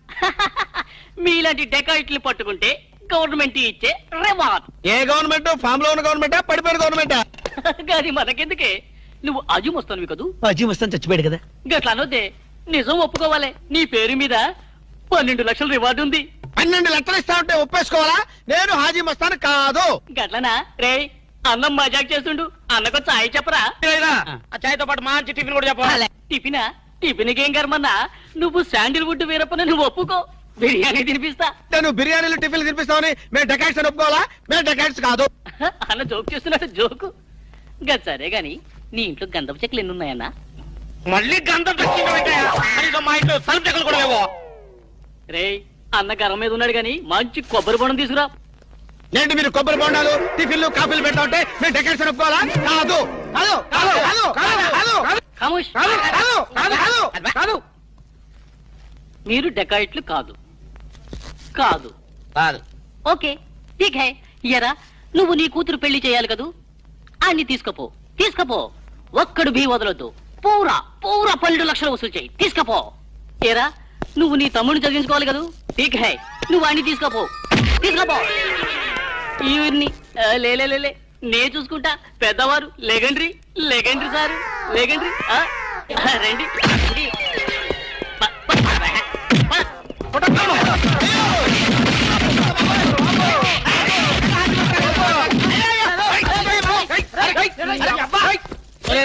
మీలాంటి డెకాయిట్లు పట్టుకుంటే గవర్నమెంట్ ఇచ్చే రివార్డ్. ఏ గవర్నమెంట్? ఫామ్ లో ఉన్న గవర్నమెంటా, పడిపోయిన గవర్నమెంటా? అది మనకెందుకే, నువ్వు అజీ వస్తాను కదూ. అజీ వస్తాను చచ్చిపోయాడు కదా. గట్లా అనొద్దే, నిజం ఒప్పుకోవాలి. నీ పేరు మీద 12 లక్షల రివార్డు ఉంది. 12 లెక్కలు ఇస్తా ఉంటే ఒప్పేసుకోవాలా? నేను హాజీ మస్తాను కాదు. గట్లనా రే అన్నం మజాక్ చేస్తుండు అన్నకు చాయ్ చెప్పరా ఆ చాయ్తో పాటు మంచి టిఫిన్ కూడా చెప్పాలి. టిఫినా టిఫిన్కి ఏం కర్మన్నా నువ్వు శాండిల్వుడ్ వీరప్పని నువ్వు ఒప్పుకో బిర్యానీ తినిపిస్తా. నేను బిర్యానీలు టిఫిన్లు తినిపిస్తామని మేము డెకాట్స్ అని ఒప్పుకోవాలా? మేము డెకాట్స్ కాదు. అన్న జోక్ చేస్తున్నాడు జోకు. గది సరే గాని నీ ఇంట్లో గంధపు చెక్కలు ఎన్ని ఉన్నాయన్నా? మళ్ళీ గంధం మా ఇంట్లో తలుపు చెక్కలు కూడా లేవో. రే అన్న గరం మీద ఉన్నాడు గాని మంచి కొబ్బరి బొండం తీసుకురా. ఏంటి మీరు కొబ్బరి బొండాలు టిఫిన్లు కాఫీలు పెడతా ఉంటే మేము డెకాట్స్ అని ఒప్పుకోవాలా? కాదు కాదు కాదు కాదు కాదు కాదు ఖమోష్. కాదు. మీరు డెకాయిట్లు కాదు కాదు కాదు. ఓకే ఠీక్ హై. ఎరా నువ్వు నీ కూతురు పెళ్లి చేయాలి కదూ, అన్ని తీసుకపో ఒక్కడు భీ వదలొద్దు. పూరా 12 లక్షలు వసూలు చేయి, తీసుకపో. ఏరా నువ్వు నీ తమ్ముడిని చదివించుకోవాలి కదూ, ఠీక్ హై నువ్వు అన్ని తీసుకపో. ఈవిడ్ని లే నే చూసుకుంటా. పెద్దవారు లెగండ్రీ సార్ లెగండ్రీ. రండి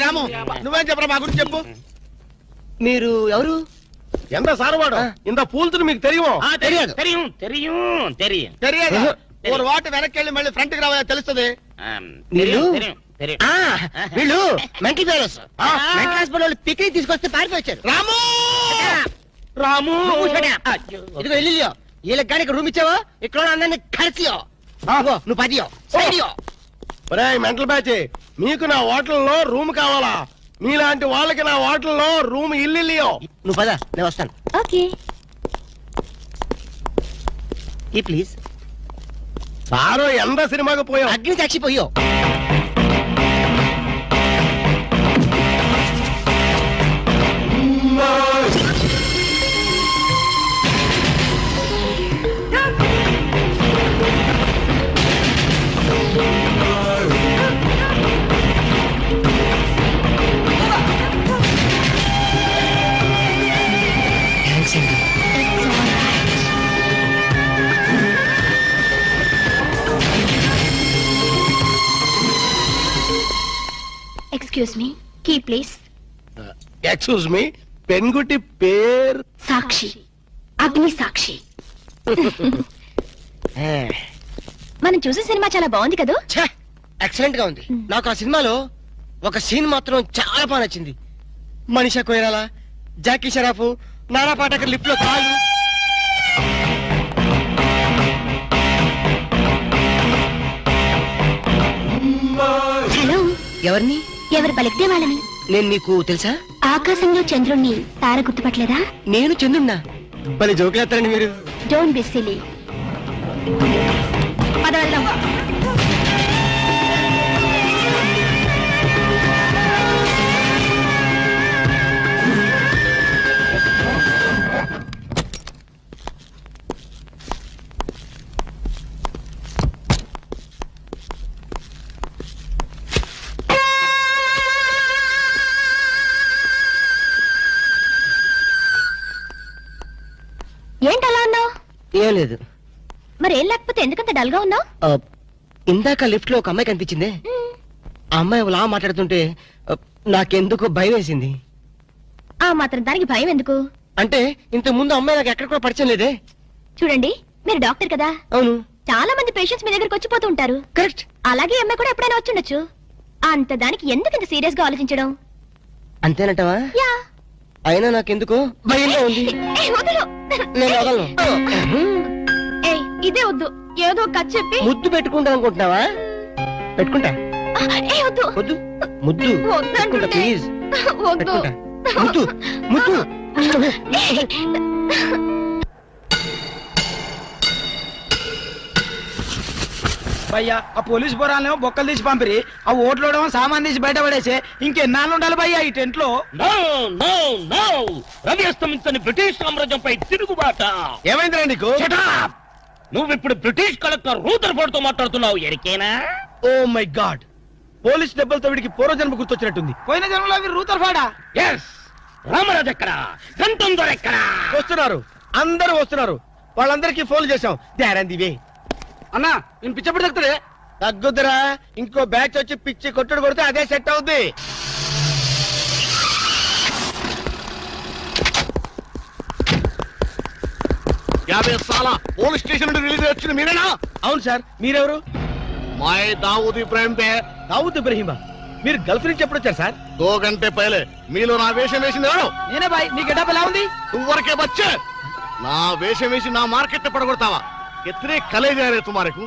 రాము నువ్వేం చెప్పరా మా గురించి చెప్పు. మీరు ఎవరు? ఎంత సారవాడు ఇంత పూల్తుని మీకు తెలియమో? తెలియదు. తెలియదు. ఒక వాటి వెనక్కి వెళ్ళి మళ్ళీ ఫ్రంట్ కి రావా తెలుస్తుంది. వీళ్ళు మెంటల్ ఫెలోస్. మెంటల్ హాస్పిటల్ వాళ్ళు పిక్నిక్ తీసుకొస్తే పారిపోయారు. రాము ఇదిగో ఇల్లు వీళ్ళకి కానీ రూమ్ ఇచ్చావో ఇక్కడ అందరినీ కలిసియో నువ్వు పదియో సైడియో. మెంటల్ బ్యాచ్ మీకు నా హోటల్లో రూమ్ కావాలా? మీలాంటి వాళ్ళకి నా హోటల్లో రూమ్ ఇల్లు. నువ్వు పద నేను వస్తాను. ఓకే ఈ ప్లీజ్. సారో ఎంత సినిమాకి పోయావు? అగ్ని చచ్చిపోయో. Excuse me, key please. Excuse me, పెన్గుటి పేరు సాక్షి, అగ్ని సాక్షి. మనం చూసే సినిమా చాలా బాగుంది కదా? ఎక్సలెంట్ గా ఉంది. నాకు ఆ సినిమాలో ఒక సీన్ మాత్రం చాలా బాగా నచ్చింది. మనీషా కొయిరాలా, జాకీ షరాఫ్, నారా పాటకర్ లిప్ లో కాలు. హలో, ఎవరిని? ఎవరు పలికితే వాళ్ళని. నేను నీకు తెలుసా? ఆకాశంలో చంద్రుణ్ణి తార గుర్తుపట్టలేదా? నేను చంద్రున్నా. భలే జోకులేస్తారండి మీరు. Don't be silly. పద వెళ్దాం. ఏంటలా ఉన్నావు? ఏం లేదు. మరేం లేకపోతే ఎందుకంత డల్ గా ఉన్నావు? ఇందాక లిఫ్ట్ లో ఒక అమ్మాయి కనిపించింది. ఆ అమ్మాయి అలా మాట్లాడుతుంటే నాకెందుకో భయం వేసింది. ఆ మాత్రం దానికి భయం ఎందుకు? అంటే ఇంతకు ముందు అమ్మాయి నాకు ఎక్కడ కూడా పరిచయం లేదే. చూడండి, మీరు డాక్టర్ కదా. అవును. చాలా మంది పేషెంట్స్ మీ దగ్గరకు వచ్చిపోతూ ఉంటారు. కరెక్ట్. అలాగే అమ్మాయి కూడా ఎప్పుడైనా వచ్చుండొచ్చు. అంత దానికి ఎందుకు ఇంత సీరియస్ గా ఆలోచించడం? అంతేనంటవా? యా. అయినా నాకెందుకో భయంగా ఉంది. వదలు. నేను వదలను. ఇదే వద్దు, ఏదో కథ చెప్పి ముద్దు పెట్టుకుంటా అనుకుంటున్నావా? పెట్టుకుంటా. వద్దు వద్దు. ముద్దు పెట్టుకుంటా ప్లీజ్. వద్దు. ముద్దు ముద్దు. భయ్యా ఆ పోలీస్ బొరాలేమో బొక్కలు తీసి పంపిరి, ఆ ఓట్లోడేమో సామాన్ తీసి బయట పడేసే. ఇంకెన్నాళ్ళు ఉండాలి భయ్యా ఈ టెంట్ లో? రవి అస్తమించని బ్రిటిష్ సామ్రాజ్యంపై తిరుగుబాట. ఏమైందిరా నీకు? నువ్వు ఇప్పుడు బ్రిటిష్ కలెక్టర్ రూదర్ఫోర్డ్ తో మాట్లాడుతున్నావు. ఎరికేనా? ఓ మై గాడ్, పోలీస్ దెబ్బలతో వీడికి పూర్వజన్మ గుర్తొచ్చినట్టుంది. పోయిన జన్మలో అవి రూతర్ఫాడా? ఎస్. రామరాజు ఎక్కడా? గంటం దొర ఎక్కడా? వస్తున్నారు, అందరూ వస్తున్నారు. వాళ్ళందరికీ ఫోన్ చేశాం. దివే అన్నా నేను పిచ్చప్పుడు తగ్గుతాడే. తగ్గుద్దురా, ఇంకో బ్యాచ్ వచ్చి పిచ్చి కొట్టుడు కొడితే అదే సెట్ అవుద్ది. పోలీస్ స్టేషన్ నుండి రిలీజ్ వచ్చింది మీరేనా? అవును సార్, మీరెవరు? మాయ దావూద్ ఇబ్రాహిం తే. దావూద్ ఇబ్రహీమా, మీరు గల్ఫ్ నుంచి ఎప్పుడు వచ్చారు సార్? 2 గంటే పైలే. మీలో నా వేషం వేసింది ఎవరు? నేనే బాయ్. నీ గెటప్ ఎలా ఉంది? నువ్వరకే బచ్చే. నా వేషం వేసి నా మార్కెట్ పడగొడతావా? कितने कले जा रहे तुम्हारे को?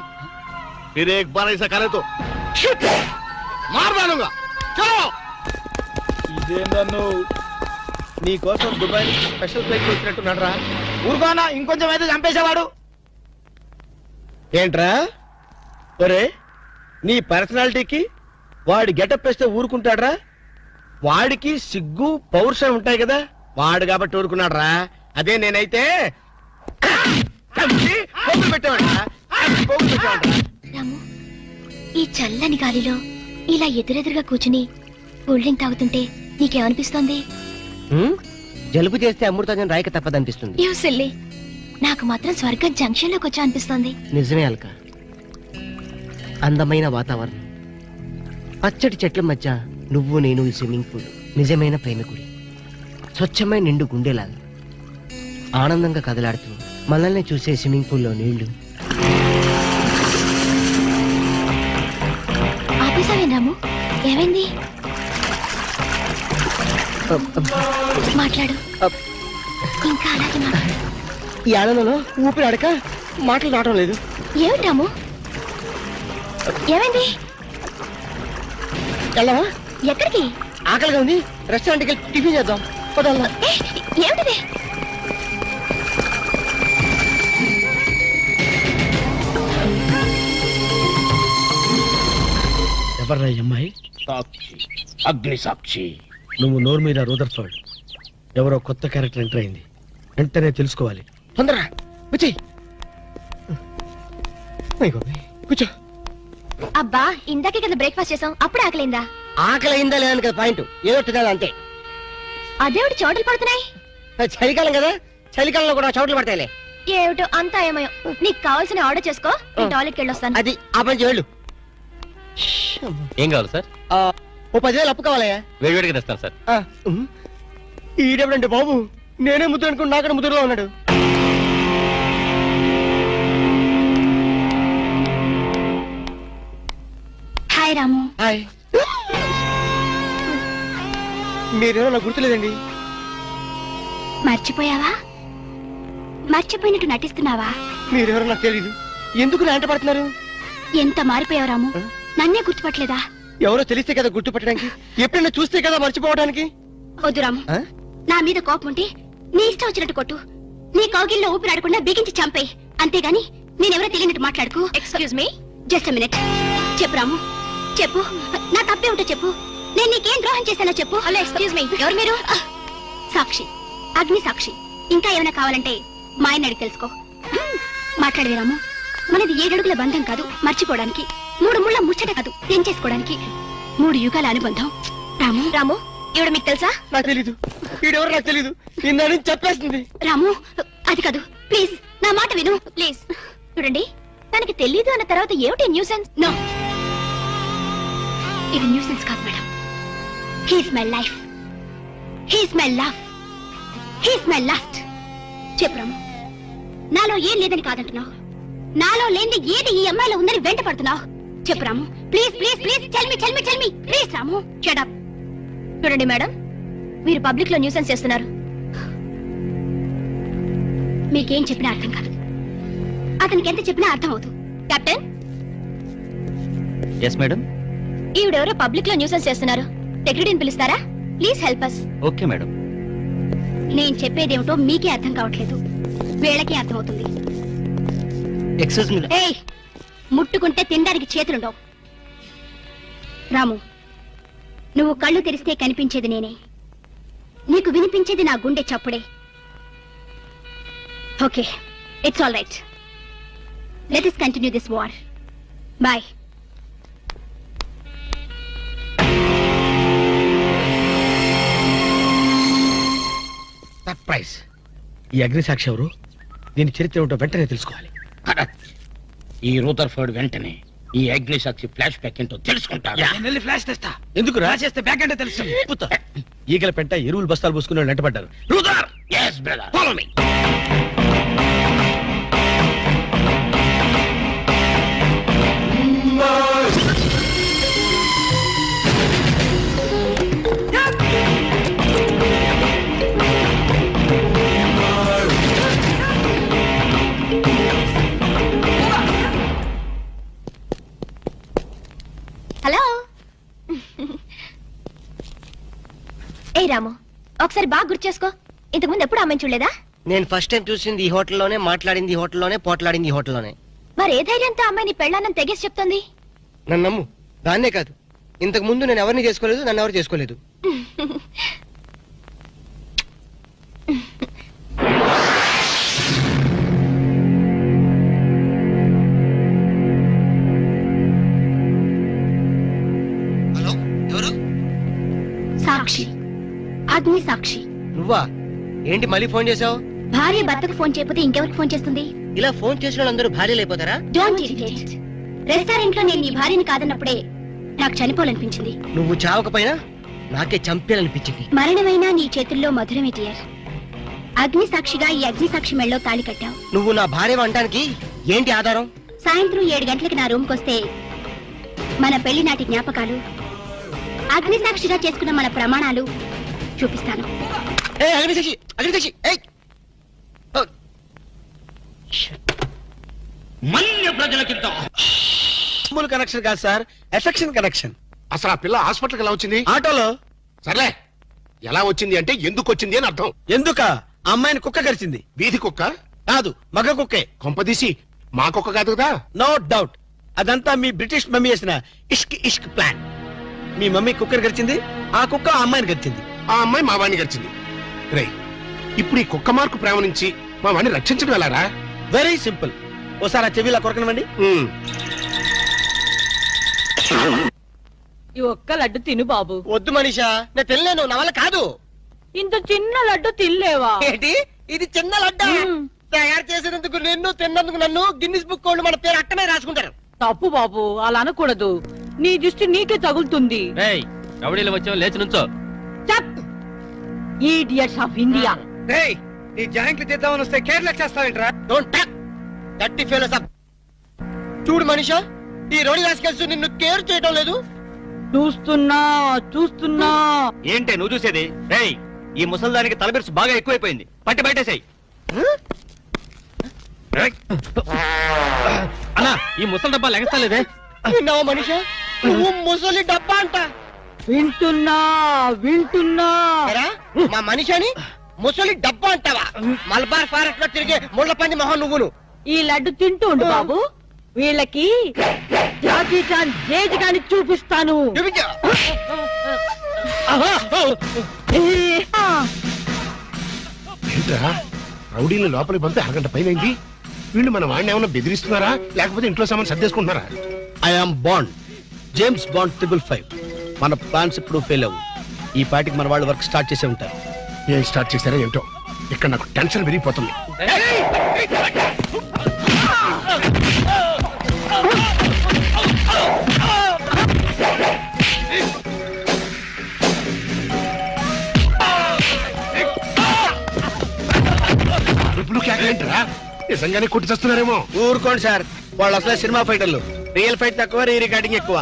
फिर एक बार ऐसा करे तो मार डालूंगा. चलो. ఇదేందన్ను నీ కోసం దుబాయ్ నుంచి స్పెషల్ ఫ్లైట్ వచ్చినట్టున్నాడు రా. ఊరుకోనా, ఇంకొంచెం అయితే చంపేసేవాడు. ఏంట్రా ఒరే, నీ పర్సనాలిటీకి వాడి గెటప్ వేస్తే ఊరుకుంటాడ్రా? వాడికి సిగ్గు పౌరుషం ఉంటాయి కదా, వాడు కాబట్టి ఊరుకున్నాడు రా. అదే నేనైతే పెట్టేవాడు. రాము, ఈ చల్లని గాలిలో ఇలా ఎదురెదురుగా కూర్చుని కూల్ డ్రింక్ తాగుతుంటే నీకేమనిపిస్తోంది? జలుబు చేస్తే అమృతం రాయక తప్పదనిపిస్తుంది. యూ సిల్లీ, నాకు మాత్రం స్వర్గం జంక్షన్ లోకి వచ్చా అనిపిస్తోంది. నిజమే అల్క, అందమైన వాతావరణం, పచ్చటి చెట్ల మధ్య నువ్వు నేను ఈ స్విమ్మింగ్ పూల్ నిజమైన ప్రేమికుడి, స్వచ్ఛమైన నిండు గుండెలాగా ఆనందంగా కదలాడుతూ మనల్ని చూసే స్విమ్మింగ్ పూల్లో నీళ్లు. ఆపేసావేం రాము? ఏమైంది? మాట్లాడు, ఇంకా అలాగే మాట్లాడు. ఈ ఆనందంలో ఊపిరి అడక మాటలు రావడం లేదు. ఏమిటి రాము, ఏమైంది? వెళ్ళవా? ఎక్కడికి? ఆకలిగా ఉంది, రెస్టారెంట్కి వెళ్ళి టిఫిన్ చేద్దాం. వదలనా? ఏమిటిది? ఎవర్రా ఈ అమ్మాయి? సాక్షి, అగ్ని సాక్షి. నువ్వు నోరు మీద రూదర్ఫర్డ్, ఎవరో కొత్త క్యారెక్టర్ ఎంటర్ అయింది. వెంటనే తెలుసుకోవాలి. తొందరగా వచ్చి కూర్చో. అబ్బా, ఇందాకే కదా బ్రేక్ఫాస్ట్ చేసాం, అప్పుడు ఆకలిందా? ఆకలి అయిందా లేదని కదా పాయింట్, ఏదో తినాలి అంతే. అదేమిటి చోటలు పడుతున్నాయి? చలికాలం కదా, చలికాలంలో కూడా చోట్లు పడతాయిలే. ఏమిటో అంతా ఏమయో. నీకు కావాల్సిన ఆర్డర్ చేసుకో, నేను టాయిలెట్కి వెళ్ళొస్తాను. అది ఆ పని చేయాలి. ఏం కావాలి సార్? ఓ 10,000 అప్పు కావాలయ్యా. వేడివేడిగా తెస్తాను సార్. ఈడెవడండి బాబు, నేనే ముద్దు అనుకుని నాకడ ముద్దులో ఉన్నాడు. హాయ్ రాము. హాయ్. మీరేమో నాకు గుర్తులేదండి. మర్చిపోయావా? మర్చిపోయినట్టు నటిస్తున్నావా? మీరెవరో నాకు తెలియదు, ఎందుకు నా వెంట పడుతున్నారు? ఎంత మారిపోయావు రాము, నన్నే గుర్తుపట్టలేదా? ఎవరో తెలిస్తే కదా గుర్తుపట్టడానికి, ఎప్పుడైనా చూస్తే కదా మర్చిపోవడానికి. వద్దు రాము, నా మీద కోపం ఉంటే నీ ఇష్టం వచ్చినట్టు కొట్టు, నీ కౌగిల్లో ఊపిరాడకుండా బిగించి చంపేయి, అంతేగాని నేనెవరో తెలియనట్టు మాట్లాడుకో. Excuse me, just minute. చెప్పు రాము, చెప్పు, నా తప్పే ఉంటే చెప్పు, నేను నీకేం ద్రోహం చేశానో చెప్పు. హలో, ఎక్స్క్యూజ్ మీ, ఎవరు మీరు? సాక్షి, అగ్ని సాక్షి. ఇంకా ఏమైనా కావాలంటే మా ఆయన అడిగి తెలుసుకో. మాట్లాడేది రాము, మనది 7 అడుగుల బంధం కాదు మర్చిపోవడానికి, 3 ముళ్ళ ముచ్చట కాదు తెంచేసుకోవడానికి, 3 యుగాల అనుబంధం. రాము, రాము, ఈవిడ మీకు తెలుసా? నాకు తెలీదు. ఈడెవరు నాకు తెలీదు, నిన్న చెప్పేస్తుంది. రాము, అది కాదు, ప్లీజ్ నా మాట విను, ప్లీజ్. చూడండి, తనకి తెలీదు అన్న తర్వాత ఏమిటి న్యూసెన్స్? నో, ఇది న్యూసెన్స్ కాదు madam. He's my life, he's my love, he's my last. చెప్పు రాము, నాలో ఏం లేదని కాదంటున్నావు, నాలో లేని ఏది ఈ అమ్మాయిలో ఉందని వెంట పడుతున్నావు. చెప్పు Ramu, please please please, tell me please. Ramu, shut up. చూడండి మేడం, మీరు పబ్లిక్ లో న్యూసెన్స్ చేస్తున్నారు. మీకేం చెప్పినా అర్థం కాదు, అతనికి ఎంత చెప్పినా అర్థం అవుతుంది. కెప్టెన్. Yes madam. ఈవిడెవరో పబ్లిక్ లో న్యూసెన్స్ చేస్తున్నారు, సెక్రటరీని పిలుస్తారా? Please help us. Okay madam. నేను చెప్పేదేమిటో మీకే అర్థం కావట్లేదు, వీళ్ళకే అర్థం అవుతుంది. Excuse me. ఏయ్, ముట్టుకుంటే తినడానికి చేతులుండవు. రాము, నువ్వు కళ్ళు తెరిస్తే కనిపించేది నేనే, నీకు వినిపించేది నా గుండె చప్పుడే. Okay, it's all right. Let us continue this war. Bye. Surprise. ఈ అగ్ని సాక్షి ఎవరు? దీని చరిత్ర ఏమిటో వెంటనే తెలుసుకోవాలి. ఈ రూదర్ఫర్డ్ వెంటనే ఈ అగ్ని సాక్షి ఫ్లాష్ బ్యాక్ ఏంటో తెలుసుకుంటాడు. ఫ్లాష్ తెస్తా. ఎందుకు రాసేస్తే బ్యాక్ అంటే తెలుసు. ఈగల పెంట ఎరువులు బస్తాలు పోసుకుని వాళ్ళు వెంటబడ్డారు. రూదర్ yes brother follow me. Hello ఏ రాము, ఒకసారి బాగా గుర్తు చేసుకో. ఇంతకుముందు ఎప్పుడు అమ్మాయి చూడలేదా? నేను ఫస్ట్ టైం చూసింది ఈ హోటల్లోనే, మాట్లాడింది ఈ హోటల్లోనే, పోట్లాడింది ఈ హోటల్లోనే. మరి ఏ ధైర్యంతో అమ్మాయి నీ పెళ్ళానని తెగేసి చెప్తుంది? నన్ను నమ్ము. దాన్నే కాదు, ఇంతకు ముందు నేను ఎవరిని చేసుకోలేదు, నన్ను ఎవరు చేసుకోలేదు. హలో, ఎవరు? సాక్షి, అగ్ని సాక్షి. నువ్వా? ఏంటి మళ్ళీ ఫోన్ చేసావు? భార్య భర్తకు ఫోన్ చేయకపోతే ఇంకెవరికి ఫోన్ చేస్తుంది? ఇలా ఫోన్ చేసిన వాళ్ళందరూ భార్యలు అయిపోతారా? Don't irritate. రెస్టారెంట్ లో నేను నీ భార్యని కాదన్నప్పుడే నాకు చనిపోవాలనిపించింది. నువ్వు చావకపోయినా నాకే చంపేయాలనిపించింది. మరణమైనా నీ చేతుల్లో మధురమే డియర్. అగ్ని సాక్షిగా ఈ అగ్ని సాక్షి మెళ్ళలో తాళి కట్టావు. నువ్వు నా భార్య అనడానికి ఏంటి ఆధారం? సాయంత్రం 7 గంటలకి నా రూమ్కి వస్తే మన పెళ్లి నాటి జ్ఞాపకాలు, అగ్ని సాక్షిగా చేసుకున్న మన ప్రమాణాలు చూపిస్తాను. మన్య ప్రజలకిద్దాం. కనెక్షన్ కాదు సార్, ఎఫెక్షన్ కనెక్షన్. అసలు ఆ పిల్ల హాస్పిటల్కి ఎలా వచ్చింది? ఆటోలో. సర్లే, ఎలా వచ్చింది అంటే ఎందుకు వచ్చింది అని అర్థం. ఎందుక? అమ్మాయిని కుక్క కరిచింది. వీధి కుక్క కాదు, మగ కుక్కే. కొంపదీసి మా కుక్క కాదు కదా? నో డౌట్, అదంతా మీ బ్రిటిష్ మమ్మీ వేసిన ఇష్క్ ఇష్క్ ప్లాన్. మీ మమ్మీ కుక్కర్ గడిచింది, ఆ కుక్క ఆ అమ్మాయిని గడిచింది, ఆ అమ్మాయి మా వాణ్ణి గడిచింది. రై, ఇప్పుడు ఈ కుక్క మార్కు ప్రేమ నుంచి మా వాణ్ణి రక్షించడం వెళ్ళారా? Very simple. ఓసారి ఆ చెవిలా కొరకనివ్వండి. ఈ ఒక్క లడ్డు తిను బాబు. వద్దు మనీషా, నేను తినలేను, నా వల్ల కాదు. ఇంత చిన్న లడ్డు తినలేవా? ఏంటి ఇది చిన్న లడ్డా? తయారు చేసినందుకు నిన్ను, తిన్నందుకు నన్ను గిన్నిస్ బుక్ వాళ్ళు మన పేరు అట్టనే రాసుకుంటారు. తప్పు బాబు, అలా అనకూడదు. నీ దృష్టి నీకే తగులుతుంది. రౌడీలు వచ్చావు, లేచి నుంచో. Idiots of India. నీ జాయింట్లు చేద్దామని వస్తే కేరళ చేస్తావేంట్రా? డోంట్ టక్ గట్టి ఫెలోస్ అప్. చూడు మనీషా, ఈ రోడి రాసుకెళ్తూ నిన్ను కేర్ చేయడం లేదు. చూస్తున్నా చూస్తున్నా. ఏంటే నువ్వు చూసేది? రేయ్, ఈ ముసల్దానికి తలబిరుసు బాగా ఎక్కువైపోయింది, పట్టి బయటేసాయి. అన్నా, ఈ ముసలి డబ్బా లెగస్తలేదే. విన్నావా మనీషా, నువ్వు ముసలి డబ్బా అంట. వింటున్నా వింటున్నా. మా మనిషిని ముసలి డబ్బా అంటావా? మలబార్ ఫారెస్ట్ లో తిరిగే ముళ్ళ పంది మొహం నువ్వును. ఈ లడ్డు తింటూ ఉండు బాబు, వీళ్ళకి జాకీ చాన్ జేజ్ గాని చూపిస్తాను. ఏంట్రా, రౌడీలు లోపలికి పంపి అరగంట పైనైంది. వీళ్ళు మన వాడిని ఏమన్నా బెదిరిస్తున్నారా, లేకపోతే ఇంట్లో సామాన్ సర్దేసుకుంటున్నారా? I'm Bond, James Bond 555. మన ప్లాన్స్ ఇప్పుడు ఫెయిల్ అవ్వు. ఈ పాటికి మన వాళ్ళు వర్క్ స్టార్ట్ చేసే ఉంటారు. ఏం స్టార్ట్ చేశారో ఏంటో, ఇక్కడ నాకు టెన్షన్ పెరిగిపోతుంది. ఇప్పుడు కేకలేంటరా, నిజంగానే కొట్టి చేస్తున్నారేమో. ఊరుకోండి సార్, వాళ్ళు అసలే సినిమా ఫైటర్లు. రియల్ ఫైట్ తక్కువ, రీ రికార్డింగ్ ఎక్కువ.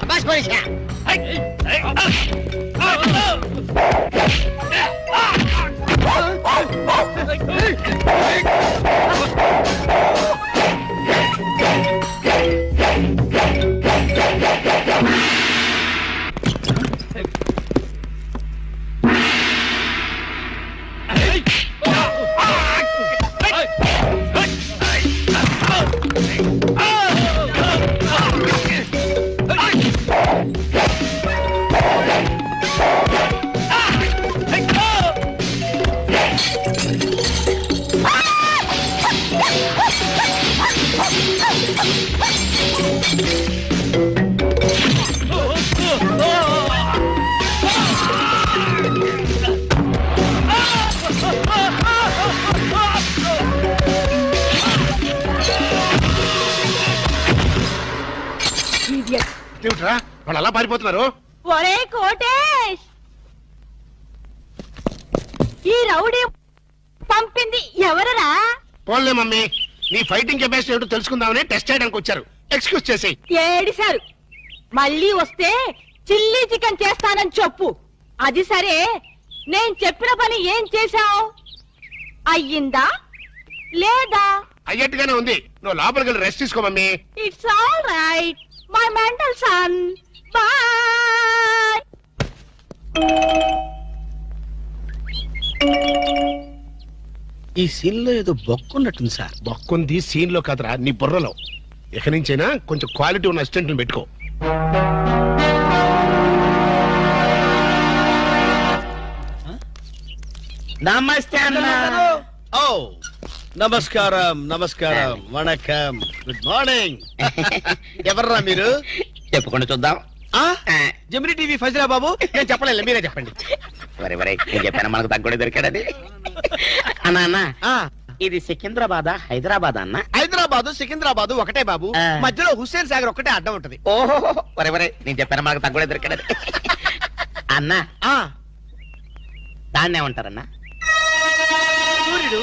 అలా పారిపోతున్నారు? ఒరే కోటేష్, ఈ రౌడీ పంపింది ఎవరరా? పోన్లే మమ్మీ, నీ ఫైటింగ్ కెపాసిటీ ఏమిటో తెలుసుకుందామని టెస్ట్ చేయడానికి వచ్చారు. ఎక్స్క్యూజ్ చేసేయ్. ఏడిశారు. మళ్ళీ వస్తే చిల్లీ చికెన్ చేస్తానని చెప్పు. అది సరే, నేను చెప్పిన పని ఏం చేశావు? అయ్యిందా లేదా? అయ్యట్టుగానే ఉంది. నువ్వు లోపలికి వెళ్ళి రెస్ట్ తీసుకో mummy. It's all right my mental son. Bye. ఈ సీన్ లో ఏదో బొక్కున్నట్టుంది సార్. బొక్కుంది సీన్ లో కదరా, నీ బుర్రలో. ఇక నుంచైనా కొంచెం క్వాలిటీ ఉన్న అసిస్టెంట్ పెట్టుకో. నమస్తే అన్న. ఓ నమస్కారం, నమస్కారం, వణకం, గుడ్ మార్నింగ్. ఎవర్రా మీరు? చెప్పుకుంటూ చూద్దాం. జమిని టీవీ ఫజరా బాబు. నేను చెప్పలేదు, మీరే చెప్పండి. వరే వరే, నేను చెప్పాను మనకు తగ్గుడే దొరికాడది. అన్నా అన్న, ఇది సికింద్రాబాద్ హైదరాబాద్ అన్న? హైదరాబాదు సికింద్రాబాదు ఒకటే బాబు. మధ్యలో హుస్సేన్ సాగర్ ఒకటే అడ్డం ఉంటది. ఓహో, వరే వరే, నేను చెప్పాను మనకు తగ్గుడే దొరికాడది. అన్నా, దాన్నే ఉంటారన్నా? సూర్యుడు.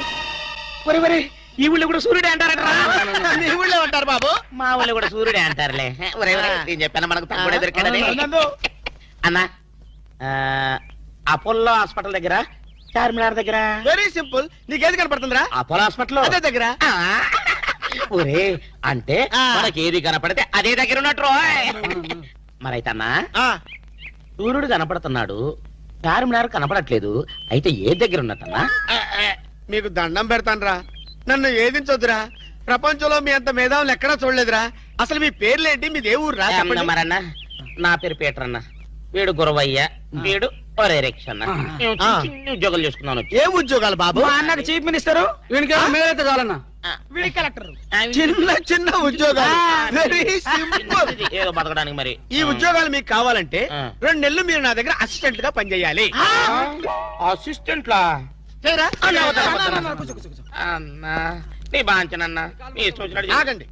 వరే వరే, ఈ ఊళ్ళో కూడా సూర్యుడే అంటారట. మీ ఊళ్ళో ఉంటారు బాబు. మా ఊళ్ళో కూడా సూర్యుడే అంటారులే. వరే వరే, నేను చెప్పాను మనకు తగ్గుడే దొరికాడది. అన్నా, అపోలో హాస్పిటల్ దగ్గర, చార్మినార్ దగ్గర. Very simple. నీకేది కనపడుతుందిరా? అపోలో హాస్పిటల్ అదే దగ్గర. ఒరే, అంటే మనకి ఏది కనపడితే అదే దగ్గర ఉన్నట్టు. మరైతే అన్నా, సూర్యుడు కనపడుతున్నాడు, చార్మినార్ కనపడట్లేదు, అయితే ఏ దగ్గర ఉన్నట్టన్నా? మీకు దండం పెడతానురా, నన్ను ఏదించొద్దురా. ప్రపంచంలో మీ అంత మేధావులు ఎక్కడా చూడలేదురా. అసలు మీ పేర్లేంటి, మీది ఏ ఊరు రా? మరన్నా, నా పేరు పీటర్ అన్న, వీడు గురవయ్య, వీడు ఒరే రిక్షన్న. చిన్న ఉద్యోగాలు చేసుకున్నాను. ఏ ఉద్యోగాలు బాబు? అన్నకు చీఫ్ మినిస్టర్, వీడికి మేలైతే చాలన్నా. వీడి కలెక్టర్. చిన్న చిన్న ఉద్యోగాలు. Very simple. ఏదో బతకడానికి. మరి ఈ ఉద్యోగాలు మీకు కావాలంటే 2 నెలలు మీరు నా దగ్గర అసిస్టెంట్ గా పనిచేయాలి. అసిస్టెంట్ లా? అన్నా, నీ బాంచనన్నా, నీ సూచన ఆగండి.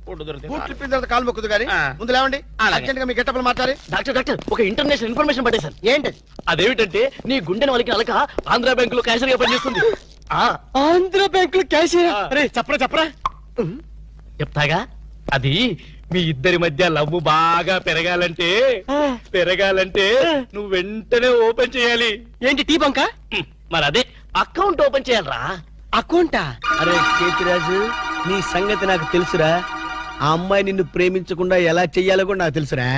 కాలు మొక్కుదు గాని ముందు లేవండి. అర్జెంట్ గా మీ గెట్టపలు మాట్లాడి. డాక్టర్, ఒక ఇంటర్నేషనల్ ఇన్ఫర్మేషన్ పట్టేశారు. ఏంటది? అదేమిటంటే, నీ గుండెని వాళ్ళకి అలక ఆంధ్ర బ్యాంక్ లో క్యాషియర్ గా పనిచేస్తుంది. ఆంధ్ర బ్యాంక్ లో క్యాషియర్? అరే చెప్పరా చెప్పరా. చెప్తాగా. అది మీ ఇద్దరి మధ్య లవ్ బాగా పెరగాలంటే నువ్వు వెంటనే ఓపెన్ చేయాలి. ఏంటి, టీ బంక? మరి అదే, అకౌంట్ ఓపెన్ చేయాలరా. అకౌంటా? అరే చేతిరాజు, నీ సంగతి నాకు తెలుసురా. ఆ అమ్మాయి నిన్ను ప్రేమించకుండా ఎలా చెయ్యాలో కూడా నాకు తెలుసురా.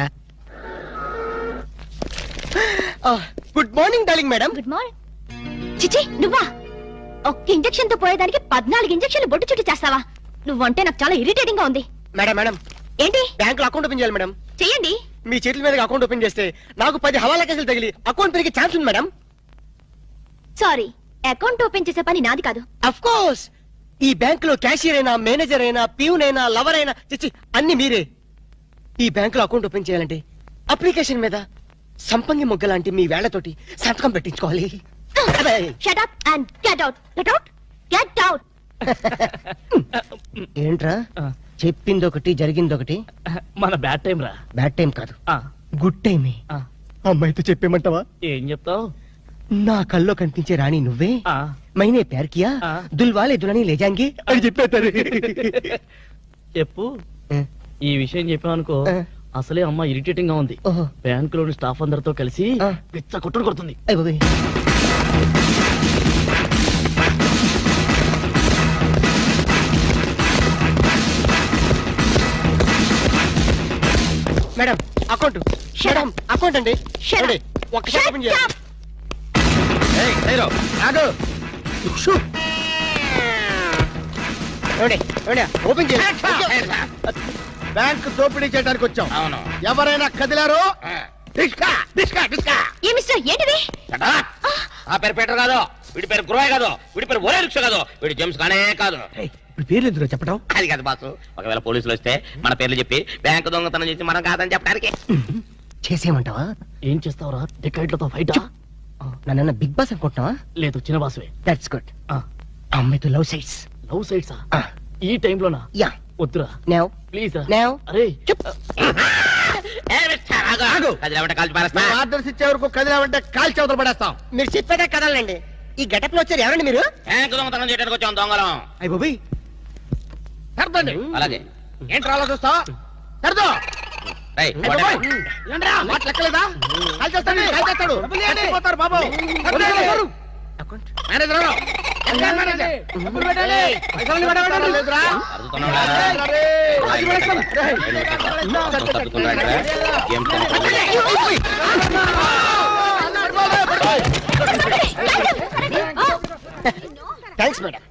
Good morning darling madam. Good morning. చిచి, నువ్వా? ఒక్క ఇంజెక్షన్ తో పోయేదానికి 14 ఇంజెక్షన్లు బొట్టు చుట్టూ చేస్తావా? నువ్వంటే నాకు చాలా ఇరిటేటింగ్ గా ఉంది. మేడం మేడం, ఏంటి? బ్యాంక్ లో అకౌంట్ ఓపెన్ చేయాలి మేడం. చెయ్యండి. మీ చేతుల మీద అకౌంట్ ఓపెన్ చేస్తే నాకు 10 హవాలా కేసులు తగిలి అకౌంట్ పెరిగే ఛాన్స్ ఉంది మేడం. సారీ, అకౌంట్ ఓపెన్ చేసే పని నాది కాదు. అఫ్ కోర్స్, ఈ బ్యాంక్ లో క్యాషియర్ అయినా, మేనేజర్ అయినా, ప్యూన్ అయినా, లవర్ అయినా, చిచ్చి అన్ని మీరే. ఈ బ్యాంక్ లో అకౌంట్ ఓపెన్ చేయాలంటే అప్లికేషన్ మీద సంపంగి మొగ్గ లాంటి మీ వేళ్లతోటి సంతకం పెట్టించుకోవాలి. Shut up and get out. Get out. Get out. ఏంట్రా, చెప్పింది ఒకటి జరిగింది ఒకటి. మన బ్యాడ్ టైం రా. బ్యాడ్ టైం కాదు, గుడ్ టైమే. అమ్మాయితో చెప్పేమంటావా? ఏం చెప్తావు? నా కల్లో కనిపించే రాణి నువ్వే, మైనే ప్యార్ కియా, దుల్వాలే దులని లే జాంగే అని చెప్పేస్తారు. చెప్పు. ఈ విషయం చెప్పామనుకో, అసలే అమ్మ ఇరిటేటింగ్ గా ఉంది. బ్యాంక్ లోని స్టాఫ్ అందరితో కలిసి పిచ్చ కొట్టుడు కొడుతుంది. మేడం అకౌంట్, మేడం అకౌంట్ అండి. ఒక్కసారి ఓపెన్ చేయాలి. ఓపెన్ చేయాలి. బ్యాంక్ దోపిడీ చేయడానికి వచ్చాం. ఎవరైనా కదిలారో ఏంటిది? ఆ పేరు పీటర్ కాదు, వీడి పేరు గురవయ్య కాదు, వీడి పేరు ఒరే రిక్ష కాదు, వీడి జేమ్స్ కానే కాదు. పేర్లు ఎందుకు చెప్పడం? అది కాదు బాసు, ఒకవేళ పోలీసులు వస్తే మన పేర్లు చెప్పి బ్యాంకు దొంగతనం చేసి మనం కాదని చెప్పడానికి. చేసేయమంటావా? ఏం చేస్తావురా? డికైట్లతో ఫైటా? నన్ను బిగ్ బాస్ అనుకుంటున్నావా? లేదు, చిన్న బాసువే. That's good. అమ్మాయితో లవ్ సైట్స్. లవ్ సైట్సా? ఈ టైంలోనా? యా. వద్దురా నౌ ప్లీజ్. నౌ అరే కదిలేమంటే కాల్చి పారేస్తా. ఆర్డర్స్ ఇచ్చే వరకు కదిలామంటే కాల్చి అవతల పడేస్తాం. మీరు చెప్పాక కదలండి. ఈ గెటప్ లో వచ్చారు ఎవరండి మీరు? బ్యాంకు దొంగతనం చేయడానికి వచ్చాం దొంగలం. అయ్య బాబోయ్, సర్దండి. అలాగే ఏంట్రా అలా చూస్తావా? సర్దో. రేయ్, ఏంట్రా మాట లెక్కలేదా? కాల్చేస్తాడు, కాల్చేస్తాడు. చచ్చిపోతారు బాబు. మేనేజర్ రావు. మేనేజర్. డబ్బులు పెట్టాలి. పైసలు పెట్టాలి. లేదురా. Thanks madam.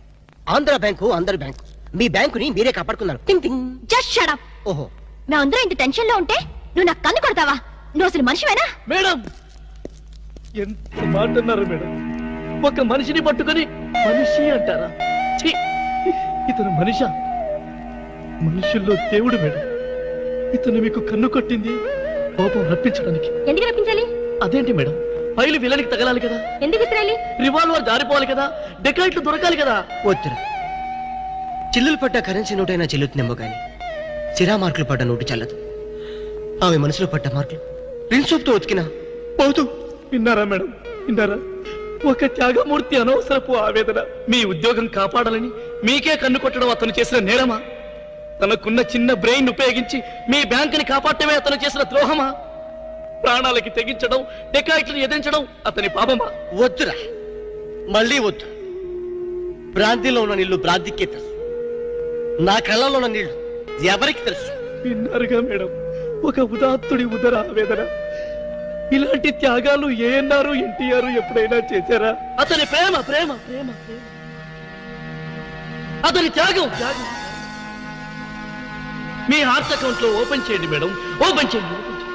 ఆంధ్ర బ్యాంకు అందరి బ్యాంకు. మీ బ్యాంకుని మీరే కాపాడుకున్నారు. టింగ్ టింగ్. Just shut up. ఓహో, మేమందరం ఇంత టెన్షన్ లో ఉంటే నువ్వు నాకు కన్ను కొడతావా? నువ్వు అసలు మనిషివేనా? మేడం ఎంత మాట అన్నారు మేడం. ఒక మనిషిని పట్టుకొని మనిషి అంటారా? ఛీ! ఇతను మనిషా? మనుషుల్లో దేవుడు మేడం. ఇతను మీకు కన్ను కొట్టింది కోపం రప్పించడానికి. ఎందుకు రప్పించాలి? అదేంటి మేడం, ఫైలు విలనికి తగలాలి కదా, ఎందుకు ఇస్రాయలి? రివాల్వర్ జారిపోవాలి కదా, డెకాయిట్లు దొరకాలి కదా. వద్దురా. చిల్లులు పడ్డ కరెన్సీ నోటైనా చెల్లుతుందేమో గాని సిరా మార్కులు పడ్డ నోటు చల్లదు. ఆమె మనసులో పడ్డ మార్కులు ప్రిన్సోప్తో ఉతికినా పోతూ. విన్నారా మేడం, విన్నారా? ఒక త్యాగమూర్తి అనవసరపు ఆవేదన. మీ ఉద్యోగం కాపాడాలని మీకే కన్ను కొట్టడం అతను చేసిన నేరమా? తనకున్న చిన్న బ్రెయిన్ ఉపయోగించి మీ బ్యాంకుని కాపాడటమే అతను చేసిన ద్రోహమా? ప్రాణాలకి తెగించడం, డెకాయిట్లను ఎదిరించడం అతని పాపమా? వద్దురా, మళ్ళీ వద్దు. భ్రాంతిలో ఉన్న నీళ్లు భ్రాంతికే తెలుసు. నా కళ్ళలో ఉన్న నీళ్లు ఎవరికి తెలుసు? విన్నారుగా మేడం, ఒక ఉదాత్తుడి ఉదర ఆవేదన. ఇలాంటి త్యాగాలు ఏఎన్ఆర్, ఎన్టీఆర్ ఎప్పుడైనా చేశారా? అతని ప్రేమ ప్రేమ ప్రేమ ప్రేమ, అతని త్యాగం త్యాగం. మీ హార్ట్ అకౌంట్ లో ఓపెన్ చేయండి మేడం, ఓపెన్ చేయండి, ఓపెన్ చేయండి.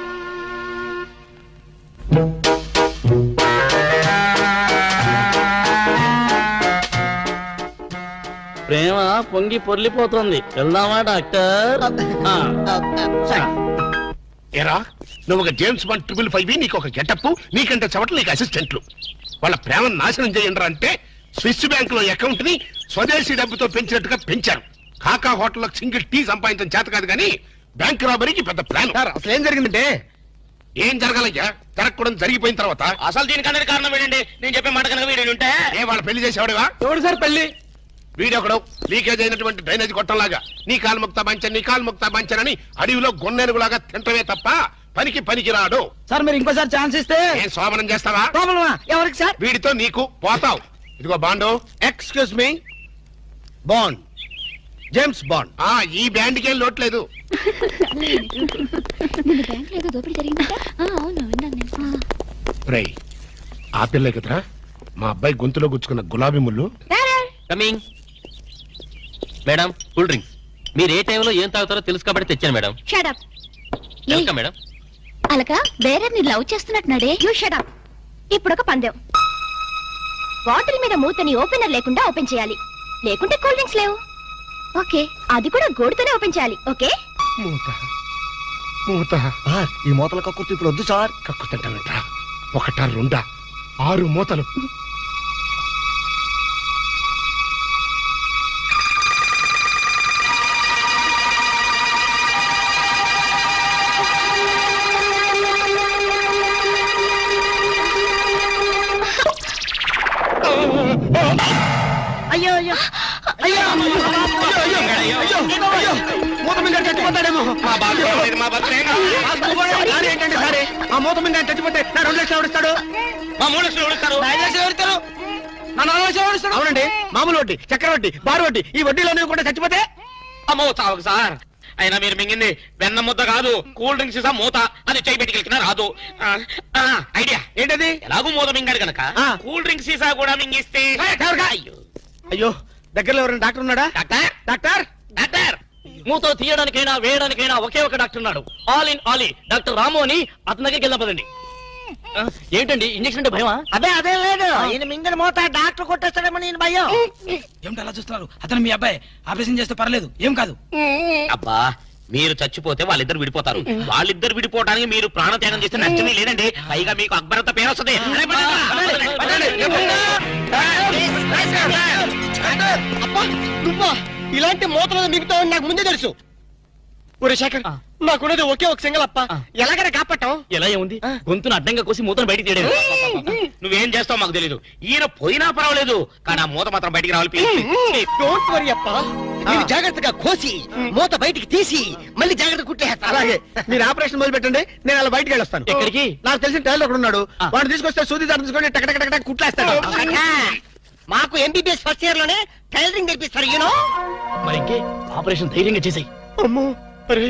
ప్రేమ పొంగి పొర్లిపోతుంది. వెళ్దామా డాక్టర్? ఎరా నువ్వు ఒక జేమ్స్ బాండ్ 555, నీకు ఒక గెటప్, నీకంటే చవట్లు నీకు అసిస్టెంట్లు. వాళ్ళ ప్రేమను నాశనం చేయండి అంటే స్విస్ బ్యాంక్ లో అకౌంట్ ని స్వదేశీ డబ్బుతో పెంచినట్టుగా పెంచారు. కాకా హోటల్లో సింగిల్ టీ సంపాదించడం చేత కాదు కానీ బ్యాంక్ రాబరీకి పెద్ద ప్లాన్. అసలు ఏం జరిగిందంటే? ఏం జరగాలయ్యా? జరగకూడదు జరిగిపోయిన తర్వాత. అసలు దీనికన్నా కారణం ఏంటండి? నేను చెప్పే మాట కనుక వీడు ఉంటే ఏ వాళ్ళ పెళ్లి చేసేవాడివా? ఎవడు సార్ పెళ్లి? వీడొకడు లీకేజ్ అయినటువంటి డ్రైనేజ్ గొట్టంలాగా నీ కాలు ముక్తా బంచన్, నీ కాలు ముక్తా బంచన్ అని అడవిలో గొన్నెనుగులాగా తింటమే తప్ప పనికి రాడు. సార్ మీరు ఇంకోసారి ఛాన్స్ ఇస్తే ఏం సోమనం చేస్తావా? ఎవరికి సార్? వీడితో నీకు పోతావు. ఇదిగో bond. Excuse me, bond, James bond. ఈ బ్యాండ్కి ఏం లోట్లేదు. రేయ్, ఆ పిల్లే కదరా మా అబ్బాయి గొంతులో గుచ్చుకున్న గులాబీ ముళ్ళు. కమింగ్. Madam, cool drinks. మీరు ఏ టైంలో ఏం తాగుతారో తెలుసు కాబట్టి తెచ్చాను madam. Shut up. Welcome madam. అలక వేరే ని లవ్ చేస్తున్నట్టున్నాడే. You shut up. ఇప్పుడు ఒక పందెం. బాటిల్ మీద మూతని ఓపెనర్ లేకుండా ఓపెన్ చేయాలి, లేకుంటే కూల్ డ్రింక్స్ లేవు. ఓకే, అది కూడా గోడుతోనే ఓపెన్ చేయాలి. ఓకే? మూత ఈ మూతల కక్కుర్తి ఇప్పుడు వద్దు సార్. కక్కుతుంటానంటా. ఒకటా రెండా 6 మూతలు. అయ్యో అయ్యో అయ్యో మూత మీద చచ్చిపోతాడేమో. ఏంటంటే సరే, ఆ మూత మీద చచ్చిపోతే నా 2 లక్షలు ఎవరిస్తాడు? మా 3 లక్షలు ఎవరిస్తారు? 5 లక్షలు ఎవరిస్తారు? నా 4 లక్షలు ఎవరిస్తాడు? అవునండి, మామూలు వడ్డీ, చక్కెర వడ్డీ, బారు వడ్డీ, ఈ వడ్డీలోనే కూడా చచ్చిపోతే అమ్మో చావకు సార్. అయినా మీరు మింగింది వెన్న ముద్ద కాదు, కూల్ డ్రింక్స్ ఇసా మూత. అది చేయి పెట్టుకెళ్ళినా రాదు. ఐడియా ఏంటది? ఎలాగూ మూత మింగాడు కనుక కూల్ డ్రింక్స్ సీసా కూడా మింగిస్తే. అయ్యో, దగ్గరలో ఎవరైనా డాక్టర్ ఉన్నాడా? డాక్టర్ డాక్టర్ డాక్టర్ మూతో తీయడానికైనా వేయడానికైనా ఒకే ఒక డాక్టర్ ఉన్నాడు. ఆల్ ఇన్ ఆలీ డాక్టర్ రాము అని. అతని దగ్గరికి వెళ్దాం పదండి. ఏంటండి ఇంజక్షన్ అంటే భయమా? అదే లేదు, ఈయన మింగిన మూత డాక్టర్ కొట్టేస్తాడేమో నేను భయం. ఏమిటి అలా చూస్తున్నారు? అతను మీ అబ్బాయి, ఆపరేషన్ చేస్తే పర్లేదు, ఏం కాదు. అబ్బా, మీరు చచ్చిపోతే వాళ్ళిద్దరు విడిపోతారు. వాళ్ళిద్దరు విడిపోవడానికి మీరు ప్రాణత్యాగం చేస్తే నష్టమే లేదండి. పైగా మీకు అక్బరంత పేరు వస్తుంది. ఇలాంటి మూతలు మిగతా నాకు ముందే తెలుసు. ఒరే శేఖర్ నాకున్నది ఒకే ఒక సింగల్ అప్ప ఎలాగైనా కాపాటం ఎలా ఏముంది గొంతును అడ్డంగా కోసి మూతను బయటికి తీయడం నువ్వేం చేస్తావు మాకు తెలీదు ఈయన పోయినా పర్వాలేదు కానీ ఆ మూత మాత్రం బయటికి రావాలి డోంట్ వరీ అప్ప మీరు జాగ్రత్తగా కోసి మూత బయటికి తీసి మళ్ళీ జాగ్రత్త కుట్టేస్తా. అలాగే మీరు ఆపరేషన్ మొదలు పెట్టండి, నేను అలా బయటికి వెళ్ళొస్తాను. ఎక్కడికి? నాకు తెలిసిన టైలర్ ఒకడు ఉన్నాడు, వాడిని తీసుకొస్తే సూది దాన్ని తీసుకొని టక్ టక్ టక్ టక్ కుట్లేస్తాడు. మాకు ఎంబీబీఎస్ ఫస్ట్ ఇయర్ లోనే టైలరింగ్ నేర్పిస్తారు యూనో. మరి ఇంకే ఆపరేషన్ ధైర్యంగా చేసాయి. అమ్మో అరే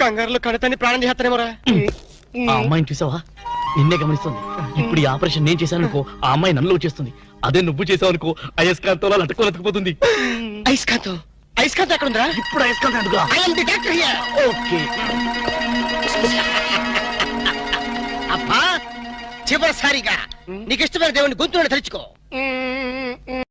కంగారులో కడతాన్ని ప్రాణం చేస్తానేమోరా. ఆ అమ్మాయిని చూసావా, నిన్నే గమనిస్తుంది. ఇప్పుడు ఈ ఆపరేషన్ నేను చేశాను అనుకో, ఆ అమ్మాయి నన్ను చేస్తుంది. అదే నువ్వు చేసావు అనుకో, అయస్కాంతంలో లట్టుకోలేకపోతుంది. ఐస్కాంతం ఐస్కాంతం ఎక్కడ ఉందా? ఇప్పుడు అయస్కాంతం ఎందుకు? ఓకే అబ్బా చివరిసారిగా నీకు ఇష్టమైన దేవుని గొంతులను తలుచుకో.